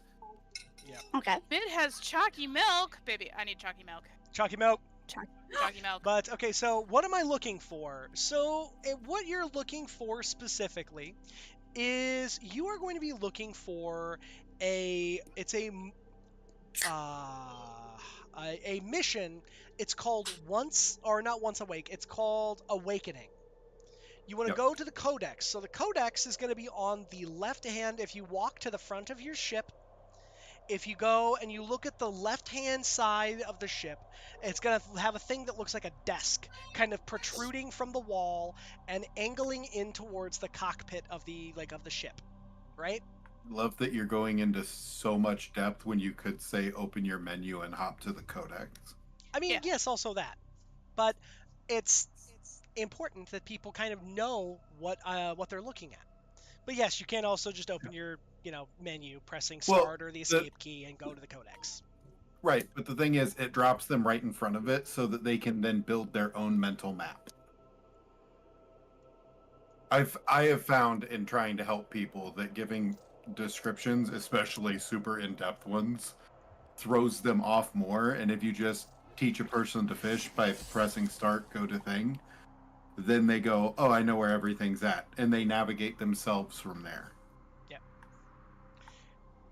Yeah. Okay. Bit has chalky milk. Baby, I need chalky milk. Chalky milk. Chalky milk. But okay, so what am I looking for? So what you're looking for specifically is you are going to be looking for a mission. It's called not Once Awake. It's called Awakening. You want to Yep. go to the codex. So the codex is going to be on the left hand if you walk to the front of your ship. If you go and you look at the left-hand side of the ship, it's going to have a thing that looks like a desk kind of protruding from the wall and angling in towards the cockpit of the ship, right? Love that you're going into so much depth when you could say open your menu and hop to the codex. I mean, Yeah. yes, also that. But it's important that people kind of know what they're looking at. But yes, you can also just open your, menu, pressing start or the escape key and go to the codex. Right, but the thing is, it drops them right in front of it so that they can then build their own mental map. I have found in trying to help people that giving descriptions, especially super in-depth ones, throws them off more. And if you just teach a person to fish by pressing start, go to thing, then they go, oh, I know where everything's at, and they navigate themselves from there.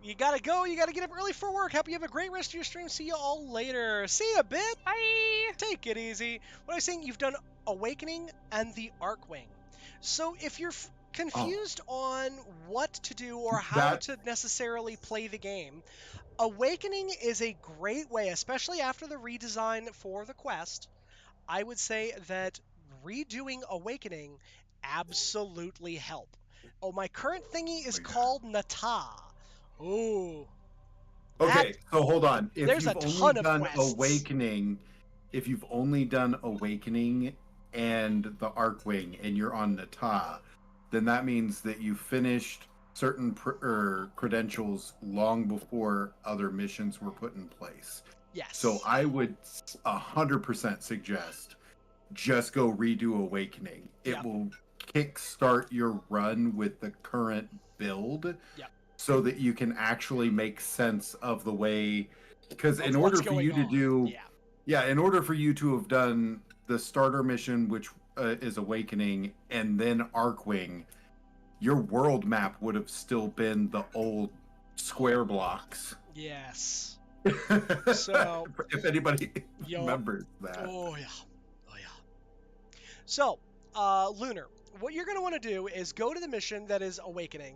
You gotta go. You gotta get up early for work. Hope you have a great rest of your stream. See you all later. See ya, Bit. Bye. Take it easy. What I was saying, you've done Awakening and the Arcwing. So if you're confused on what to do or how to necessarily play the game, Awakening is a great way, especially after the redesign for the quest. I would say that redoing Awakening absolutely help. Oh, my current thingy is called Nata. Ooh. Okay, so hold on. There's a ton of quests. If you've only done Awakening and the Arcwing and you're on Nata, then that means that you finished certain credentials long before other missions were put in place. Yes. So I would 100% suggest just go redo Awakening. It will kickstart your run with the current build. Yep. So that you can actually make sense of the way, because in order for you to do, in order for you to have done the starter mission, which is Awakening, and then Arcwing, your world map would have still been the old square blocks. Yes. So if anybody remembers that. Oh yeah. So, Lunar, what you're going to want to do is go to the mission that is Awakening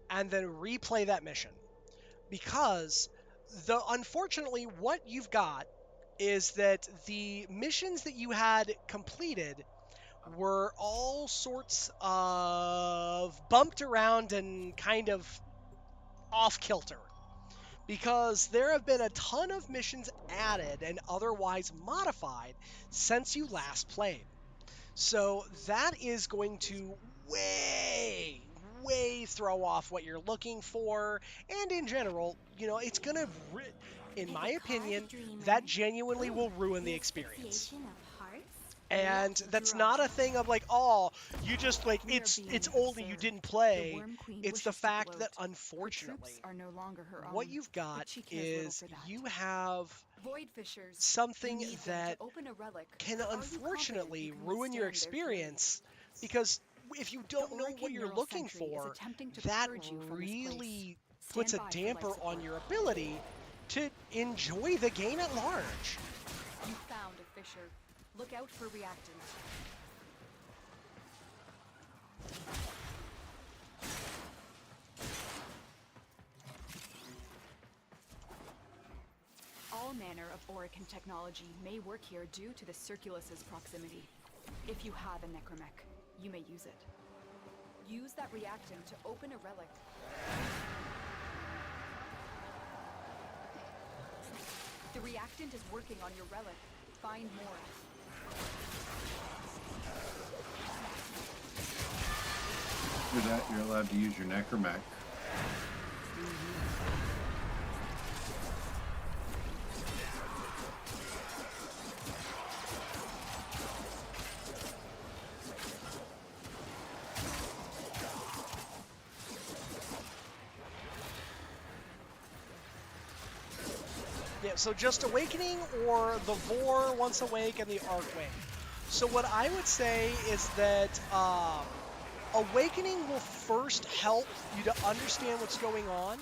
and then replay that mission. Because unfortunately what you've got is that the missions that you had completed were all sorts of bumped around and kind of off kilter. Because there have been a ton of missions added and otherwise modified since you last played. So that is going to way throw off what you're looking for, and in general, it's gonna, in my opinion, that genuinely will ruin the experience. And that's not a thing of like, oh, you just like it's only you didn't play. It's the fact that unfortunately, what you've got is you have something that can unfortunately ruin your experience, because if you don't know what you're looking for, that really puts a damper on your ability to enjoy the game at large. You found a fissure. Look out for reactants. All manner of Orican technology may work here due to the Circulus's proximity. If you have a necromech, you may use it. Use that reactant to open a relic. The reactant is working on your relic. Find more. After that, you're allowed to use your necromech. Yeah, so just Awakening or the Vor Once Awake and the Archwing. So what I would say is that Awakening will first help you to understand what's going on.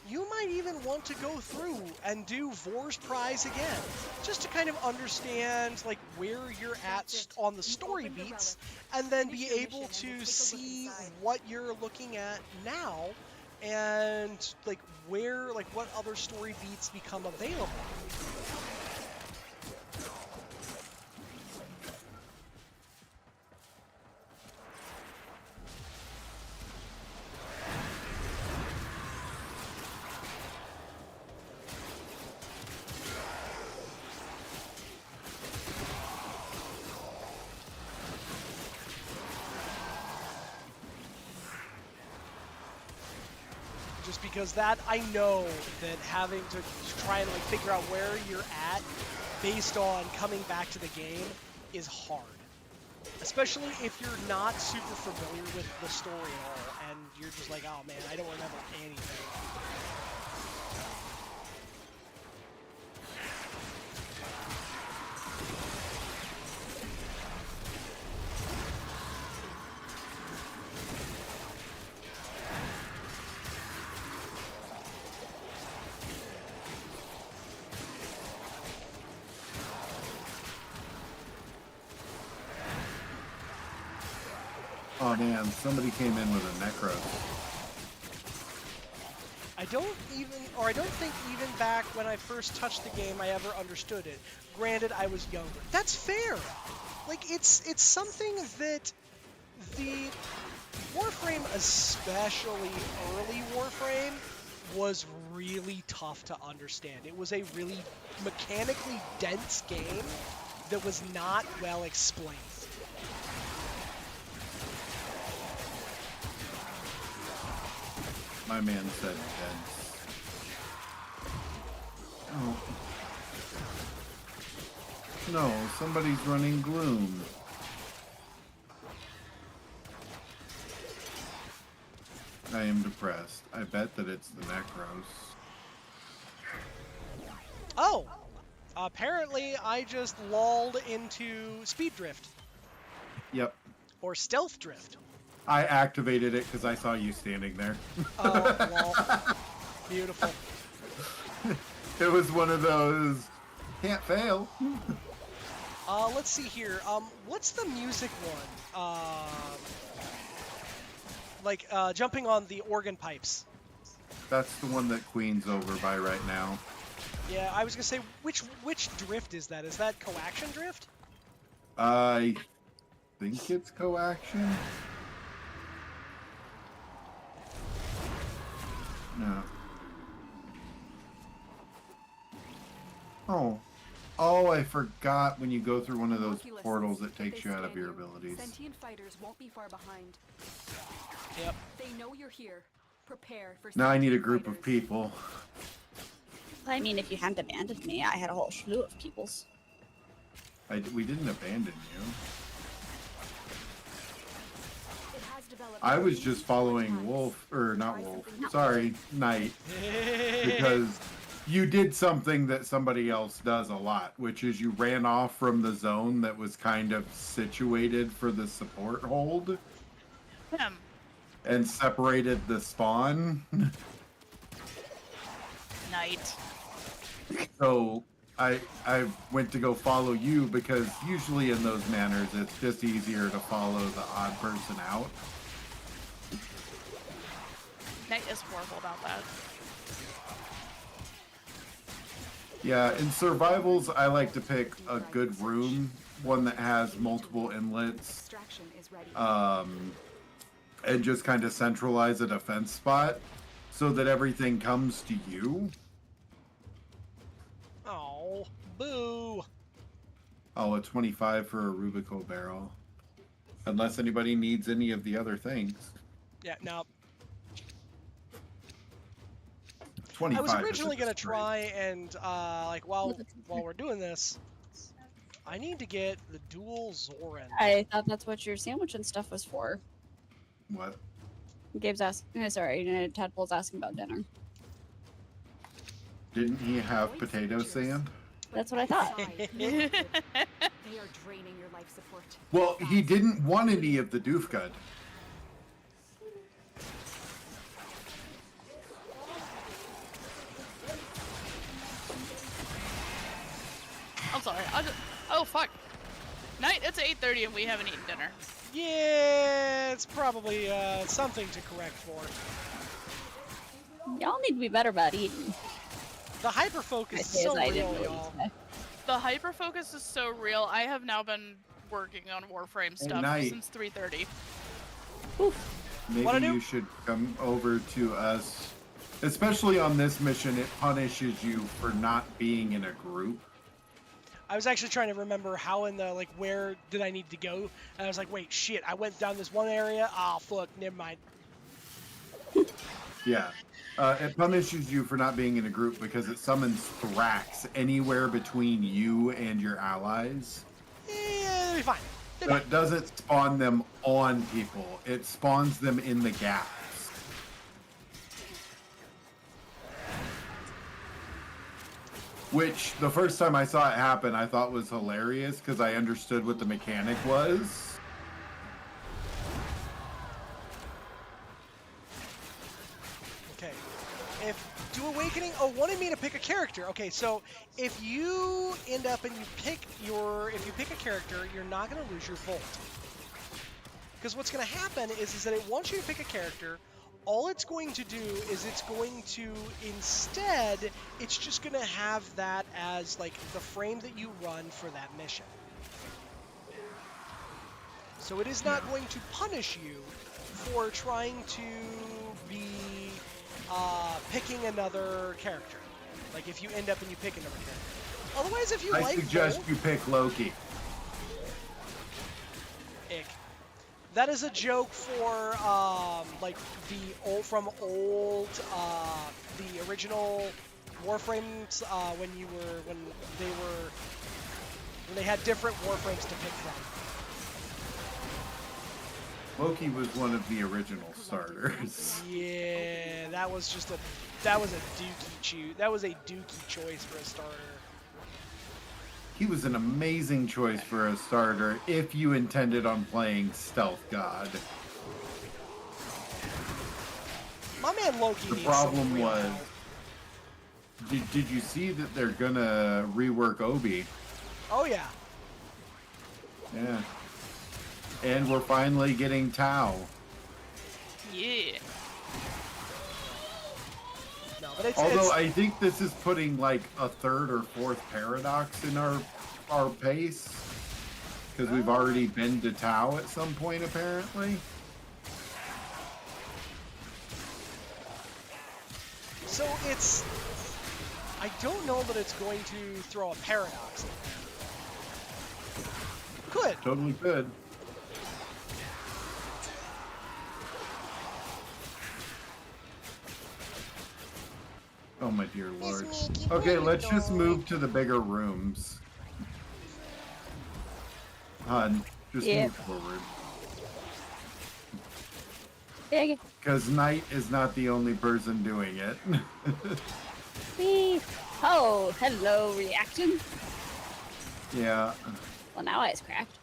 You might even want to go through and do Vor's Prize again, just to kind of understand like where you're at on the story beats, and then be able to see what you're looking at now, and like where, like what other story beats become available. Just because that, I know that having to try and like figure out where you're at based on coming back to the game is hard. Especially if you're not super familiar with the story at all, and you're just like, oh man, I don't remember anything. Oh man, somebody came in with a Necro. I don't think even back when I first touched the game I ever understood it. Granted, I was younger. That's fair. Like, it's something that the Warframe, especially early Warframe, was really tough to understand. It was a really mechanically dense game that was not well explained. My man said dense. Oh. No, somebody's running Gloom. I am depressed. I bet that it's the Necros. Oh! Apparently I just lulled into Speed Drift. Yep. Or Stealth Drift. I activated it because I saw you standing there. Oh, well. Beautiful. It was one of those, can't fail. Let's see here. What's the music one? Jumping on the organ pipes. That's the one that Queen's over by right now. Yeah, I was gonna say, which drift is that? Is that Coaction Drift? I think it's Coaction. No. Oh, I forgot when you go through one of those portals, it takes you out of your abilities. Sentient fighters won't be far behind. Yep. They know you're here. Prepare for Now I need a sentient group of fighters. people. I mean, if you hadn't abandoned me, I had a whole slew of peoples. We didn't abandon you. It has developed I was just following times. Wolf, or not Try Wolf, something new. sorry, Knight, because you did something that somebody else does a lot, which is you ran off from the zone that was kind of situated for the support hold and separated the spawn. Night. So I went to go follow you because usually in those manners it's just easier to follow the odd person out. Night is horrible about that. Yeah, in survivals I like to pick a good room, one that has multiple inlets, Extraction is ready. and just kind of centralize a defense spot so that everything comes to you. Oh, boo. Oh, a 25 for a Rubico barrel. Unless anybody needs any of the other things. Yeah, no. 25 I was originally is a gonna try and while Look at we're doing this, I need to get the dual Zoran. I thought that's what your sandwich and stuff was for. What? Gabe's asking. Sorry, Tadpole's asking about dinner. Didn't he have Void potato features, sand? but That's what I thought. inside, they are draining your life support. Well, he Fast. didn't want any of the doofgud. I'm sorry. Oh fuck. Night. It's 8:30 and we haven't eaten dinner. Yeah, it's probably something to correct for. Y'all need to be better about eating. The hyper focus is As so I did real, really y'all. today. The hyper focus is so real. I have now been working on Warframe stuff Night. since 3:30. Maybe What'd I do? you should come over to us. Especially on this mission, it punishes you for not being in a group. I was actually trying to remember how in the, like, where did I need to go? And I was like, wait, shit, I went down this one area. Ah, fuck, never mind. Yeah. It punishes you for not being in a group because it summons Thrax anywhere between you and your allies. Yeah, it'll be fine. So it doesn't spawn them on people. It spawns them in the gaps. Which, the first time I saw it happen, I thought was hilarious because I understood what the mechanic was. Okay. If do Awakening wanted me to pick a character. Okay, so if you end up and you pick if you pick a character, you're not gonna lose your Volt. Because what's gonna happen is that it wants you to pick a character. All it's going to do is it's going to instead, it's just gonna have that as like the frame that you run for that mission. So it is not going to punish you for trying to be picking another character. Like if you end up and you pick another character. Otherwise, if you I like suggest Volt, you pick Loki. ick. That is a joke for like the the original Warframes when they had different Warframes to pick from. Loki was one of the original starters. Yeah, that was a dookie choice for a starter. He was an amazing choice for a starter if you intended on playing Stealth God. My man Loki The needs problem some real was, help. did you see that they're gonna rework Obi? Oh yeah. Yeah. And we're finally getting Tau. Yeah. No, but Although I think this is putting like a third or fourth paradox in our pace. Because we've already been to Tau at some point apparently. so I don't know that it's going to throw a paradox in there. Could. Totally could. Oh my dear lord. Okay, let's just move to the bigger rooms. Just Yeah. move forward. Big. Because Knight is not the only person doing it. Whee. Oh, hello, reaction. Yeah. Well, now ice cracked.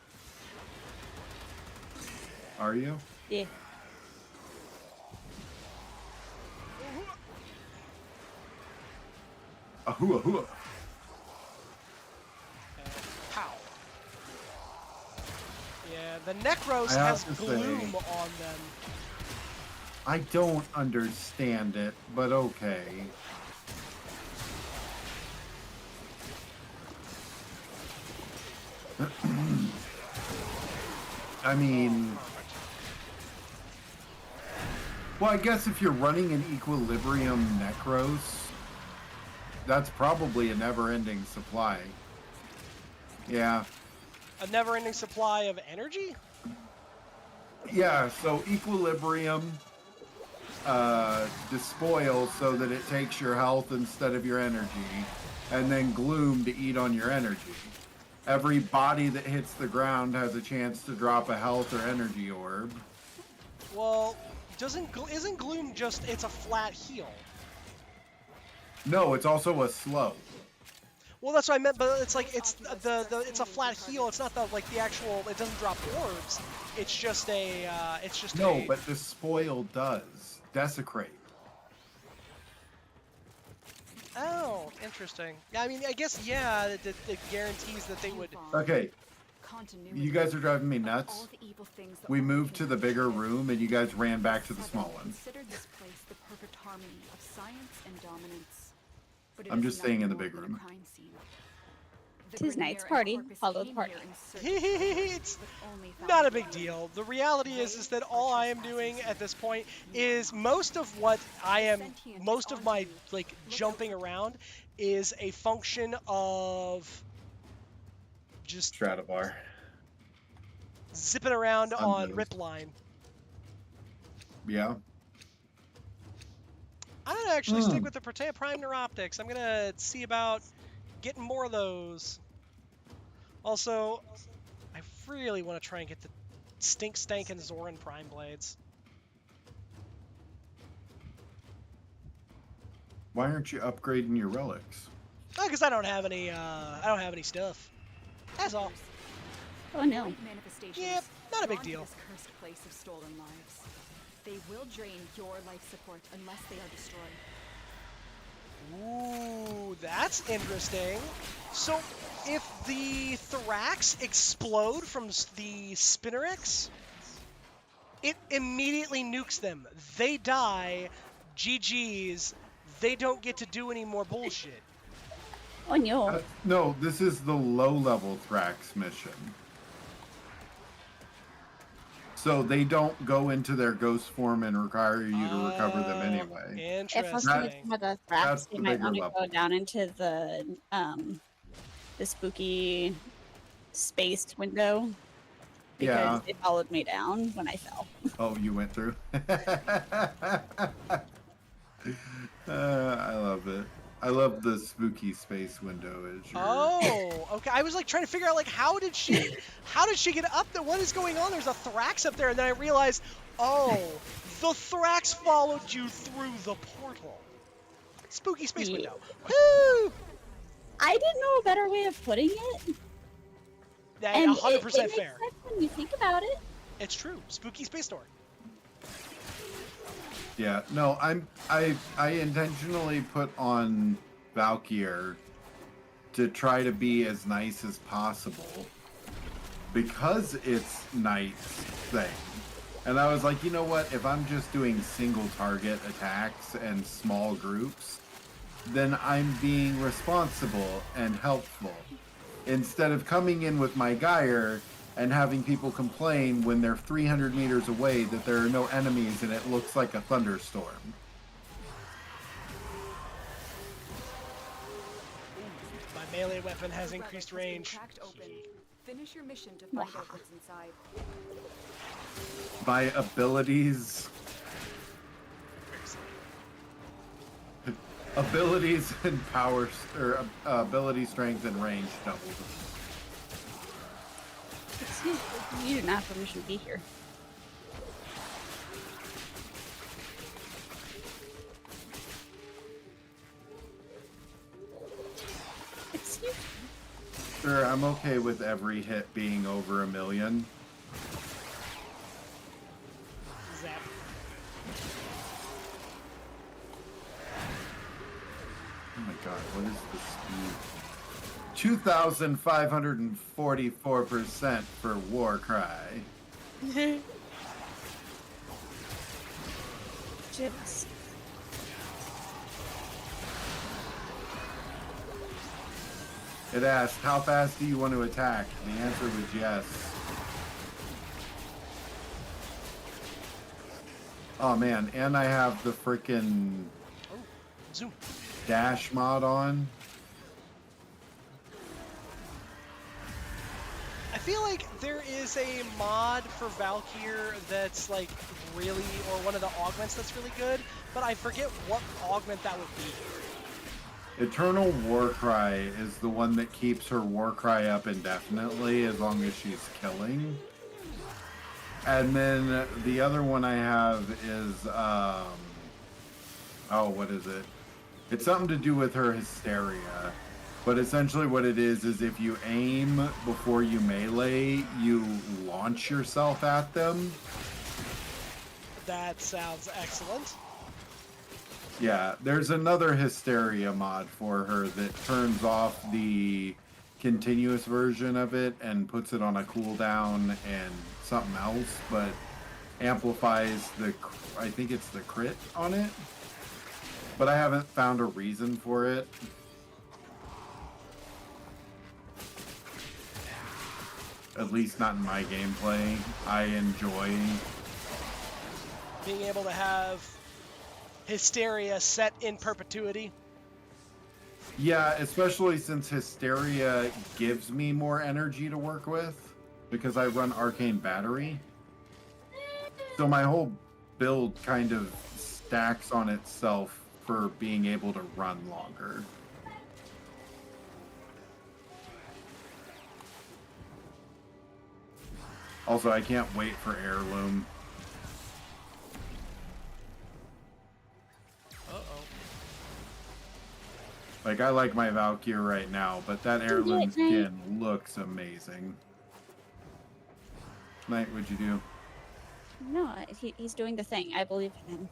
Are you? Yeah. Ahua hua. Pow. Yeah, the Necros I has have to gloom say- on them. I don't understand it, but okay. I mean, well, I guess if you're running an Equilibrium Necros, that's probably a never-ending supply. Yeah. A never-ending supply of energy? Yeah, so Equilibrium despoil so that it takes your health instead of your energy, and then Gloom to eat on your energy. Every body that hits the ground has a chance to drop a health or energy orb. Well, isn't Gloom just, it's a flat heal? No, it's also a slow. Well, that's what I meant, but it's like it's it's a flat heal. It's not the like the actual. It doesn't drop orbs. It's just a. It's just No, a. but the spoil does. Desecrate. Oh, interesting. Yeah, I mean, I guess yeah. It guarantees that they would. Okay, Continuity. you guys are driving me All nuts. the evil things that We Ori moved can to the do. bigger room, and you guys ran back to the small one. Considered this place the perfect harmony of science and dominance. But it I'm is just staying in the nothing big more than a room. crime scene. The Tis Grineer night's and party. Corpus Follow the came party. here in search of It's but only found not a blood. big deal. The reality is that all I am doing at this point is most of what I am, most of my like jumping around is a function of just Stratavar. zipping around on Unnoticed. Ripline. Yeah. I'm gonna actually stick with the Prime Neuroptics. I'm gonna see about getting more of those. Also, I really want to try and get the Stankin' Zoran Prime Blades. Why aren't you upgrading your relics? Oh, because I don't have any. I don't have any stuff. That's all. Oh no. Great manifestations Yep, not a big drawn to deal. This cursed place of stolen lives. They will drain your life support unless they are destroyed. Ooh, that's interesting. So, if the Thorax explode from the Spinnerix, it immediately nukes them. They die. GG's. They don't get to do any more bullshit. Oh no. No, this is the low-level Thrax mission. So they don't go into their ghost form and require you to recover them anyway. If I was Interesting. with the That's Thrax, they the might bigger want to level. go down into the spooky spaced window. Because Yeah. it followed me down when I fell. Oh, you went through? I love it. I love the spooky space window as your... Oh, okay. I was like trying to figure out like how did she get up there? What is going on? There's a Thrax up there, and then I realized, oh, the Thrax followed you through the portal. Spooky space Yeah. window. Woo! I didn't know a better way of putting it. That And 100% it makes fair. sense when you think about it. It's true. Spooky space door. Yeah, no, I intentionally put on Valkyr to try to be as nice as possible because it's Knight's thing. And I was like, you know what, if I'm just doing single target attacks and small groups, then I'm being responsible and helpful. Instead of coming in with my Geyer and having people complain when they're 300 meters away that there are no enemies and it looks like a thunderstorm. My melee weapon has Your relic increased been range. cracked open. Finish your mission to find out what's inside. My abilities... Abilities and power, or ability, strength, and range doubled. Excuse me, you do not have permission to be here. Excuse me. Sure, I'm okay with every hit being over 1 million. Zap. Oh my god, what is the speed? 2,544% for Warcry. Chips. It asked, how fast do you want to attack? And the answer was yes. Oh man, and I have the frickin' Zoom. dash mod on. I feel like there is a mod for Valkyr that's like really, or one of the augments that's really good, but I forget what augment that would be. Eternal Warcry is the one that keeps her Warcry up indefinitely as long as she's killing. And then the other one I have is, oh, what is it? It's something to do with her hysteria. But essentially what it is if you aim before you melee, you launch yourself at them. That sounds excellent. Yeah, there's another hysteria mod for her that turns off the continuous version of it and puts it on a cooldown and something else, but amplifies I think it's the crit on it. But I haven't found a reason for it. At least not in my gameplay. I enjoy being able to have hysteria set in perpetuity. Yeah, especially since hysteria gives me more energy to work with because I run arcane battery. So my whole build kind of stacks on itself for being able to run longer. Also, I can't wait for heirloom. Like, I like my Valkyrie right now, but that heirloom skin looks amazing. Knight, what'd you do? No, he's doing the thing. I believe in him.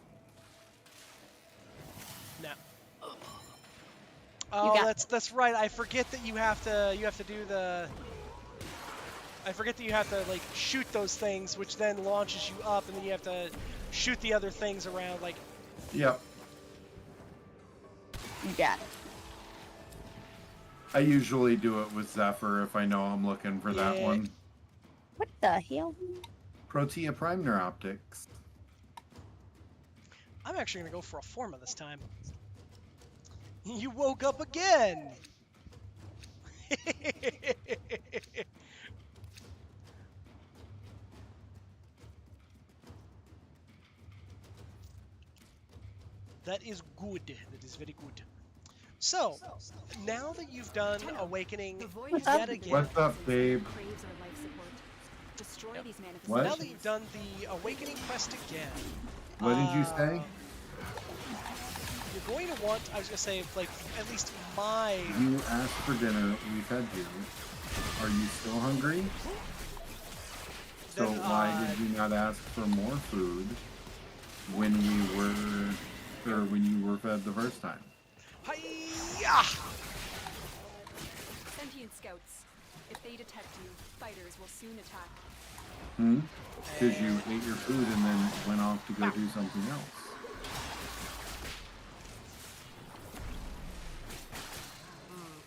No. Oh, got that's right. I forget that you have to do the. I forget that you have to like shoot those things, which then launches you up, and then you have to shoot the other things around. Like. Yep. You got it. I usually do it with Zephyr if I know I'm looking for that one. What the hell? Protea Prime Neuroptics. I'm actually gonna go for a Forma this time. You woke up again! That is good. That is very good. So, now that you've done Awakening yet again... What's up, babe? What? Now that you've done the Awakening quest again... What did you say? You're going to want, I was going to say, like, at least my... You asked for dinner, we fed you. Are you still hungry? So Then, why did you not ask for more food when you were fed the first time? Hi-ya! Sentient scouts. If they detect you, fighters will soon attack. Because you ate your food and then went off to go do something else.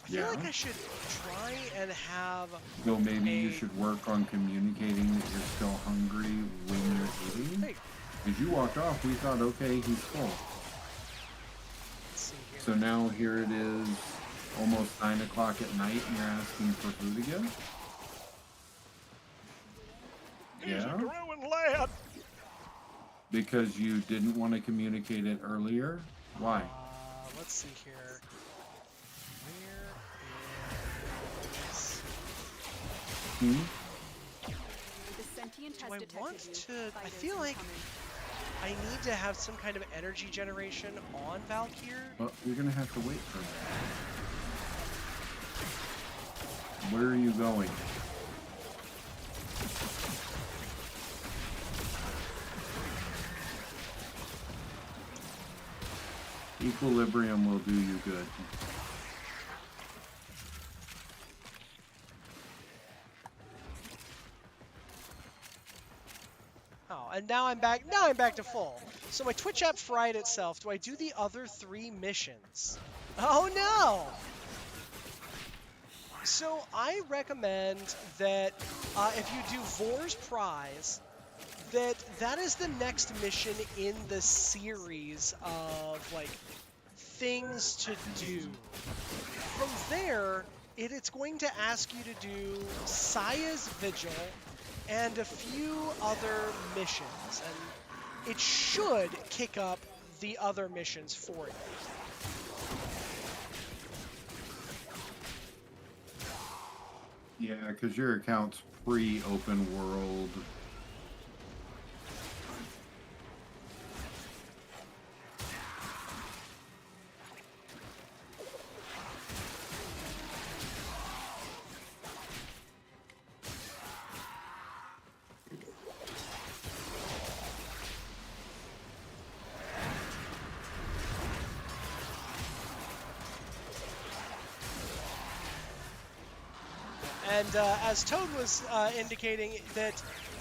I feel like I should try and have... So maybe you should work on communicating that you're still hungry when you're eating? Hey. Because you walked off, we thought, okay, he's full. Let's see here. So now here it is, almost 9 o'clock at night, and you're asking for food again? He's a Yeah? growing lad! Because you didn't want to communicate it earlier? Why? Let's see here. Where is... The sentient has Do I detected want you. to... I Fighters feel like incoming. I need to have some kind of energy generation on Valkyrie. Well, you're going to have to wait for that. Where are you going? Equilibrium will do you good. Oh, and now I'm back. Now I'm back to full. So my Twitch app fried itself. Do I do the other 3 missions? Oh no! So I recommend that if you do Vor's Prize, that is the next mission in the series of like things to do. From there, it's going to ask you to do Saya's Vigil and a few other missions, and it should kick up the other missions for you. Yeah, because your account's pre-open world. And as Toad was indicating, that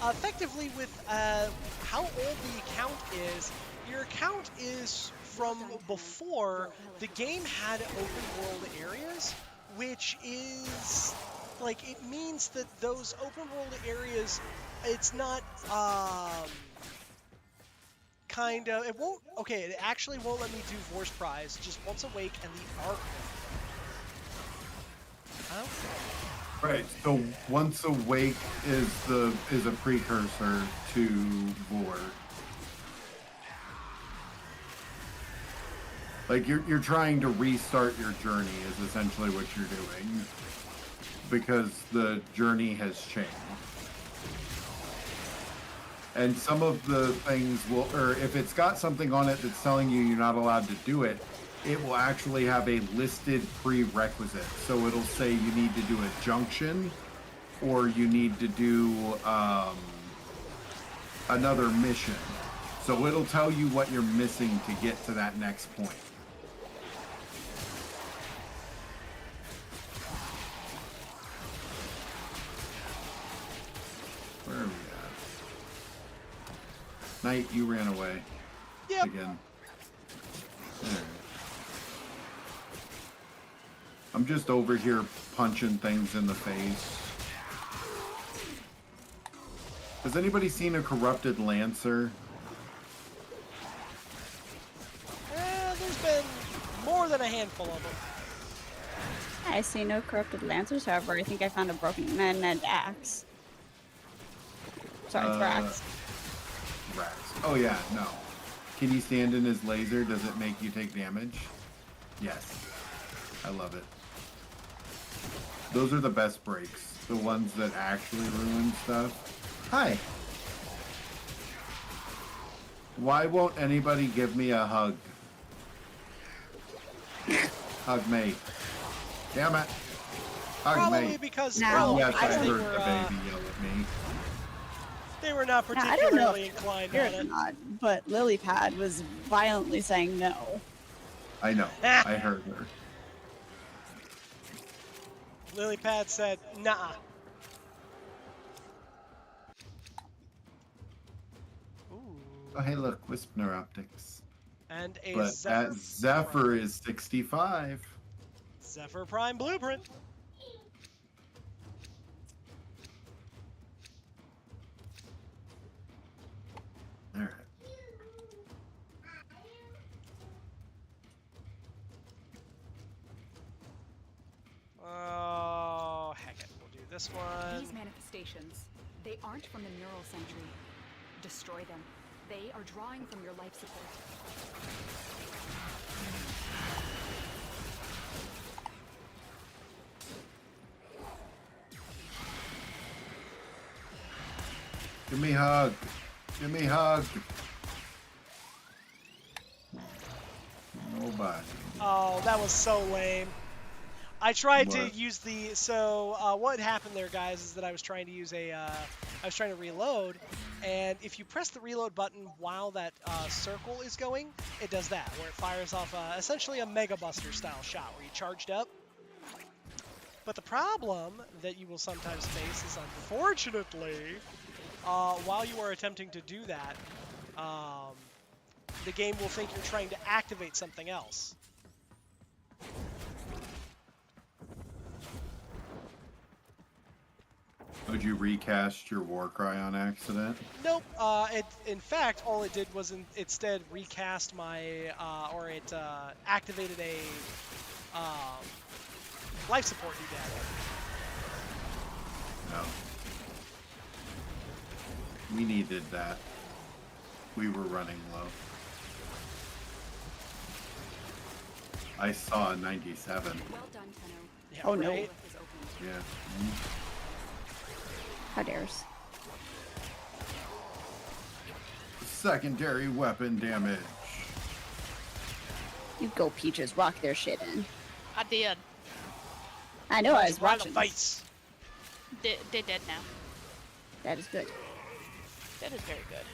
effectively with how old the account is, your account is from before the game had open world areas, which is like, it means that those open world areas, it's not kind of, it won't, okay, it actually won't let me do Vorse Prize just once awake and the Arc. Okay. Right. So once awake is a precursor to Vor. Like you're trying to restart your journey is essentially what you're doing, because the journey has changed. And some of the things will, or if it's got something on it that's telling you you're not allowed to do it, it will actually have a listed prerequisite. So it'll say you need to do a junction, or you need to do another mission. So it'll tell you what you're missing to get to that next point. Where are we at? Knight, you ran away. Yep. Again. There. I'm just over here punching things in the face. Has anybody seen a corrupted Lancer? There's been more than a handful of them. I see no corrupted lancers, however, I think I found a broken man-made axe. Sorry, Thrax. Rax. Oh yeah, no. Can you stand in his laser? Does it make you take damage? Yes. I love it. Those are the best breaks. The ones that actually ruin stuff. Hi. Why won't anybody give me a hug? Hug me. Damn it. Hug Probably me. because, Now, well, Yes, I because heard the baby yell at me. they were not Now, I don't know particularly if inclined you're on it. not, but Lilypad was violently saying no. I know. I heard her. Lilypad said, nah. Ooh. Oh, hey, look. Wisp Neuroptics. And a But that Zephyr Prime. is 65. Zephyr Prime Blueprint. All right. Oh, heck it. We'll do this one. These manifestations, they aren't from the neural sentry. Destroy them. They are drawing from your life support. Give me a hug. Give me a hug. Nobody. Oh, that was so lame. I tried to What? use the, what happened there, guys, is that I was trying to use I was trying to reload, and if you press the reload button while that circle is going, it does that, where it fires off essentially a Mega Buster style shot, where you charged up. But the problem that you will sometimes face is, unfortunately, while you are attempting to do that, the game will think you're trying to activate something else. Would you recast your war cry on accident? Nope. In fact, all it did was instead recast my, it activated a life support doodad. No. We needed that. We were running low. I saw a 97. Well done, Tenno. Yeah, Oh, no. right? Is opened. Yeah. How dares. Secondary weapon damage. You go, Peaches, rock their shit in. I did. I know, I was Right watching. in the face. They're dead now. That is good. That is very good.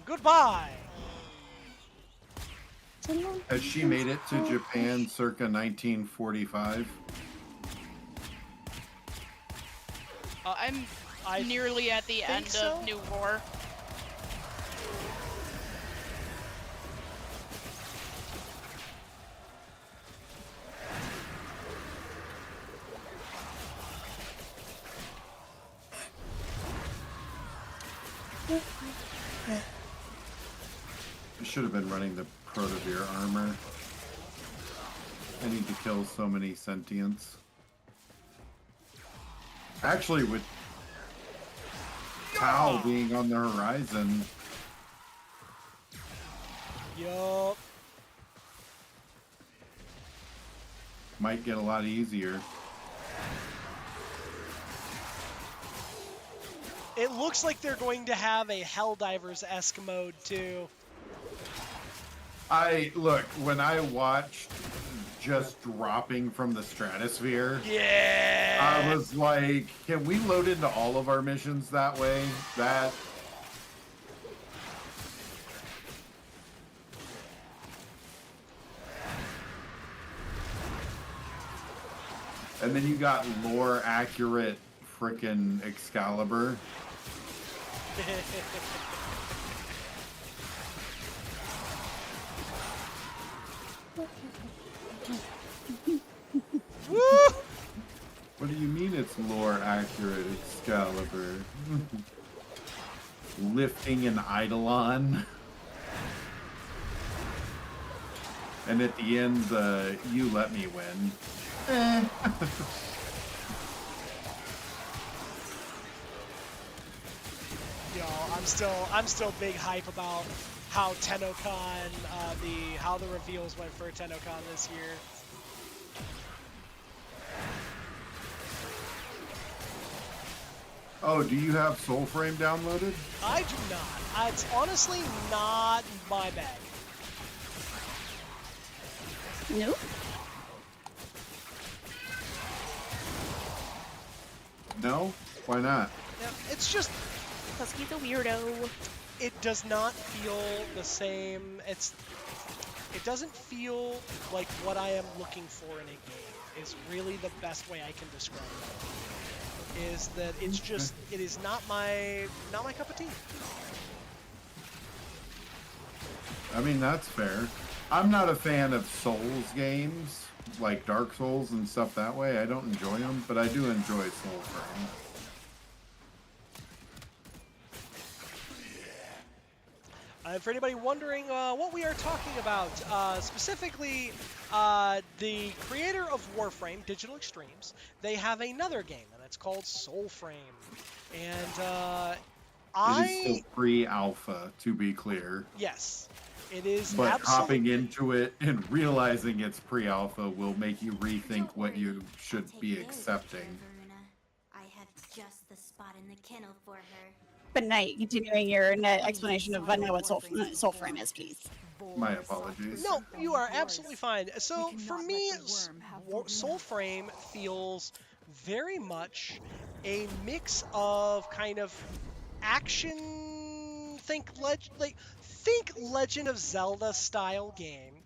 Goodbye. Has she made it to Japan circa 1945? I'm I nearly at the think end so. of New War. I should have been running the Protavir armor. I need to kill so many sentients. Actually, with Tau being on the horizon, Yup. might get a lot easier. It looks like they're going to have a Helldivers-esque mode too. Look, when I watched just dropping from the stratosphere, Yeah. I was like, can we load into all of our missions that way? And then you got lore accurate frickin' Excalibur. Woo! What do you mean it's lore accurate Excalibur? Lifting an Eidolon. And at the end, you let me win. Yo, I'm still big hype about how TennoCon, how the reveals went for TennoCon this year. Oh, do you have Soulframe downloaded? I do not. It's honestly not my bag. Nope. No? Why not? Yeah, it's just, Because he's a weirdo. it does not feel the same. It doesn't feel like what I am looking for in a game. Is really the best way I can describe it. Is that it's just, it is not my cup of tea. I mean, that's fair. I'm not a fan of Souls games, like Dark Souls and stuff that way. I don't enjoy them, but I do enjoy Soulframe. For anybody wondering what we are talking about, specifically the creator of Warframe, Digital Extremes, they have another game, and it's called Soulframe. And It is still pre-alpha, to be clear. Yes, it is. But absolutely. hopping into it and realizing it's pre-alpha will make you rethink what you should be accepting. I have just the spot in the kennel for her. But now, continuing your explanation of what Soulframe is, please. My apologies. No, you are absolutely fine. So for me, Soulframe feels very much a mix of kind of action, think Legend of Zelda style game,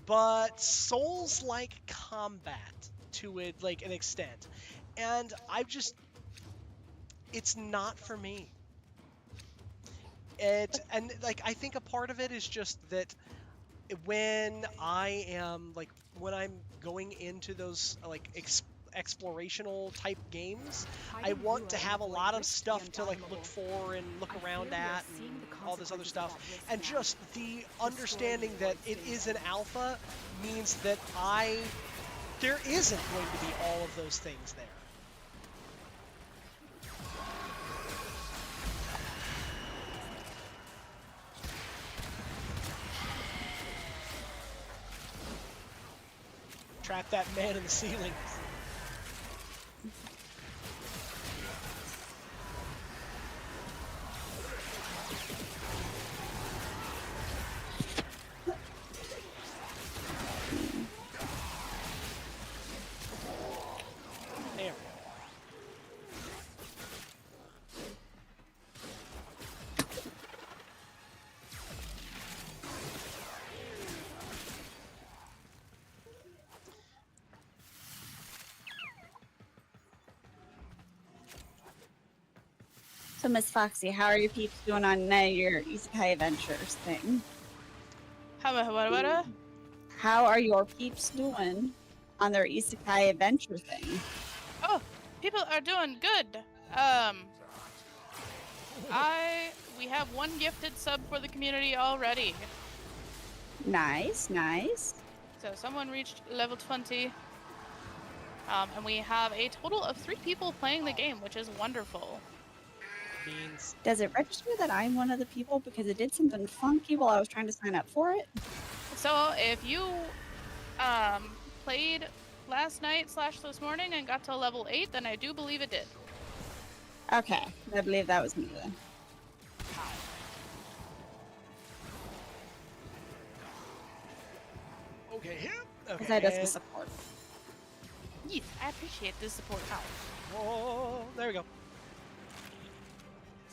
but Souls-like combat to it, like an extent. And it's not for me. I think a part of it is just that when I'm going into those explorational type games, I want to have a lot of stuff to look for and look around at and all this other stuff. And just the understanding that it is an alpha means that there isn't going to be all of those things there. Trap that man in the ceiling. There we go. So, Miss Foxy, how are your peeps doing on your Isekai Adventures thing? What? How are your peeps doing on their Isekai Adventure thing? Oh, people are doing good. We have one gifted sub for the community already. Nice, nice. So someone reached level 20. And we have a total of 3 people playing the game, which is wonderful. Means Does it register that I'm one of the people because it did something funky while I was trying to sign up for it? So if you played last night / this morning and got to level 8, then I do believe it did. Okay, I believe that was me then. okay here. Because Okay. I does the support. Yes, I appreciate the support. Oh, there we go.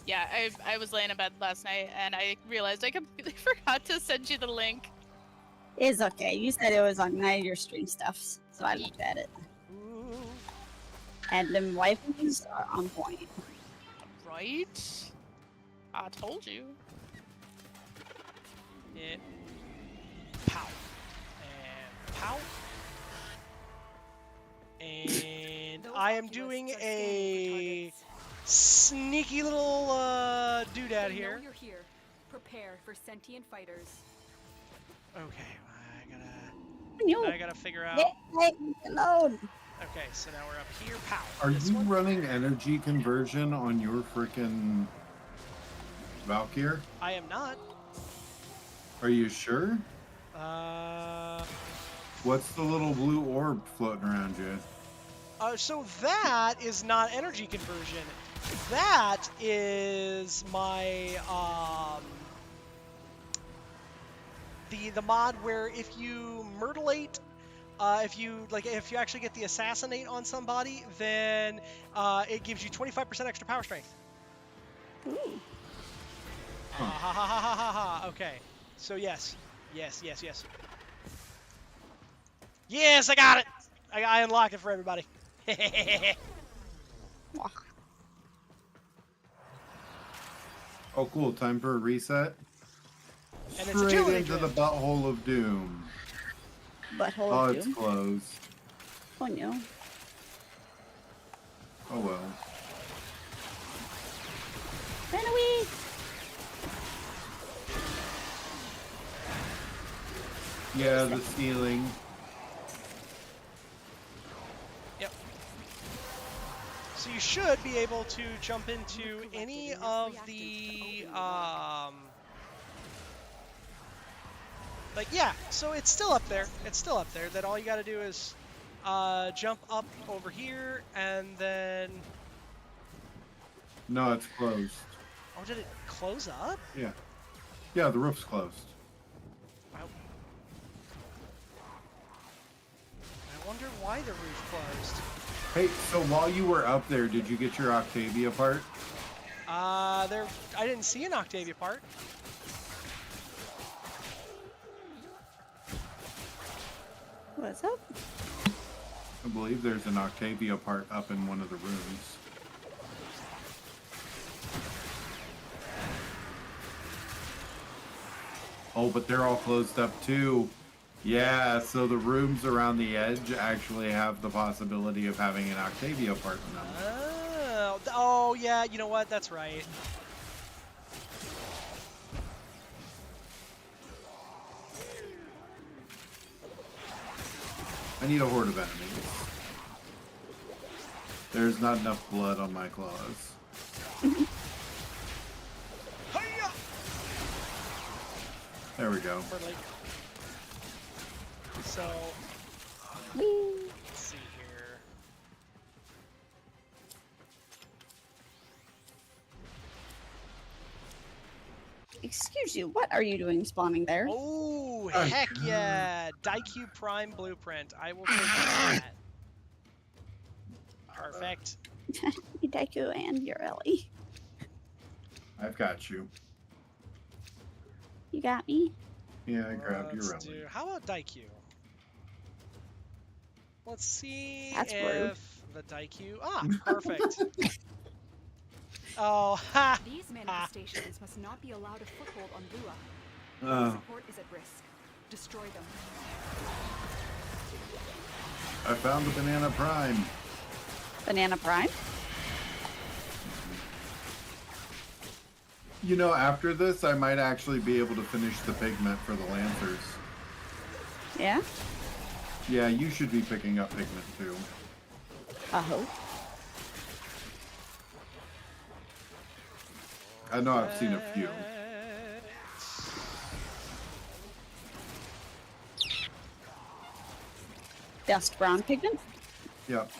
Yeah, I was laying in bed last night and I realized I completely forgot to send you the link. It's okay. You said it was on none of your stream stuffs, so I looked at it. Ooh. And the waifus are on point. Right? I told you. It. Pow. And pow. And Those I am oculists doing are scanning for a targets. sneaky little doodad They know here. you're here. Prepare for sentient fighters. Okay, You I gotta figure out. leave me alone. Okay, so now we're up here. Pow. Are This you one? running energy conversion on your frickin' Valkyr? I am not. Are you sure? Uh. What's the little blue orb floating around you? So that is not energy conversion. That is my the mod where if you myrtlate, if you actually get the assassinate on somebody, then it gives you 25% extra power strength. Ooh. Ha ha ha ha ha ha. Okay. So yes. Yes, I got it. I unlocked it for everybody. Oh, cool. Time for a reset. And it's Straight agility into the drift. butthole of doom. Butthole Oh, of it's doom. closed. Oh no. Oh well. Run away! Yeah, the ceiling. Yep. So you should be able to jump into any of the like, yeah, so it's still up there. It's still up there. That all you got to do is jump up over here and then No, it's closed. oh, did it close up? Yeah. Yeah, the roof's closed. I wonder why the roof closed. Hey, so while you were up there, did you get your Octavia part? I didn't see an Octavia part. What's up? I believe there's an Octavia part up in one of the rooms. Oh, but they're all closed up too. Yeah, so the rooms around the edge actually have the possibility of having an Octavia part in them. Oh, yeah, you know what? That's right. I need a horde of enemies. There's not enough blood on my claws. Hiya! There we go. Myrtle. So, Whee! let's see here. Excuse you, what are you doing spawning there? Oh, Oh, heck yeah! Daikyu Prime Blueprint. I will take that. Perfect. Deku and your Ellie. I've got you. You got me? Yeah, I grabbed your Let's relic. do- How about Daikyu? Let's see That's if rude. the Daikyu. Ah, perfect. Oh, ha! These manifestations must not be allowed a foothold on Lua. Uh, Support is at risk. Destroy them. I found the Banana Prime. Banana Prime? You know, after this, I might actually be able to finish the pigment for the Lancers. Yeah? Yeah, you should be picking up pigment too. I hope. I know I've seen a few. Dust brown pigment? Yep.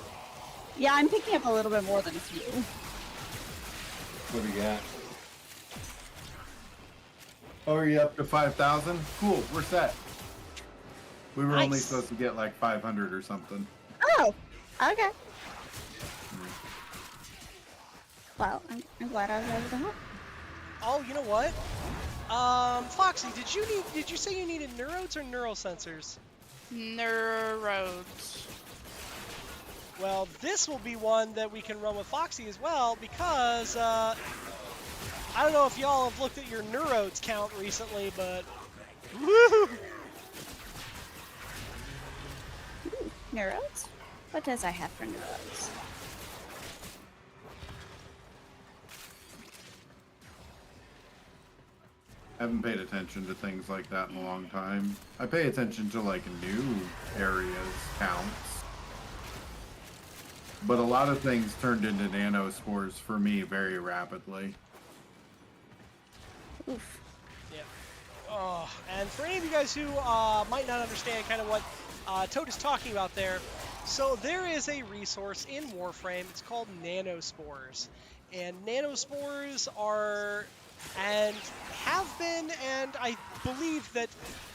Yeah, I'm picking up a little bit more than a few. What do we got? Oh, are you up to 5,000? Cool, we're set. We were only Nice. supposed to get like 500 or something. Oh, okay. Well, I'm glad I was able to help. Oh, you know what? Foxy, did you say you needed neurodes or neural sensors? Neurodes. Well, this will be one that we can run with Foxy as well because I don't know if y'all have looked at your neurodes count recently, but woo! Neurodes? What does I have for neurodes? I haven't paid attention to things like that in a long time. I pay attention to like new areas, counts. But a lot of things turned into nanospores for me very rapidly. Oof. Yeah. Oh, and for any of you guys who might not understand kind of what Toad is talking about there, so there is a resource in Warframe. It's called nanospores, and nanospores are and have been, and I believe that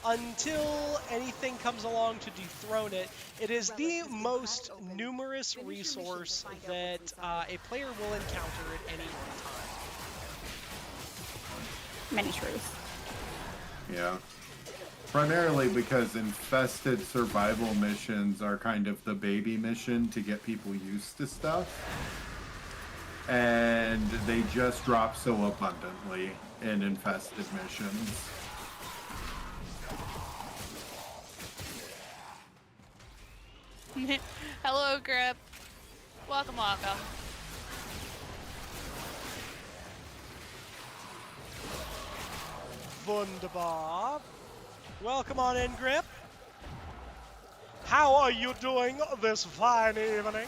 until anything comes along to dethrone it, it is the most numerous resource that a player will encounter at any one time. Many truths. Yeah. Primarily because infested survival missions are kind of the baby mission to get people used to stuff. And they just drop so abundantly in infested missions. Hello, Grip. Welcome. Wunderbar. Welcome on in, Grip. How are you doing this fine evening?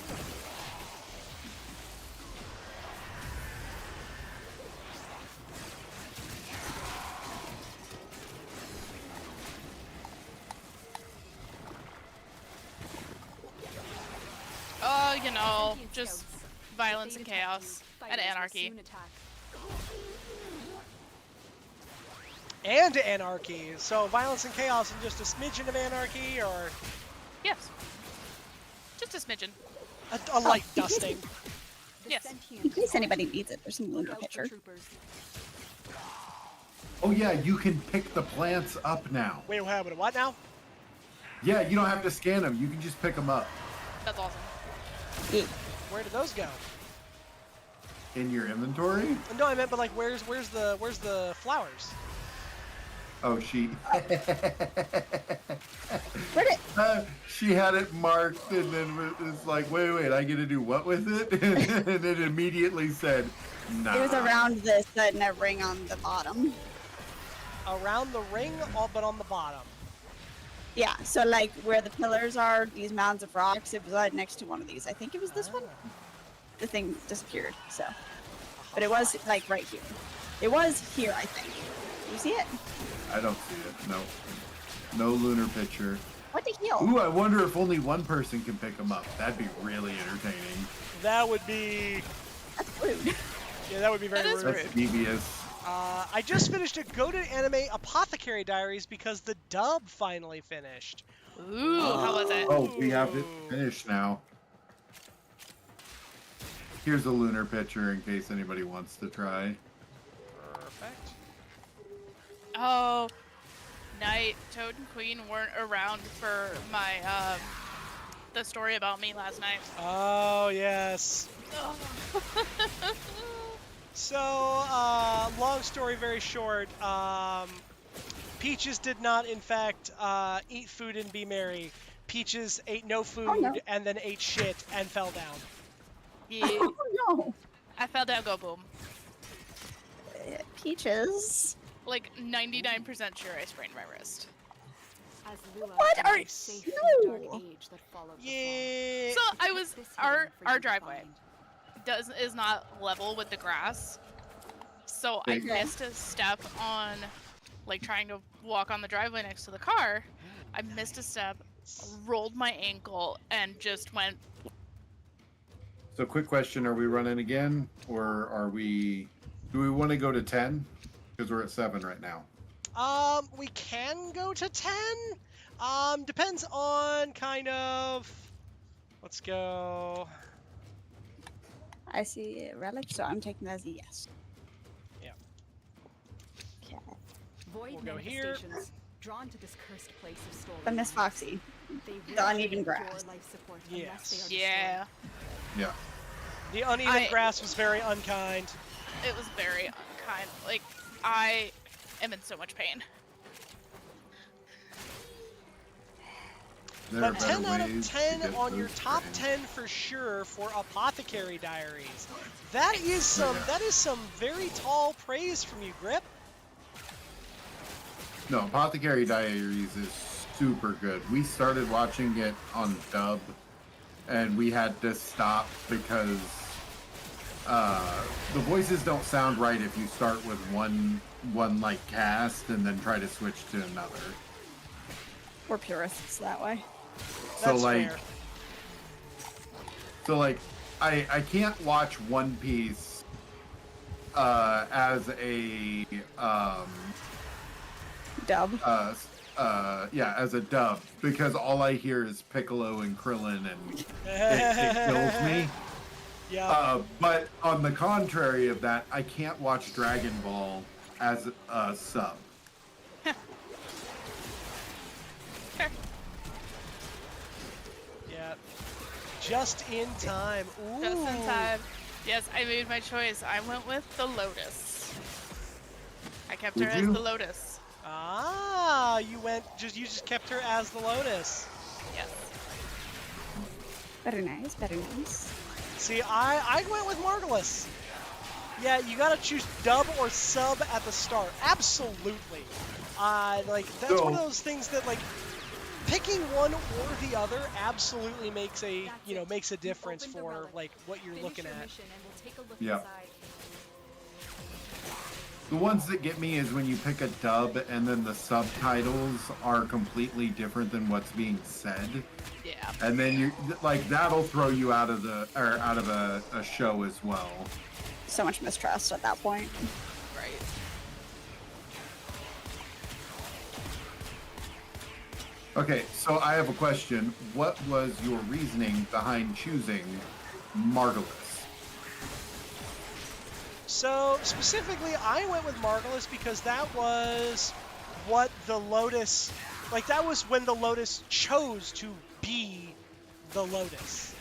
You know, just violence and chaos and anarchy. And anarchy. So violence and chaos and just a smidgen of anarchy, or Yes. Just a smidgen. a light dusting. Yes. In case anybody needs it, there's some lunar picture. Oh yeah, you can pick the plants up now. Wait, what happened? What now? Yeah, you don't have to scan them. You can just pick them up That's awesome. Yeah. Where did those go? in your inventory. No, I meant, but like, where's the flowers? Oh, she Where'd it? she had it marked and then was like, wait, I get to do what with it? And it immediately said, nah. It was around this and a ring on the bottom. Around the ring, but on the bottom. Yeah, so like where the pillars are, these mounds of rocks, it was right next to one of these. I think it was this one. The thing disappeared, so. But it was like right here. It was here, I think. You see it? I don't see it. No. No lunar picture. What the hell? Ooh, I wonder if only one person can pick them up. That'd be really entertaining. That would be. That's rude. Yeah, that would be very That is rude. That's devious. I just finished a Go to Anime Apothecary Diaries because the dub finally finished. Ooh, how was it? Oh, we have it finished now. Here's a lunar picture in case anybody wants to try. Perfect. Oh, Knight, Toad, and Queen weren't around for my the story about me last night. Oh yes. So, long story very short, Peaches did not, in fact, eat food and be merry. Peaches ate no food no. and then ate shit and fell down. Yeah. Oh no. I fell down, go boom. Peaches. Like 99% sure I sprained my wrist. As Lua What are- is safe from the dark No. age that followed the Yeah. So I was fall. This our hidden for you to driveway find. is not level with the grass. So I Okay. missed a step on like trying to walk on the driveway next to the car. I missed a step, rolled my ankle, and just went. So, quick question: are we running again, or are we? Do we want to go to 10? Because we're at 7 right now. We can go to 10. Depends on kind of. Let's go. I see a relic, so I'm taking that as a yes. Yeah. Okay. Void We'll go here. manifestations drawn to this cursed place of stolen But Miss lives. Foxy, They will the uneven endure grass. life support Yes. unless they are Yeah, Yeah. The uneven I- grass was very unkind. it was very unkind. Like I am in so much pain. There But are better 10 out of ways to 10 get on your those top trains. 10 for sure for Apothecary Diaries. That is some very tall praise from you, Grip. No, Apothecary Diaries is super good. We started watching it on dub, and we had to stop because the voices don't sound right if you start with one like cast and then try to switch to another. We're purists that way. So That's like, fair. so like, I can't watch One Piece as a Dub. as a dub because all I hear is Piccolo and Krillin and it kills me. Yeah. But on the contrary of that, I can't watch Dragon Ball as a sub. Yeah. Just in time. Ooh. Just in time. Yes, I made my choice. I went with the Lotus. I kept her Did as you? the Lotus. Ah, you just kept her as the Lotus. Yes. Very nice, very nice. See, I went with Margulis. Yeah, you gotta choose dub or sub at the start. Absolutely. Like that's one of So- those things that like picking one or the other absolutely makes a makes a difference Open the for relic. like what you're Finish looking your at. mission and we'll take a look Yeah. inside. The ones that get me is when you pick a dub and then the subtitles are completely different than what's being said, Yeah. and then you like that'll throw you out of a show as well. So much mistrust at that point. Right. Okay, so I have a question. What was your reasoning behind choosing Margulis? So specifically, I went with Margulis because that was what the Lotus, like that was when the Lotus chose to be the Lotus.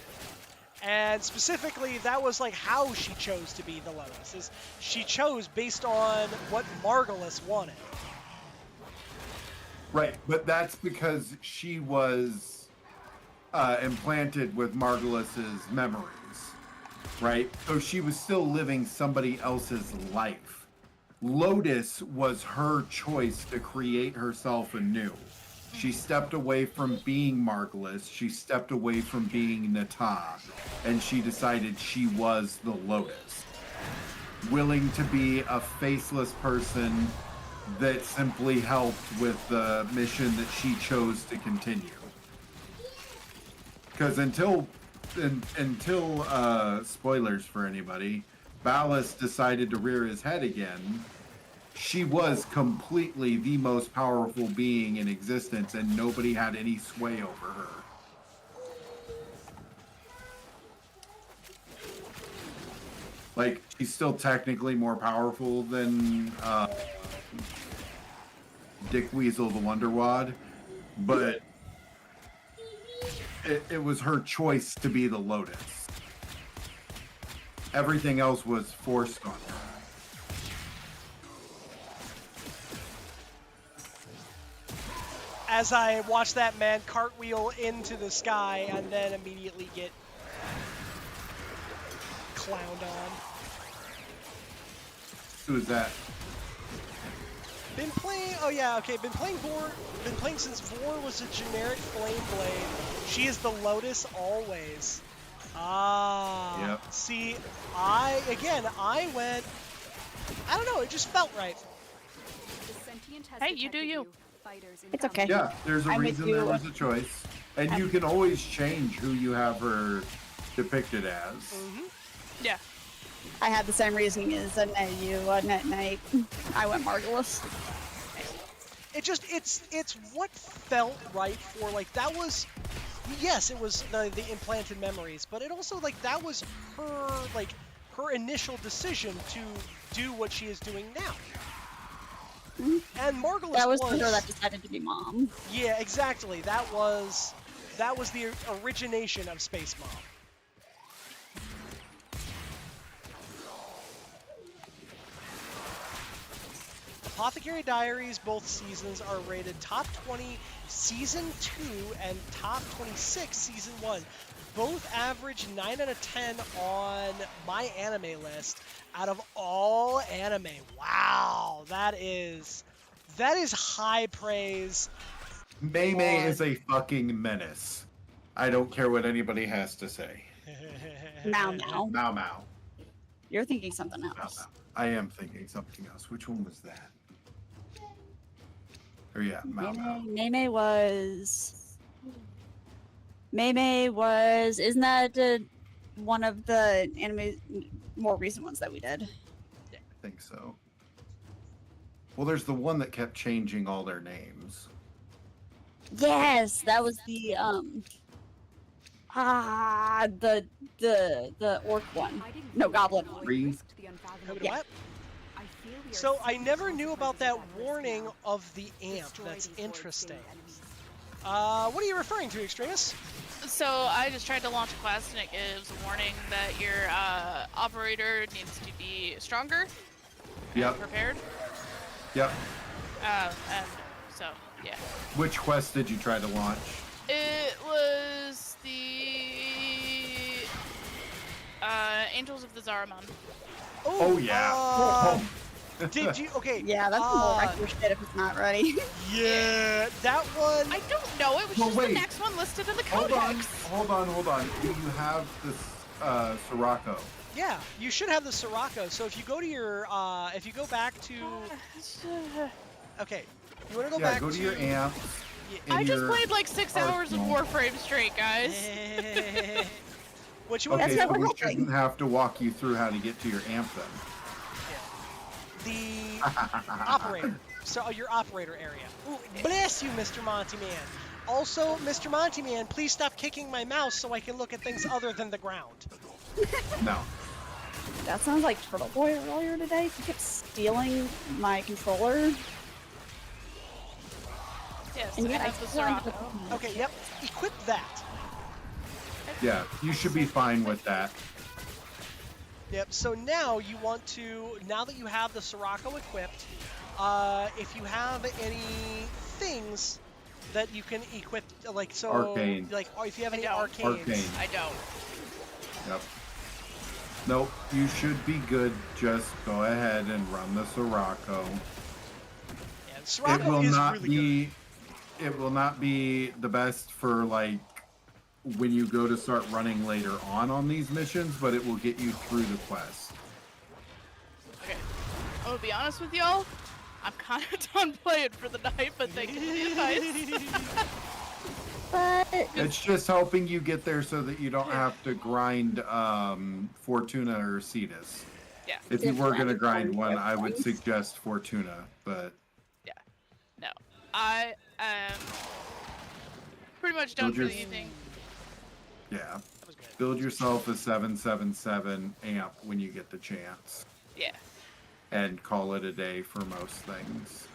And specifically, that was like how she chose to be the Lotus. Is she chose based on what Margulis wanted. Right, but that's because she was implanted with Margulis's memories, right? So she was still living somebody else's life. Lotus was her choice to create herself anew. She stepped away from being Margulis, she stepped away from being Nata, and she decided she was the Lotus. Willing to be a faceless person that simply helped with the mission that she chose to continue. Because until spoilers for anybody, Ballast decided to rear his head again, she was completely the most powerful being in existence and nobody had any sway over her. Like, she's still technically more powerful than Dick Weasel the Wonder Wad, but it was her choice to be the Lotus. Everything else was forced on her. as I watch that man cartwheel into the sky and then immediately get clowned on. Who is that? Been playing, been playing since Vor was a generic flame blade. She is the Lotus always. Ah. Yep. See, I went, I don't know, it just felt right. The sentient has Hey, you do detected you. Fighters It's okay. Yeah, there's a I'm with reason you. there was a choice. And you can always change who you have her depicted as. Mm-hmm. Yeah. I had the same reasoning as you, Night. I went Margulis. It's what felt right for, like, that was, yes, it was the implanted memories, but it also, like, that was her initial decision to do what she is doing now. And Margulis That was the girl that decided to be mom. Yeah, exactly. That was the origination of Space Mom. Apothecary Diaries, both seasons are rated top 20 season 2 and top 26 season 1. Both average 9 out of 10 on my anime list out of all anime. Wow, that is high praise. Mei Mei is a fucking menace. I don't care what anybody has to say. Now. Mao Mao. You're thinking something Mao else. Mao. I am thinking something else. Which one was that? Or yeah, Mao Mao. Mei was. Isn't that one of the anime more recent ones that we did? I think so. Well, there's the one that kept changing all their names. Yes, that was the the orc one. No, goblin one. Three. Yeah. So I never knew about that warning of the amp. That's interesting. What are you referring to, Extremis? So I just tried to launch a quest and it gives a warning that your operator needs to be stronger Yep. and prepared. Yep. And so, yeah. Which quest did you try to launch? It was the Angels of the Zaraman. Oh, yeah. Did you? Okay. Yeah, that's more regular shit if it's not ready. Yeah, that one. I don't know. It was Well, just wait. the next one listed in the Hold codex. on. Do you have this Sirocco? Yeah, you should have the Sirocco. So if you go to your, if you go back to, okay, you want to go Yeah, back go to your amp. I in just your played like 6 hours of arsenal. Warframe straight, guys. What you want Okay, to That's so what we're we shouldn't have to walk you through how to get to your amp then. the operator. So your operator area. Ooh, bless you, Mr. Monty Man. Also, Mr. Monty Man, please stop kicking my mouse so I can look at things other than the ground. No. That sounds like Turtle Boy earlier today. He kept stealing my controller. Yes, And I yet I have the still ended Sirocco. up- Okay, yep. Equip that. Yeah, you should be fine with that. Yep, so now you want to, now that you have the Sirocco equipped, if you have any things that you can equip, like, so, Arcane. like, if you have any I don't. arcanes. Arcane. I don't. Yep. Nope, you should be good. Just go ahead and run the Sirocco. Yeah, the It Sirocco will is not really be. It will not be the best for like when you go to start running later on these missions, but it will get you through the quest. Okay. I'm gonna be honest with y'all. I'm kind of done playing for the night, but thank you for the advice. But It's just helping you get there so that you don't have to grind Fortuna or Cetus. Yeah. If you were going to If grind I'm one, I would points. suggest Fortuna, but No. I am pretty much done Build for your- the evening. yeah. That was good. Build yourself a 777 amp when you get the chance. Yeah. And call it a day for most things.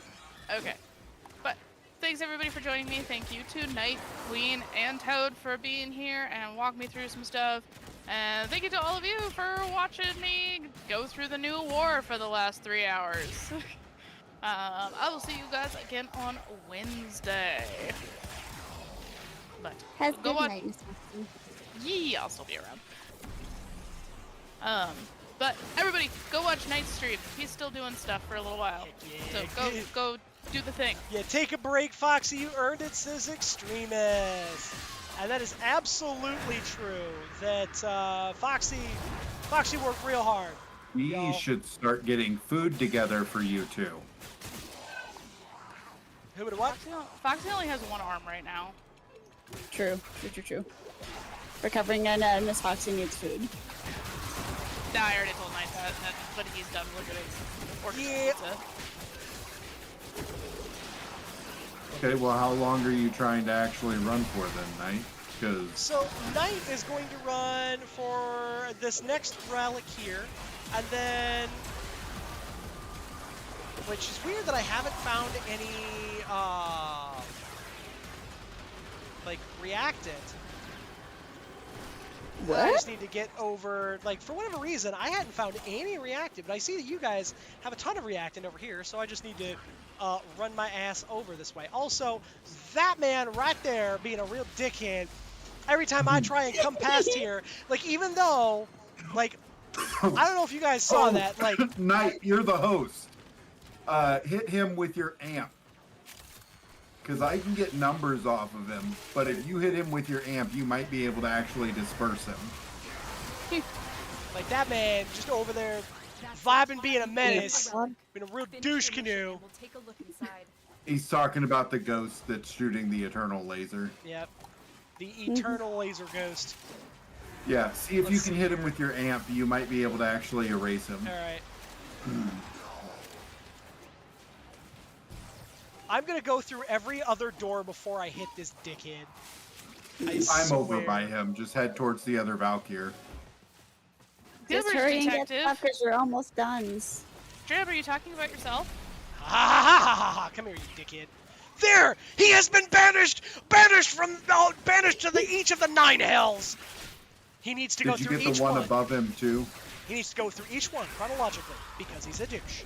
Okay. But thanks everybody for joining me. Thank you to Knight, Queen, and Toad for being here and walk me through some stuff. And thank you to all of you for watching me go through the new war for the last 3 hours. I will see you guys again on Wednesday. But Has go good watch. night, Miss Foxy. Yeah, I'll still be around. But everybody, go watch Night's stream. He's still doing stuff for a little while. Yeah. So go do the thing. Yeah, take a break, Foxy. You earned it, says Extremist. And that is absolutely true. That Foxy worked real hard. We Y'all. should start getting food together for you two. Who would what? Foxy only has one arm right now. True. Recovering and Miss Foxy needs food. Nah, I already told Knight that, but he's done with it. Or Yeah. pizza. Okay, well, how long are you trying to actually run for then, Knight? Because So Knight is going to run for this next relic here, and then, which is weird that I haven't found any like reactant. I What? just need to get over, like, for whatever reason, I hadn't found any reactant, but I see that you guys have a ton of reactant over here, so I just need to run my ass over this way. Also, that man right there being a real dickhead, every time I try and come past here, like, even though, like, I don't know if you guys saw that, like... Knight, you're the host. Hit him with your amp. Because I can get numbers off of him, but if you hit him with your amp, you might be able to actually disperse him. Like, that man just over there vibing, being a menace, being a real douche canoe. We'll take a look inside. He's talking about the ghost that's shooting the eternal laser. Yep. The eternal laser ghost. Yeah, see if you Let's can see hit him here. with your amp, you might be able to actually erase him. Alright. I'm gonna go through every other door before I hit this dickhead. I'm over swear. by him. Just head towards the other Valkyr. Just Dilbert, hurry and get detective. stuff because you're almost done. Drib, are you talking about yourself? Ha ha ha ha ha! Come here, you dickhead. There! He has been banished! Banished to each of the 9 hells! He needs to go Did you through get each the one one. above him too? He needs to go through each one chronologically, because he's a douche.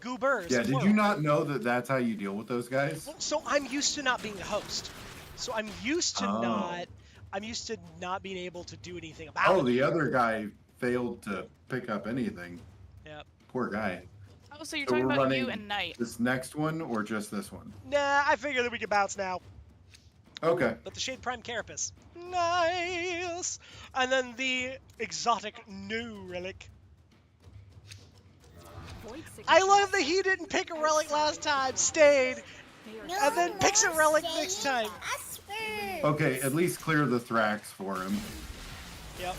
Goobers. Yeah, did you plural. not know that that's how you deal with those guys? Well, so I'm used to not being a host. So I'm used to Oh. not being able to do anything about Oh, it. the other guy failed to pick up anything. Yep. Poor guy. Oh, so you're So talking we're about you running and Knight. This next one or just this one? Nah, I figure that we can bounce now. Okay. But the Shade Prime Carapace. Nice! And then the exotic new relic. Void I signature love that he didn't pick a relic last time, stayed, they are and then picks a relic next time. Okay, at least clear the Thrax for him. Yep.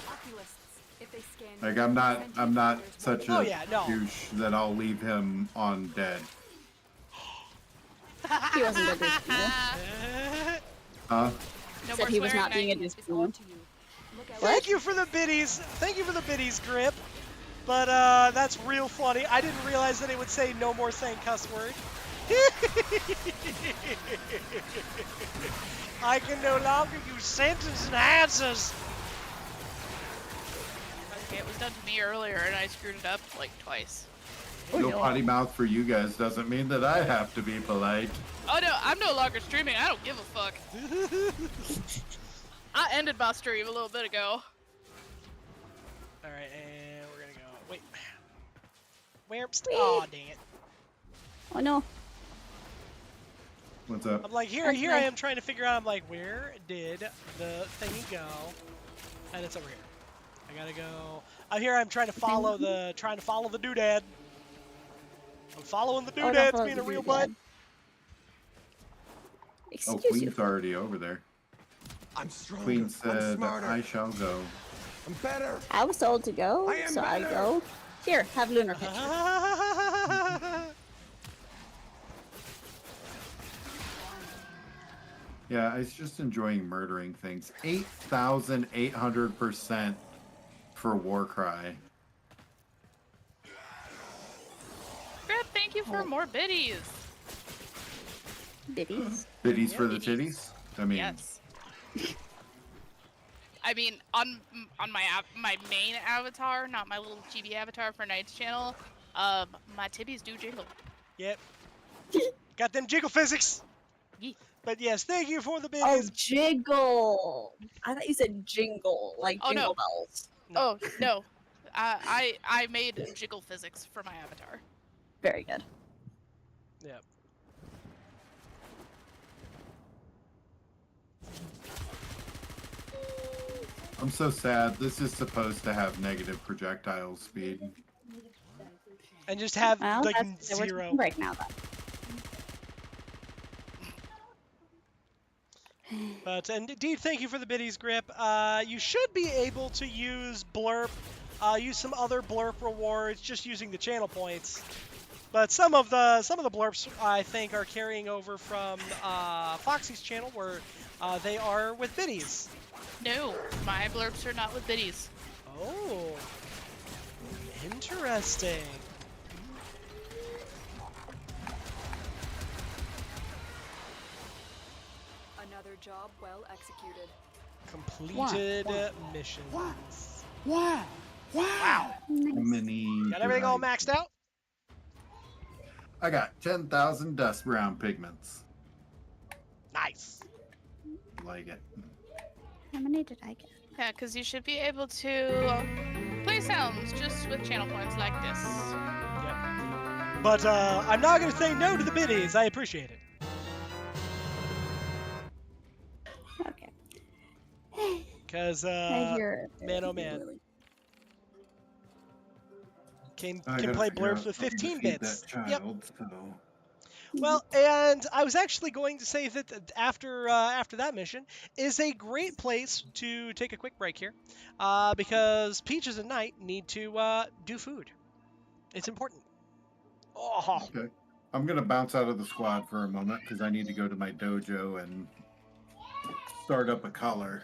oculists. If they scan Like I'm not such a Oh, yeah, no. douche that I'll leave him on dead. He wasn't a douche. Huh? No Said more he was swearing, not being a Knight. douche. is on to you. Look out. Thank you for the biddies. Thank you for the biddies, Grip. But that's real funny. I didn't realize that it would say no more saying cuss word. I can no longer use sentence enhancers. Okay, it was done to me earlier, and I screwed it up like twice. No potty mouth for you guys doesn't mean that I have to be polite. Oh no, I'm no longer streaming. I don't give a fuck. I ended my stream a little bit ago. All right, and we're gonna go. Wait. Where? Oh, dang it. Oh no. What's up? I'm like, here I am trying to figure out. I'm like, where did the thingy go? And it's over here. I gotta go. Out here, I'm trying to follow the doodad. I'm following the Oh, don't doodads, follow being the a real doodad. butt. Oh, Excuse Queen you. already over there. I'm stronger. Queen I'm said, smarter. I shall go. I'm better. I was told to go, I am so I better. go. Here, have lunar picture. Yeah, I was just enjoying murdering things. 8,800% for Warcry. Grip, thank you for more biddies. Biddies. Biddies for the titties? I mean, Yes. I I mean, on my main avatar, not my little chibi avatar for Night's channel, my tibbies do jiggle. Yep. Got them jiggle physics. Yee. But yes, thank you for the Oh, biddies. jiggle. I thought you said jingle, like Oh, jingle no. bells. No. Oh no, I made jiggle physics for my avatar. Very good. Yep. I'm so sad. This is supposed to have negative projectile speed. And just have Well, like that's we're zero. taking a break now then. But indeed, thank you for the biddies, Grip. You should be able to use blurp, use some other blurp rewards, just using the channel points. But some of the blurps I think are carrying over from Foxy's channel, where they are with biddies. No, my blurps are not with biddies. Oh, interesting. Another job well executed. Completed What? missions. Wow. Wow. How many? Got everything did all I maxed get? out? I got 10,000 dust brown pigments. Nice. Like it. How many did I get? Yeah, because you should be able to play sounds just with channel points like this. Yep. But I'm not going to say no to the biddies. I appreciate it. Okay. Because, I hear man, oh man. Can I gotta play figure blurbs out with something to 15 feed bits. that child, Yep. so. Well, and I was actually going to say that after that mission is a great place to take a quick break here, because Peaches and Knight need to do food. It's important. Oh, Okay. I'm gonna bounce out of the squad for a moment because I need to go to my dojo and start up a color.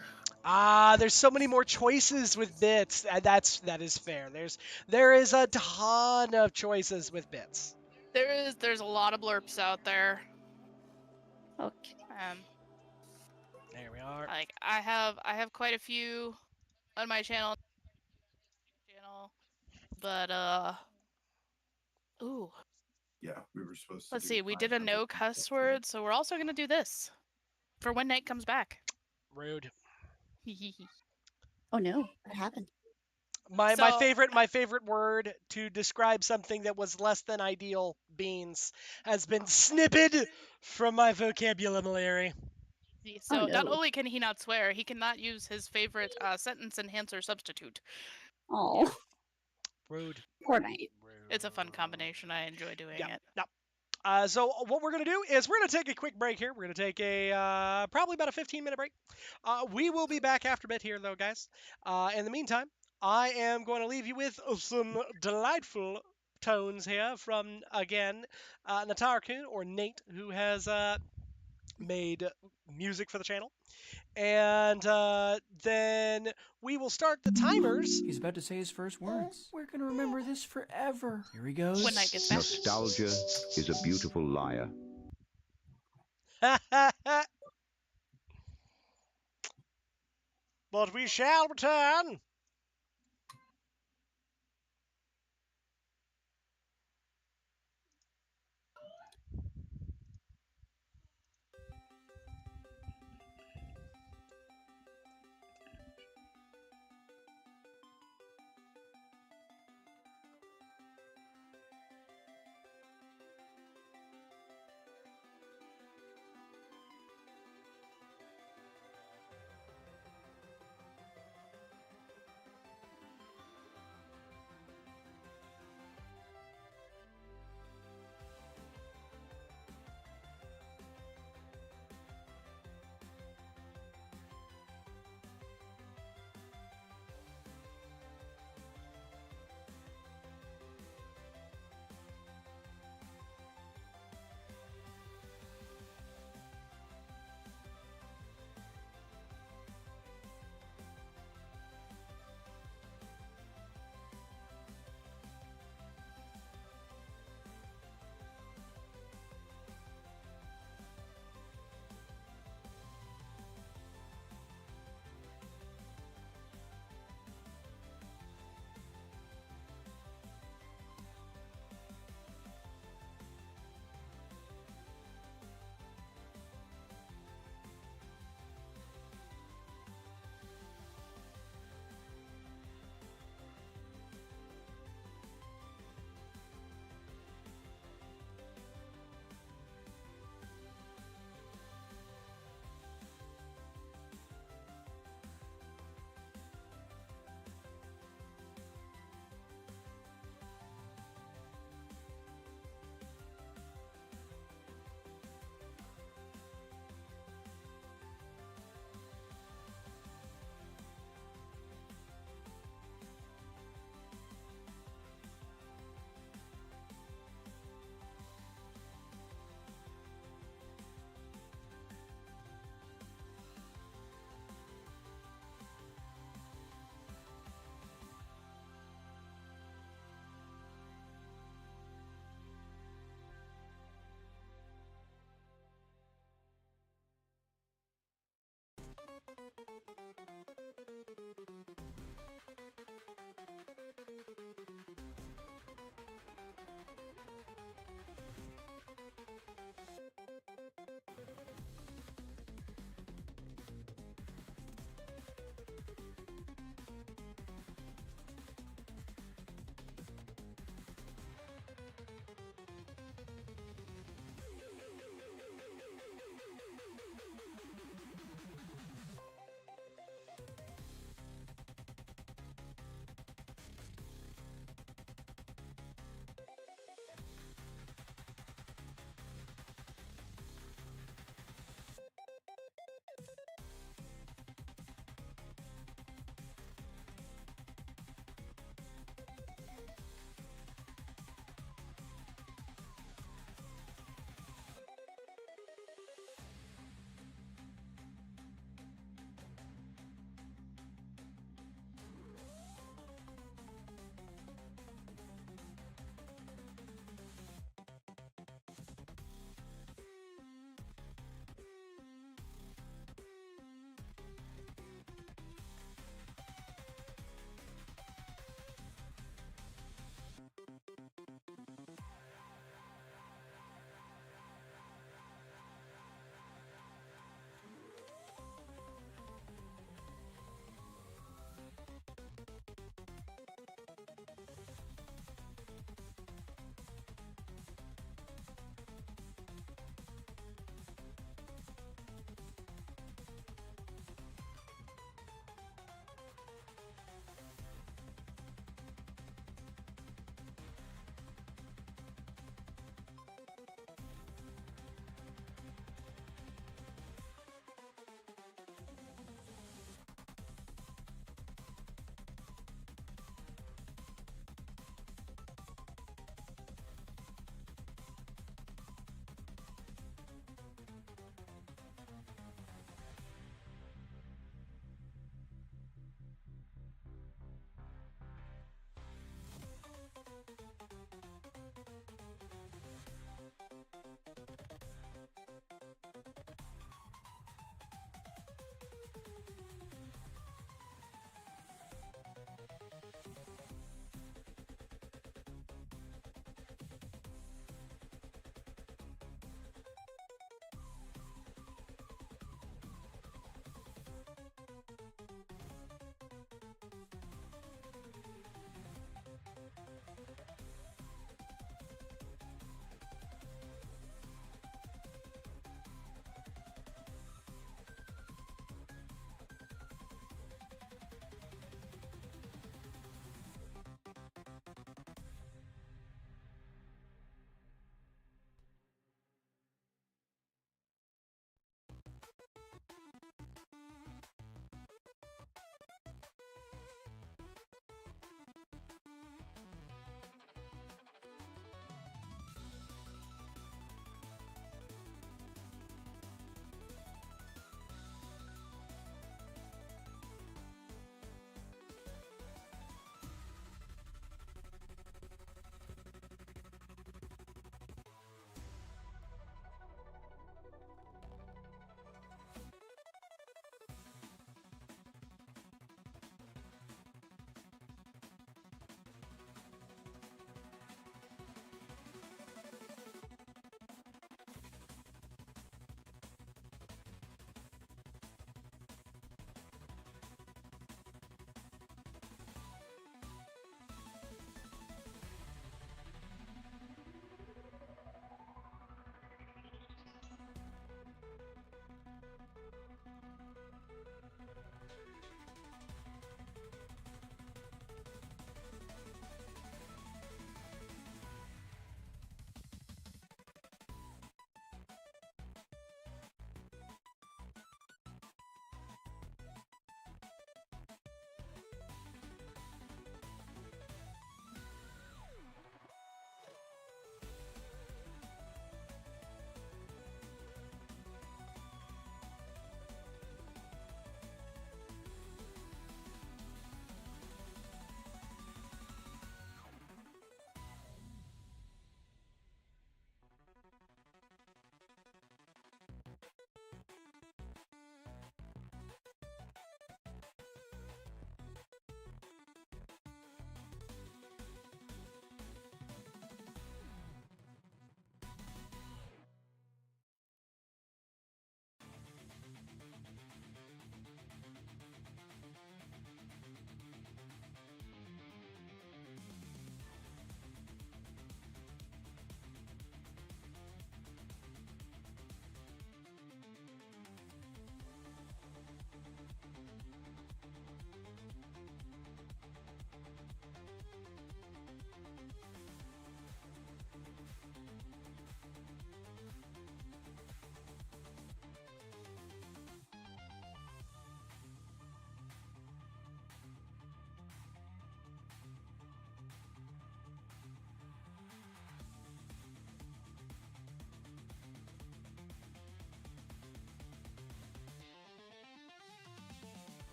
there's so many more choices with bits. That is fair. There is a ton of choices with bits. There's a lot of blurps out there. Okay. There we are. Like I have quite a few on my channel, but ooh, Yeah, we were supposed to. let's do see. We did a 500 no cuss word, so we're also gonna do this for when Night comes back. Rude. Oh no, what happened? My So- favorite word to describe something that was less than ideal, beans, has been snipped from my vocabulary. So Oh, not no. only can he not swear, he cannot use his favorite sentence enhancer substitute. Oh, Rude. poor Knight. It's a fun combination. I enjoy doing it. Yeah. So what we're going to do is we're going to take a quick break here. We're going to take a probably about a 15-minute break. We will be back after a bit here, though, guys. In the meantime, I am going to leave you with some delightful tones here from, again, Natarkun, or Nate, who has made music for the channel. And then we will start the timers. He's about to say his first words. We're gonna remember this forever. Here he goes. When Night gets back. Nostalgia is a beautiful liar. But we shall return.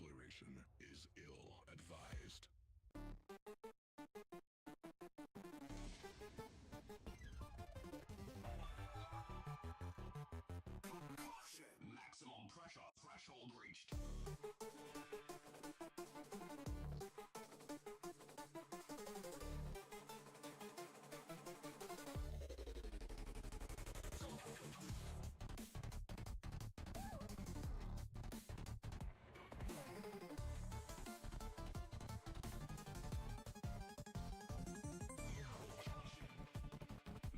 exploration is ill-advised. Caution! Maximum pressure threshold reached.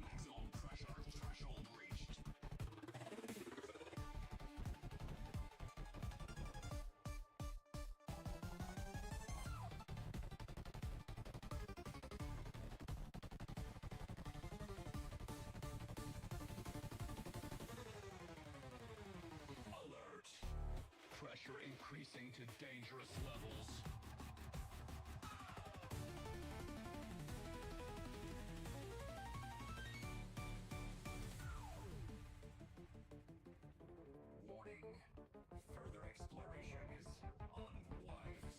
Maximum pressure threshold reached. Alert! Pressure increasing to dangerous levels. Warning. Further exploration is unwise.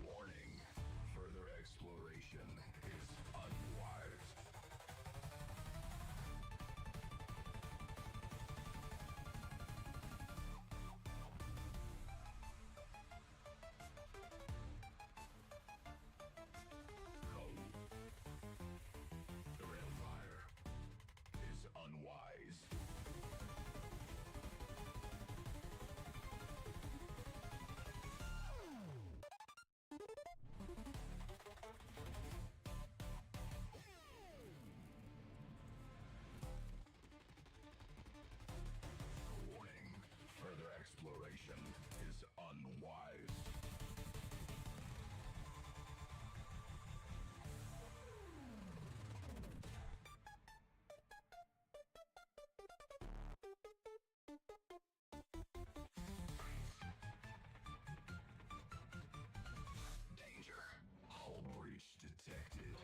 Warning. Further exploration is unwise. The railfire is unwise. Warning. Further exploration is unwise. Danger. Hull breach detected.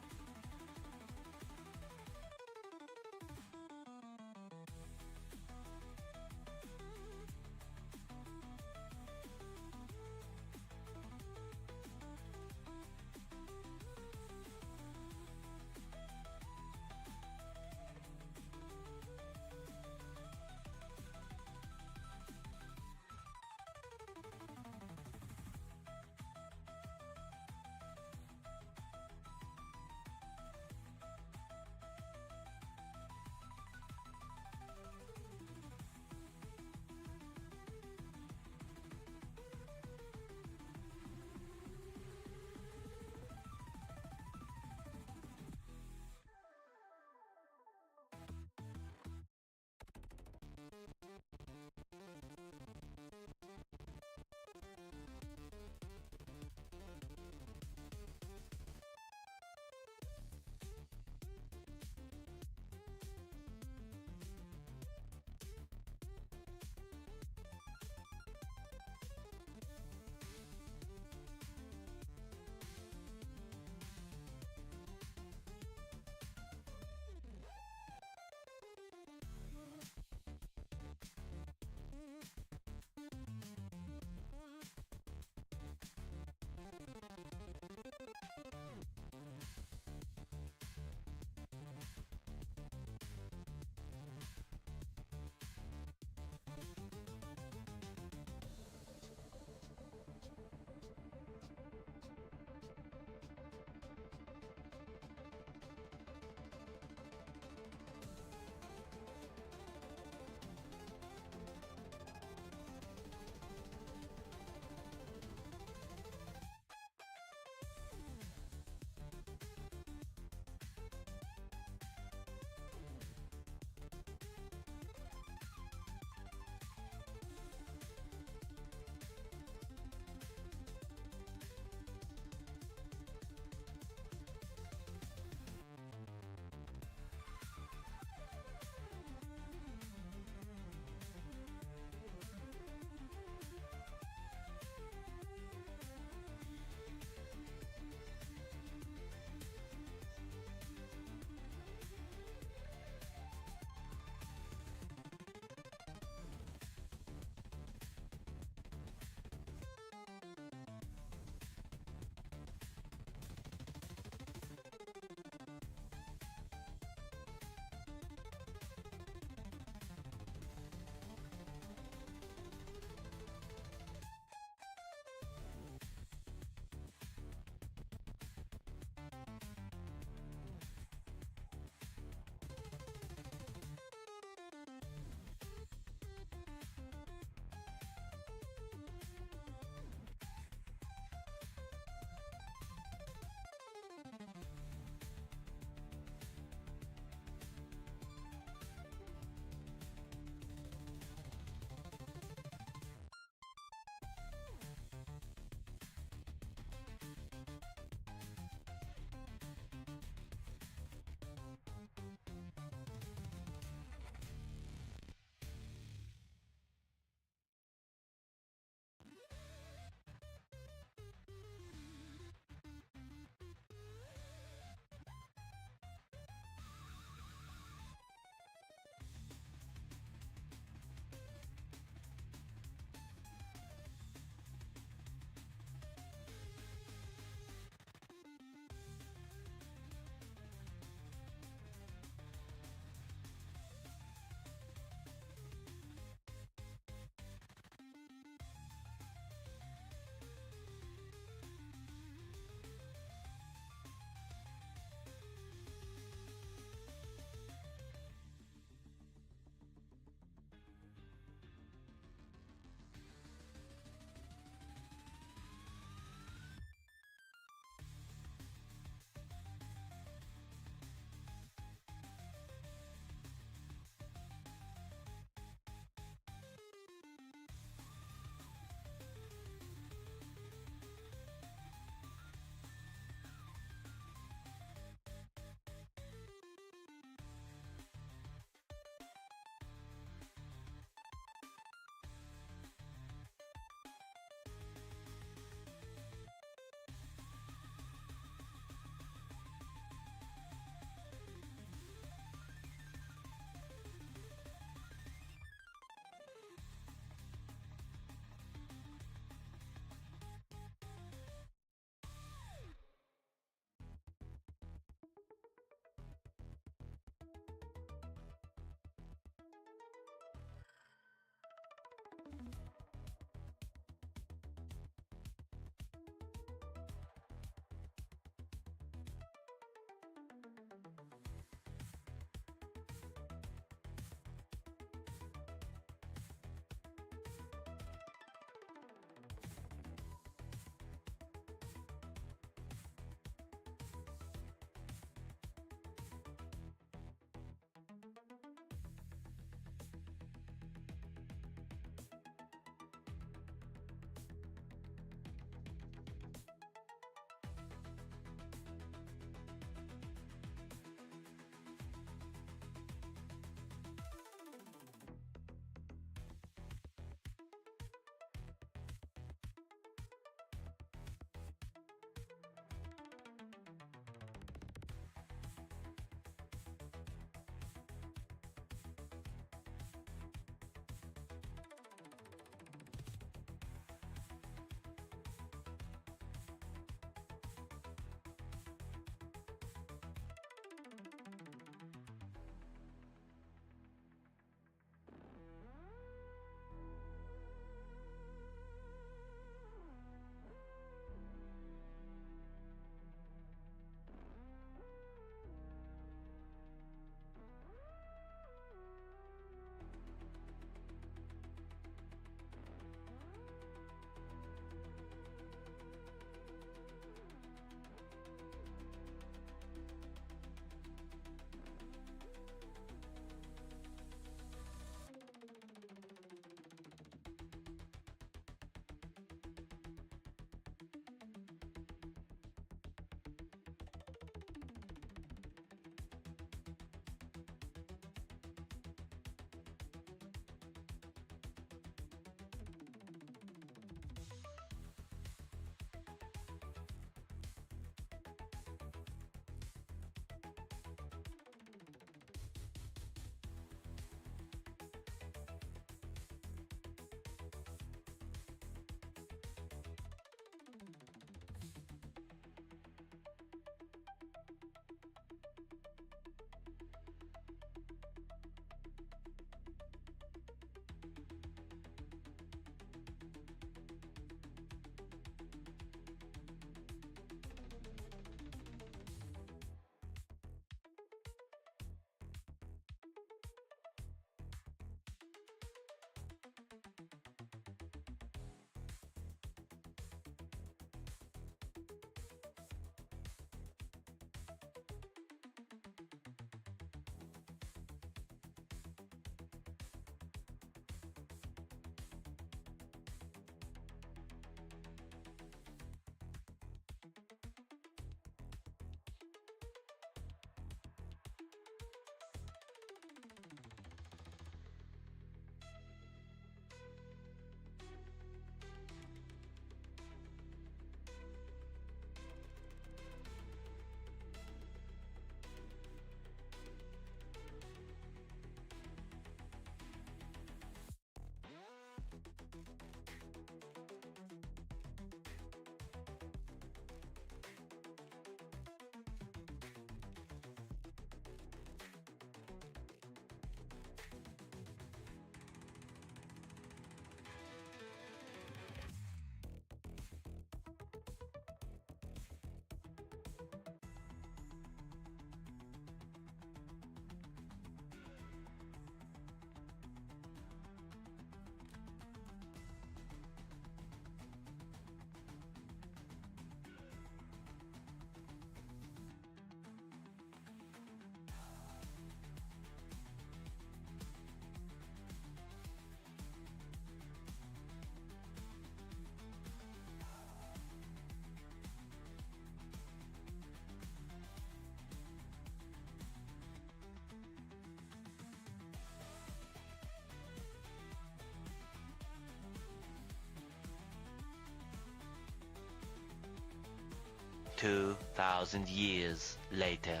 2,000 years later.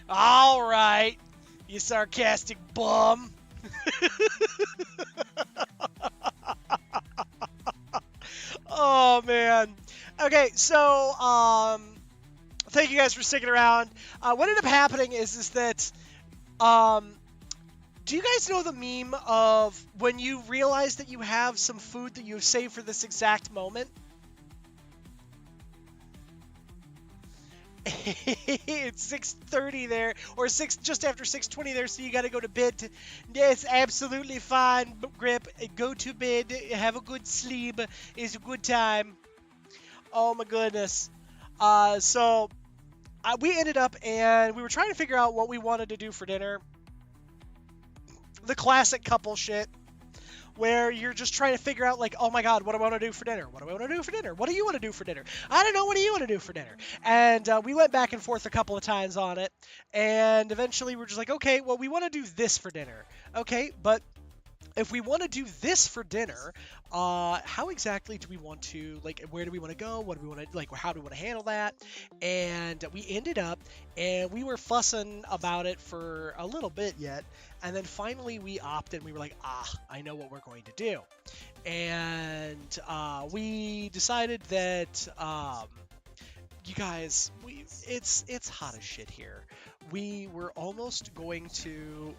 All right, you sarcastic bum. Oh man. Okay, so thank you guys for sticking around. What ended up happening is that do you guys know the meme of when you realize that you have some food that you've saved for this exact moment? It's 6:30 there, or just after 6:20 there, so you got to go to bed. Yes, absolutely fine, Grip. Go to bed. Have a good sleep. It's a good time. Oh my goodness. So we ended up and we were trying to figure out what we wanted to do for dinner. The classic couple shit, where you're just trying to figure out, like, oh my god, what do I want to do for dinner? What do I want to do for dinner? What do you want to do for dinner? I don't know, what do you want to do for dinner? And we went back and forth a couple of times on it, and eventually we're just like, okay, well, we want to do this for dinner. Okay, but if we want to do this for dinner, how exactly do we want to, like, where do we want to go? What do we want to, like, how do we want to handle that? And we ended up, and we were fussing about it for a little bit yet, and then finally we opted, and we were like, I know what we're going to do. And we decided that, you guys, it's hot as shit here. We were almost going to...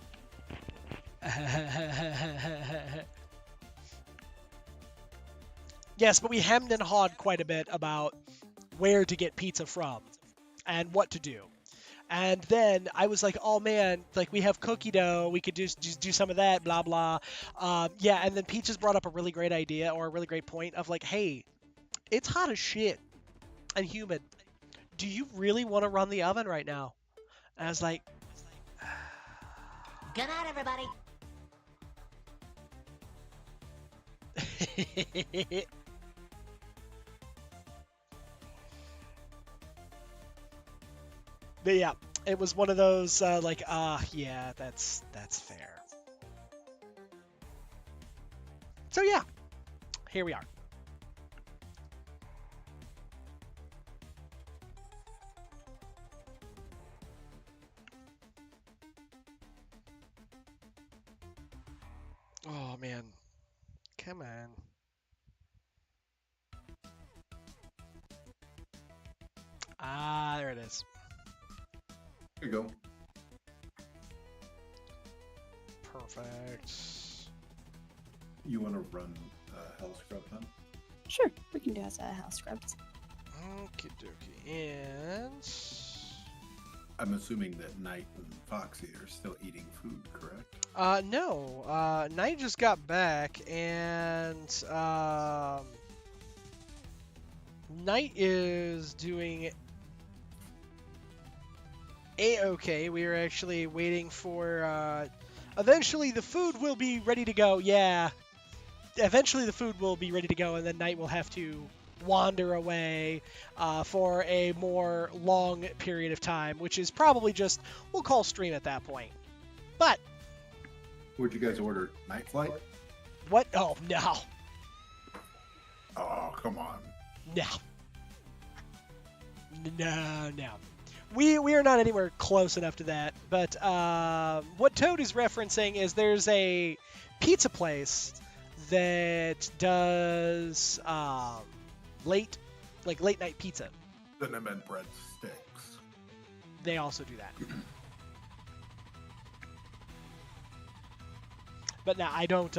Yes, but we hemmed and hawed quite a bit about where to get pizza from and what to do. And then I was like, oh man, like, we have cookie dough, we could just do some of that, blah blah. Yeah, and then Peaches brought up a really great idea, or a really great point of, like, hey, it's hot as shit and humid. Do you really want to run the oven right now? And I was like, Good night, everybody. But yeah, it was one of those, yeah, that's fair. So yeah, here we are. Oh man, come on. There it is. There you go. Perfect. You want to run Hell Scrub then? Sure, we can do as a house scrubs. Okie dokie. And... I'm assuming that Knight and Foxy are still eating food, correct? No. Knight just got back, and Knight is doing A-okay. We are actually waiting for, eventually the food will be ready to go. Yeah. Eventually the food will be ready to go, and then Knight will have to wander away for a more long period of time, which is probably just, we'll call stream at that point. But... Would you guys order Night Flight? What? Oh, no. Oh, come on. No. No. We are not anywhere close enough to that. But what Toad is referencing is there's a pizza place that does late night pizza. Cinnamon bread sticks. They also do that. But no, I don't.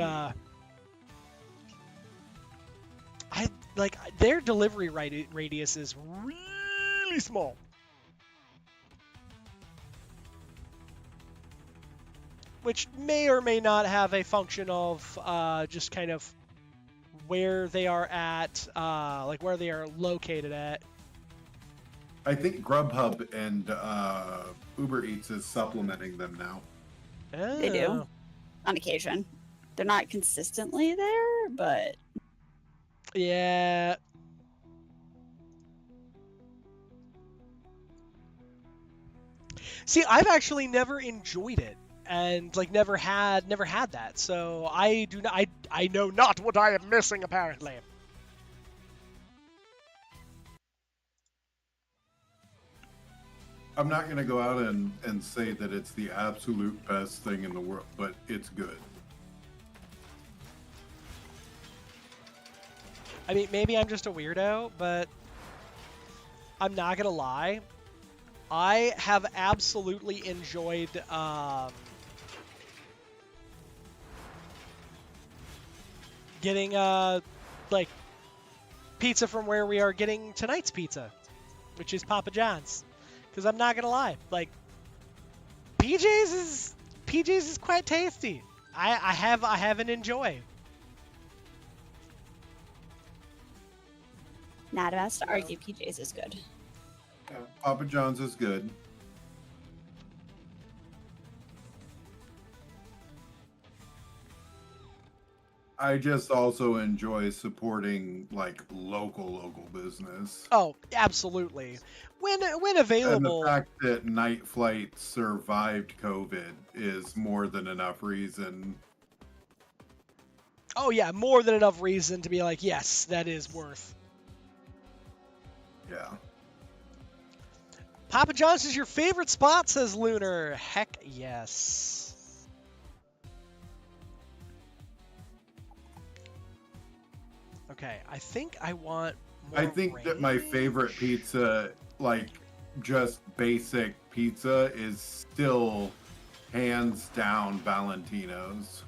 Their delivery radius is really small. Which may or may not have a function of just kind of where they are at, like where they are located at. I think Grubhub and Uber Eats is supplementing them now. Oh. They do, on occasion. They're not consistently there, but... Yeah. See, I've actually never enjoyed it, and like never had that. So I do not. I know not what I am missing. Apparently. I'm not going to go out and say that it's the absolute best thing in the world, but it's good. I mean, maybe I'm just a weirdo, but I'm not gonna lie. I have absolutely enjoyed getting like pizza from where we are getting tonight's pizza, which is Papa John's. Because I'm not gonna lie, like PJ's is quite tasty. I have an enjoy. Not about to argue. PJ's is good. Yeah, Papa John's is good. I just also enjoy supporting like local business. Oh, absolutely. When And available. the fact that Night Flight survived COVID is more than enough reason. Oh yeah, more than enough reason to be like, yes, that is worth. Yeah. Papa John's is your favorite spot, says Lunar. Heck yes. Okay, I think I want more I think that my favorite range. pizza, like just basic pizza, is still hands down Valentino's.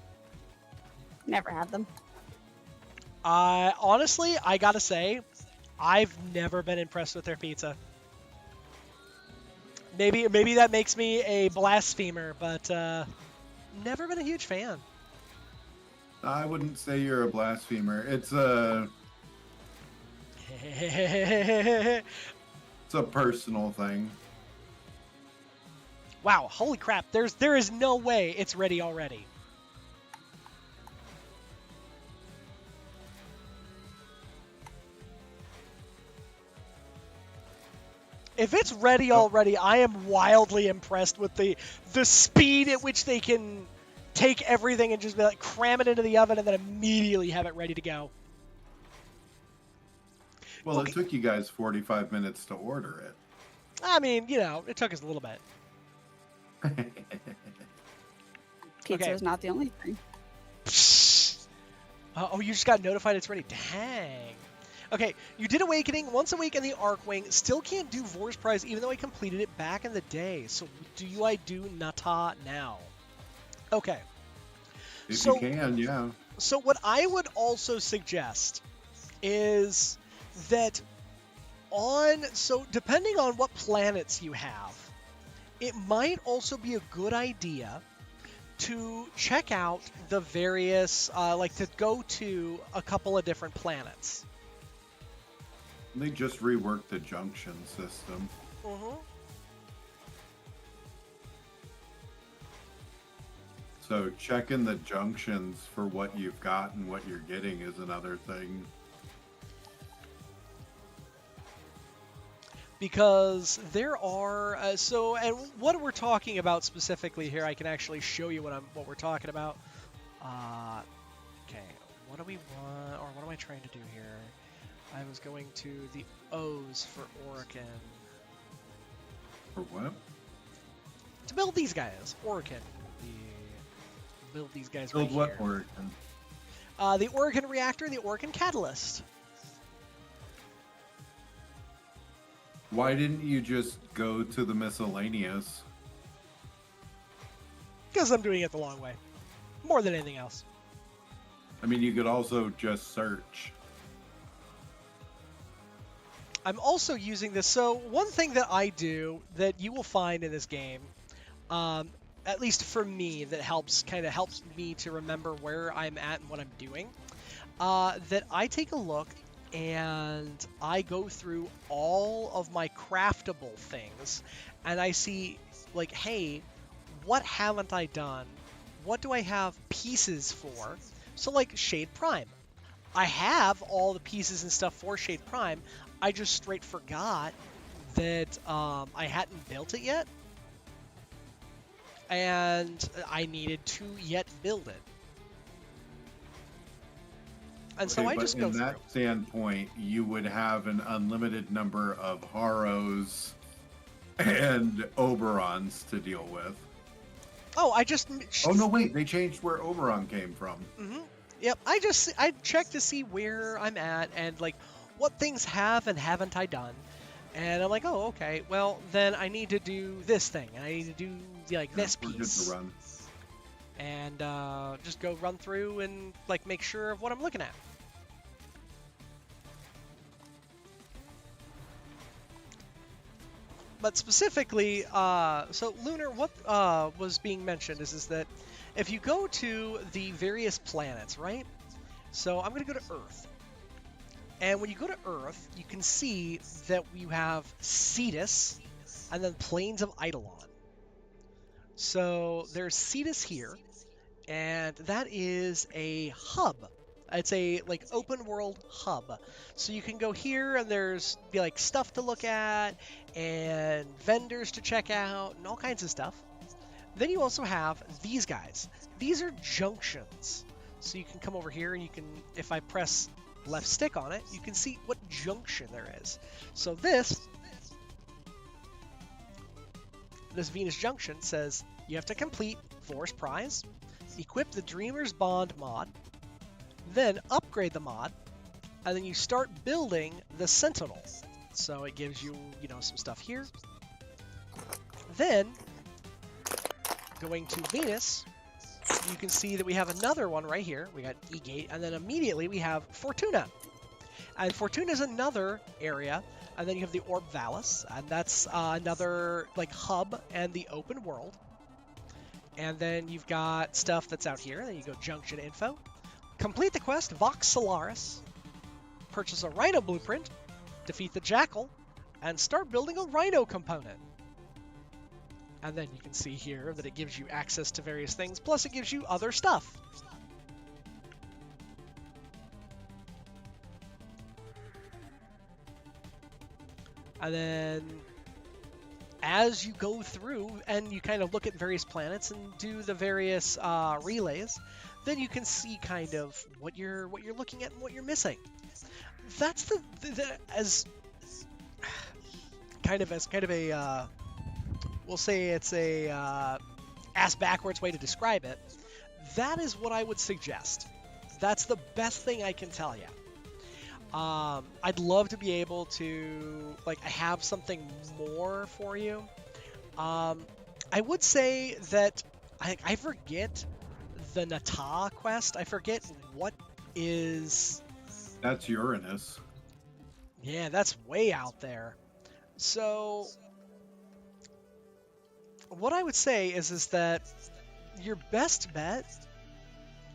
Never had them. Honestly, I gotta say, I've never been impressed with their pizza. Maybe that makes me a blasphemer, but never been a huge fan. I wouldn't say you're a blasphemer. It's a personal thing. Wow, holy crap! There is no way it's ready already. If it's ready already, I am wildly impressed with the speed at which they can take everything and just be like cram it into the oven and then immediately have it ready to go. Well, Okay. it took you guys 45 minutes to order it. I mean, you know, it took us a little bit. Pizza Okay. is not the only thing. Oh, you just got notified it's ready. Dang. Okay, you did Awakening once a week in the Arcwing. Still can't do Vor's Prize even though I completed it back in the day. So I do Nata now? Okay. If So- you can, yeah. So what I would also suggest is that depending on what planets you have, it might also be a good idea to check out the various, to go to a couple of different planets. They just reworked the junction system. Mm-hmm. So checking the junctions for what you've got and what you're getting is another thing. Because there are and what we're talking about specifically here, I can actually show you what we're talking about. Okay, what do we want, or what am I trying to do here? I was going to the O's for Orican. For what? To build these guys, Orican. Build these guys Build right what here. Oregon? The Orican reactor, the Orican catalyst. Why didn't you just go to the miscellaneous? Because I'm doing it the long way. More than anything else. I mean, you could also just search. I'm also using this. So one thing that I do that you will find in this game, at least for me, that helps me to remember where I'm at and what I'm doing, that I take a look and I go through all of my craftable things and I see, like, hey, what haven't I done? What do I have pieces for? So, like, Shade Prime. I have all the pieces and stuff for Shade Prime. I just straight forgot that I hadn't built it yet. and I needed to yet build it. And so Okay, I but just in go that through. standpoint, you would have an unlimited number of Haros and Oberons to deal with. Oh, I just. Oh no, wait, they changed where Oberon came from. Yep, I check to see where I'm at and like what things have and haven't I done. And I'm like, oh, okay. Well, then I need to do this thing, and I need to do like this We're good piece, to run. and just go run through and like make sure of what I'm looking at. But specifically, so Lunar, what was being mentioned is that if you go to the various planets, right? So I'm going to go to Earth. And when you go to Earth, you can see that you have Cetus and then Plains of Eidolon. So there's Cetus here, and that is a hub. It's a like open world hub. So you can go here and there's like stuff to look at and vendors to check out and all kinds of stuff. Then you also have these guys. These are junctions. So you can come over here and you can, if I press left stick on it, you can see what junction there is. So this Venus junction says you have to complete Forest Prize, equip the Dreamer's Bond mod, then upgrade the mod, and then you start building the Sentinel. So it gives you, some stuff here. Then, going to Venus, you can see that we have another one right here. We got E-Gate, and then immediately we have Fortuna. And Fortuna is another area, and then you have the Orb Vallis, and that's another like hub and the open world. And then you've got stuff that's out here. Then you go Junction Info. Complete the quest, Vox Solaris. Purchase a Rhino blueprint. Defeat the Jackal. And start building a Rhino component. And then you can see here that it gives you access to various things. Plus it gives you other stuff. And then as you go through and you kind of look at various planets and do the various relays, then you can see kind of what you're looking at and what you're missing. That's the as kind of a we'll say it's a ass backwards way to describe it. That is what I would suggest. That's the best thing I can tell you. I'd love to be able to have something more for you. I would say that I forget the Nata quest. I forget what is. That's Uranus. Yeah, that's way out there. So what I would say is that your best bet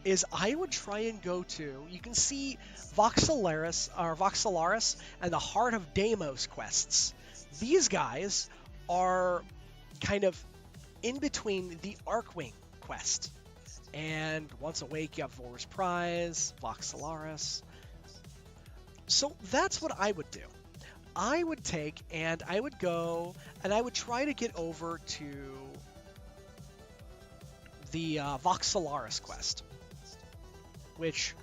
is I would try and go to, you can see Vox Solaris and the Heart of Deimos quests. These guys are kind of in between the Arcwing quest. And Once Awake, you have Forest Prize, Vox Solaris. So that's what I would do. I would take and I would go and I would try to get over to the Vox Solaris quest, which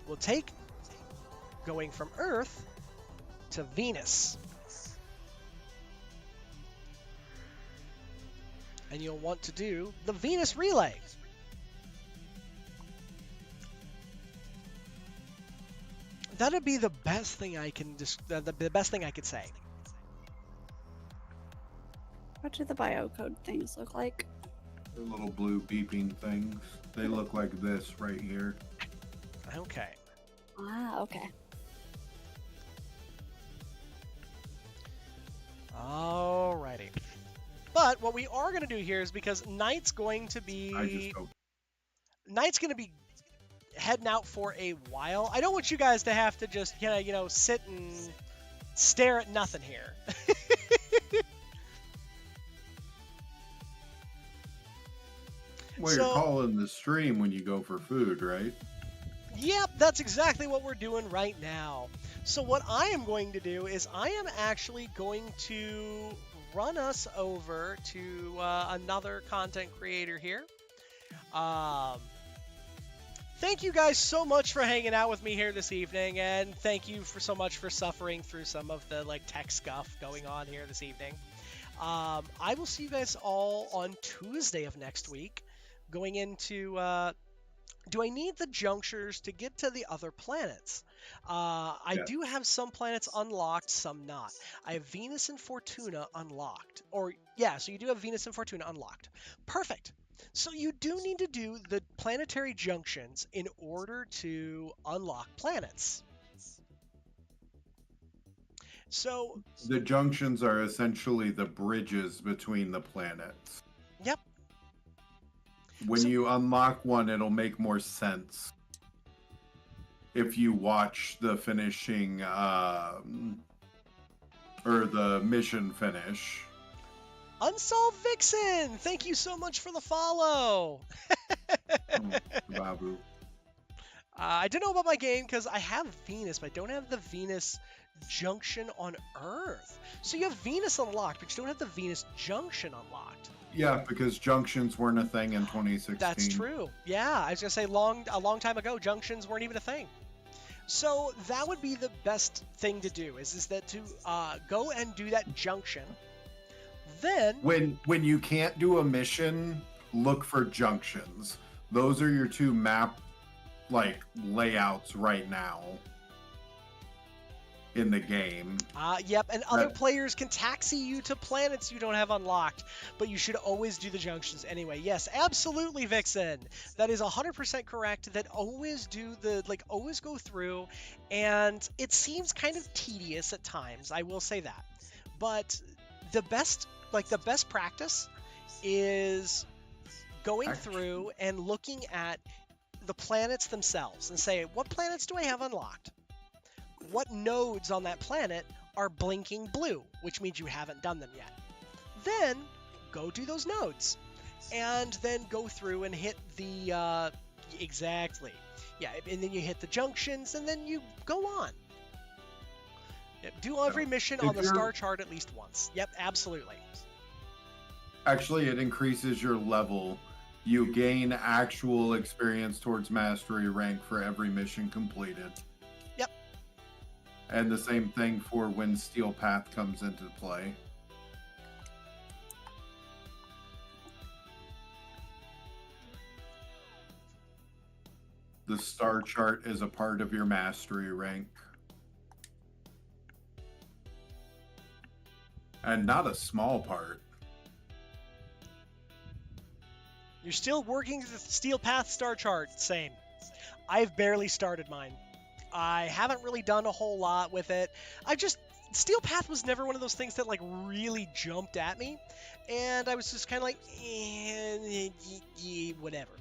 will take going from Earth to Venus. And you'll want to do the Venus relay. That'd be the best thing I can the best thing I could say. What do the biocode things look like? The little blue beeping things. They look like this right here. Okay. Ah, okay. Alrighty. But what we are going to do here is because Knight's going to be heading out for a while. I don't want you guys to have to just sit and stare at nothing here. Well, you're calling the stream when you go for food, right? Yep, that's exactly what we're doing right now. So what I am going to do is I am actually going to run us over to another content creator here. Thank you guys so much for hanging out with me here this evening, and thank you so much for suffering through some of the tech scuff going on here this evening. I will see you guys all on Tuesday of next week, going into do I need the junctures to get to the other planets? I Yes. do have some planets unlocked, some not. I have Venus and Fortuna unlocked. Or, yeah, so you do have Venus and Fortuna unlocked. Perfect. So you do need to do the planetary junctions in order to unlock planets. So, The junctions are essentially the bridges between the planets. yep. When So- you unlock one, it'll make more sense if you watch the finishing or the mission finish. Unsolved Vixen, thank you so much for the follow. Babu. I don't know about my game because I have Venus, but I don't have the Venus junction on Earth. So you have Venus unlocked, but you don't have the Venus junction unlocked. Yeah, because junctions weren't a thing in 2016. That's true. Yeah, I was gonna say a long time ago, junctions weren't even a thing. So that would be the best thing to do is that to go and do that junction. Then When you can't do a mission, look for junctions. Those are your two map layouts right now in the game. Yep, and other players can taxi you to planets you don't have unlocked, but you should always do the junctions anyway. Yes, absolutely, Vixen. That is 100% correct. That always do always go through, and it seems kind of tedious at times. I will say that, but the best practice is going through and looking at the planets themselves and say, what planets do I have unlocked? What nodes on that planet are blinking blue, which means you haven't done them yet. Then go do those nodes, and then go through and hit the exactly, yeah, and then you hit the junctions, and then you go on. Yep, do every mission on the star chart at least once. Yep, absolutely. Actually, it increases your level. You gain actual experience towards mastery rank for every mission completed. Yep. And the same thing for when Steel Path comes into play. The star chart is a part of your mastery rank. And not a small part. You're still working the Steel Path star chart. Same. I've barely started mine. I haven't really done a whole lot with it. Steel Path was never one of those things that really jumped at me, and I was just kind of whatever.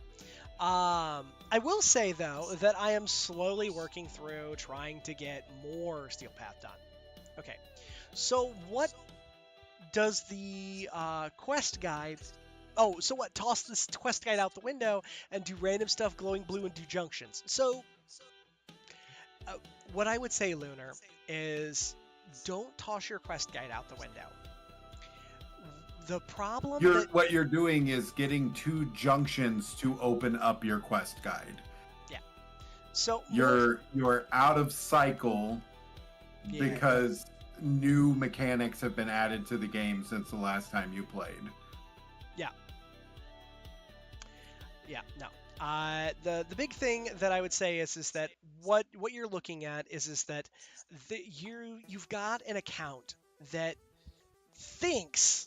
I will say though that I am slowly working through trying to get more Steel Path done. Okay, so what does the quest guide? Oh, so what? Toss this quest guide out the window and do random stuff, glowing blue, and do junctions. So, what I would say, Lunar, is don't toss your quest guide out the window. The problem What you're doing is getting 2 junctions to open up your quest guide. Yeah. So you're out of cycle because new mechanics have been added to the game since the last time you played. Yeah, no. The big thing that I would say is that what you're looking at is that you've got an account that thinks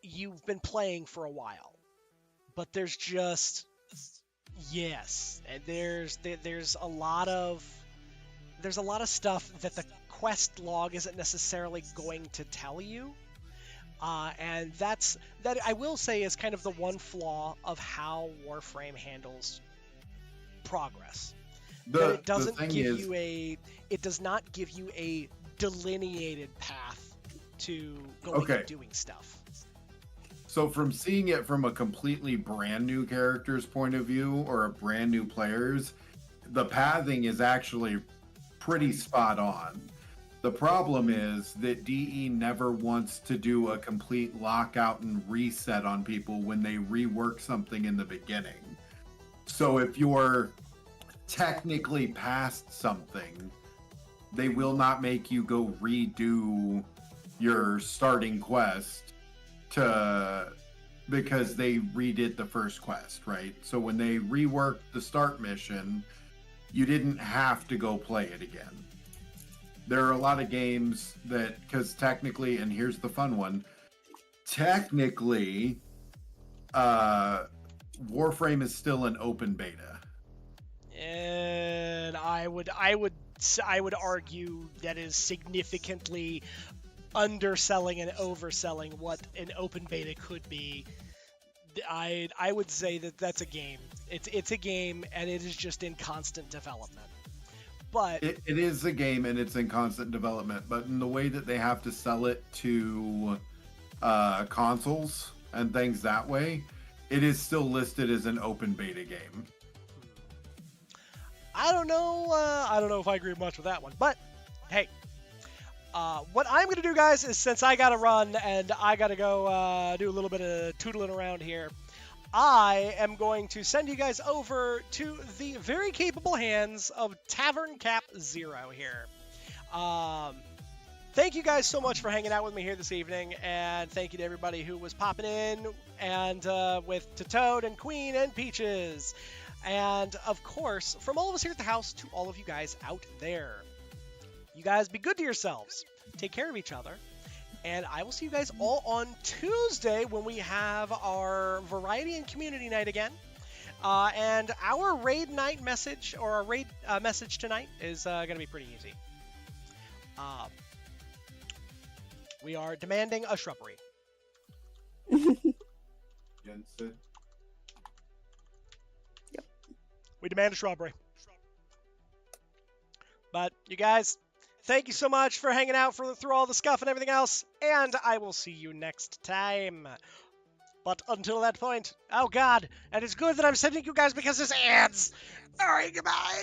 you've been playing for a while, but there's just and there's a lot of stuff that the quest log isn't necessarily going to tell you. And that I will say is kind of the one flaw of how Warframe handles progress. It does not give you a delineated path to going and doing stuff. So from seeing it from a completely brand new character's point of view or a brand new player's, the pathing is actually pretty spot on. The problem is that DE never wants to do a complete lockout and reset on people when they rework something in the beginning. So if you're technically past something, they will not make you go redo your starting quest because they redid the first quest, right? So when they reworked the start mission, you didn't have to go play it again. There are a lot of games that, because technically, and here's the fun one, technically, Warframe is still an open beta. And I would argue that is significantly underselling and overselling what an open beta could be. I would say that that's a game. It's a game, and it is just in constant development. But it is a game, and it's in constant development. But in the way that they have to sell it to consoles and things that way, it is still listed as an open beta game. I don't know. I don't know if I agree much with that one. But hey, what I'm gonna do, guys, is since I gotta run and I gotta go do a little bit of tootling around here, I am going to send you guys over to the very capable hands of Tavern Cap Zero here. Thank you guys so much for hanging out with me here this evening, and thank you to everybody who was popping in, and to Toad and Queen and Peaches. And, of course, from all of us here at the house to all of you guys out there. You guys be good to yourselves. Take care of each other. And I will see you guys all on Tuesday when we have our Variety and Community Night again. And our raid night message, or our raid message tonight, is going to be pretty easy. We are demanding a shrubbery. We demand a shrubbery. But you guys, thank you so much for hanging out through all the scuff and everything else, and I will see you next time. But until that point, oh god, and it's good that I'm sending you guys because there's ads. All right, goodbye.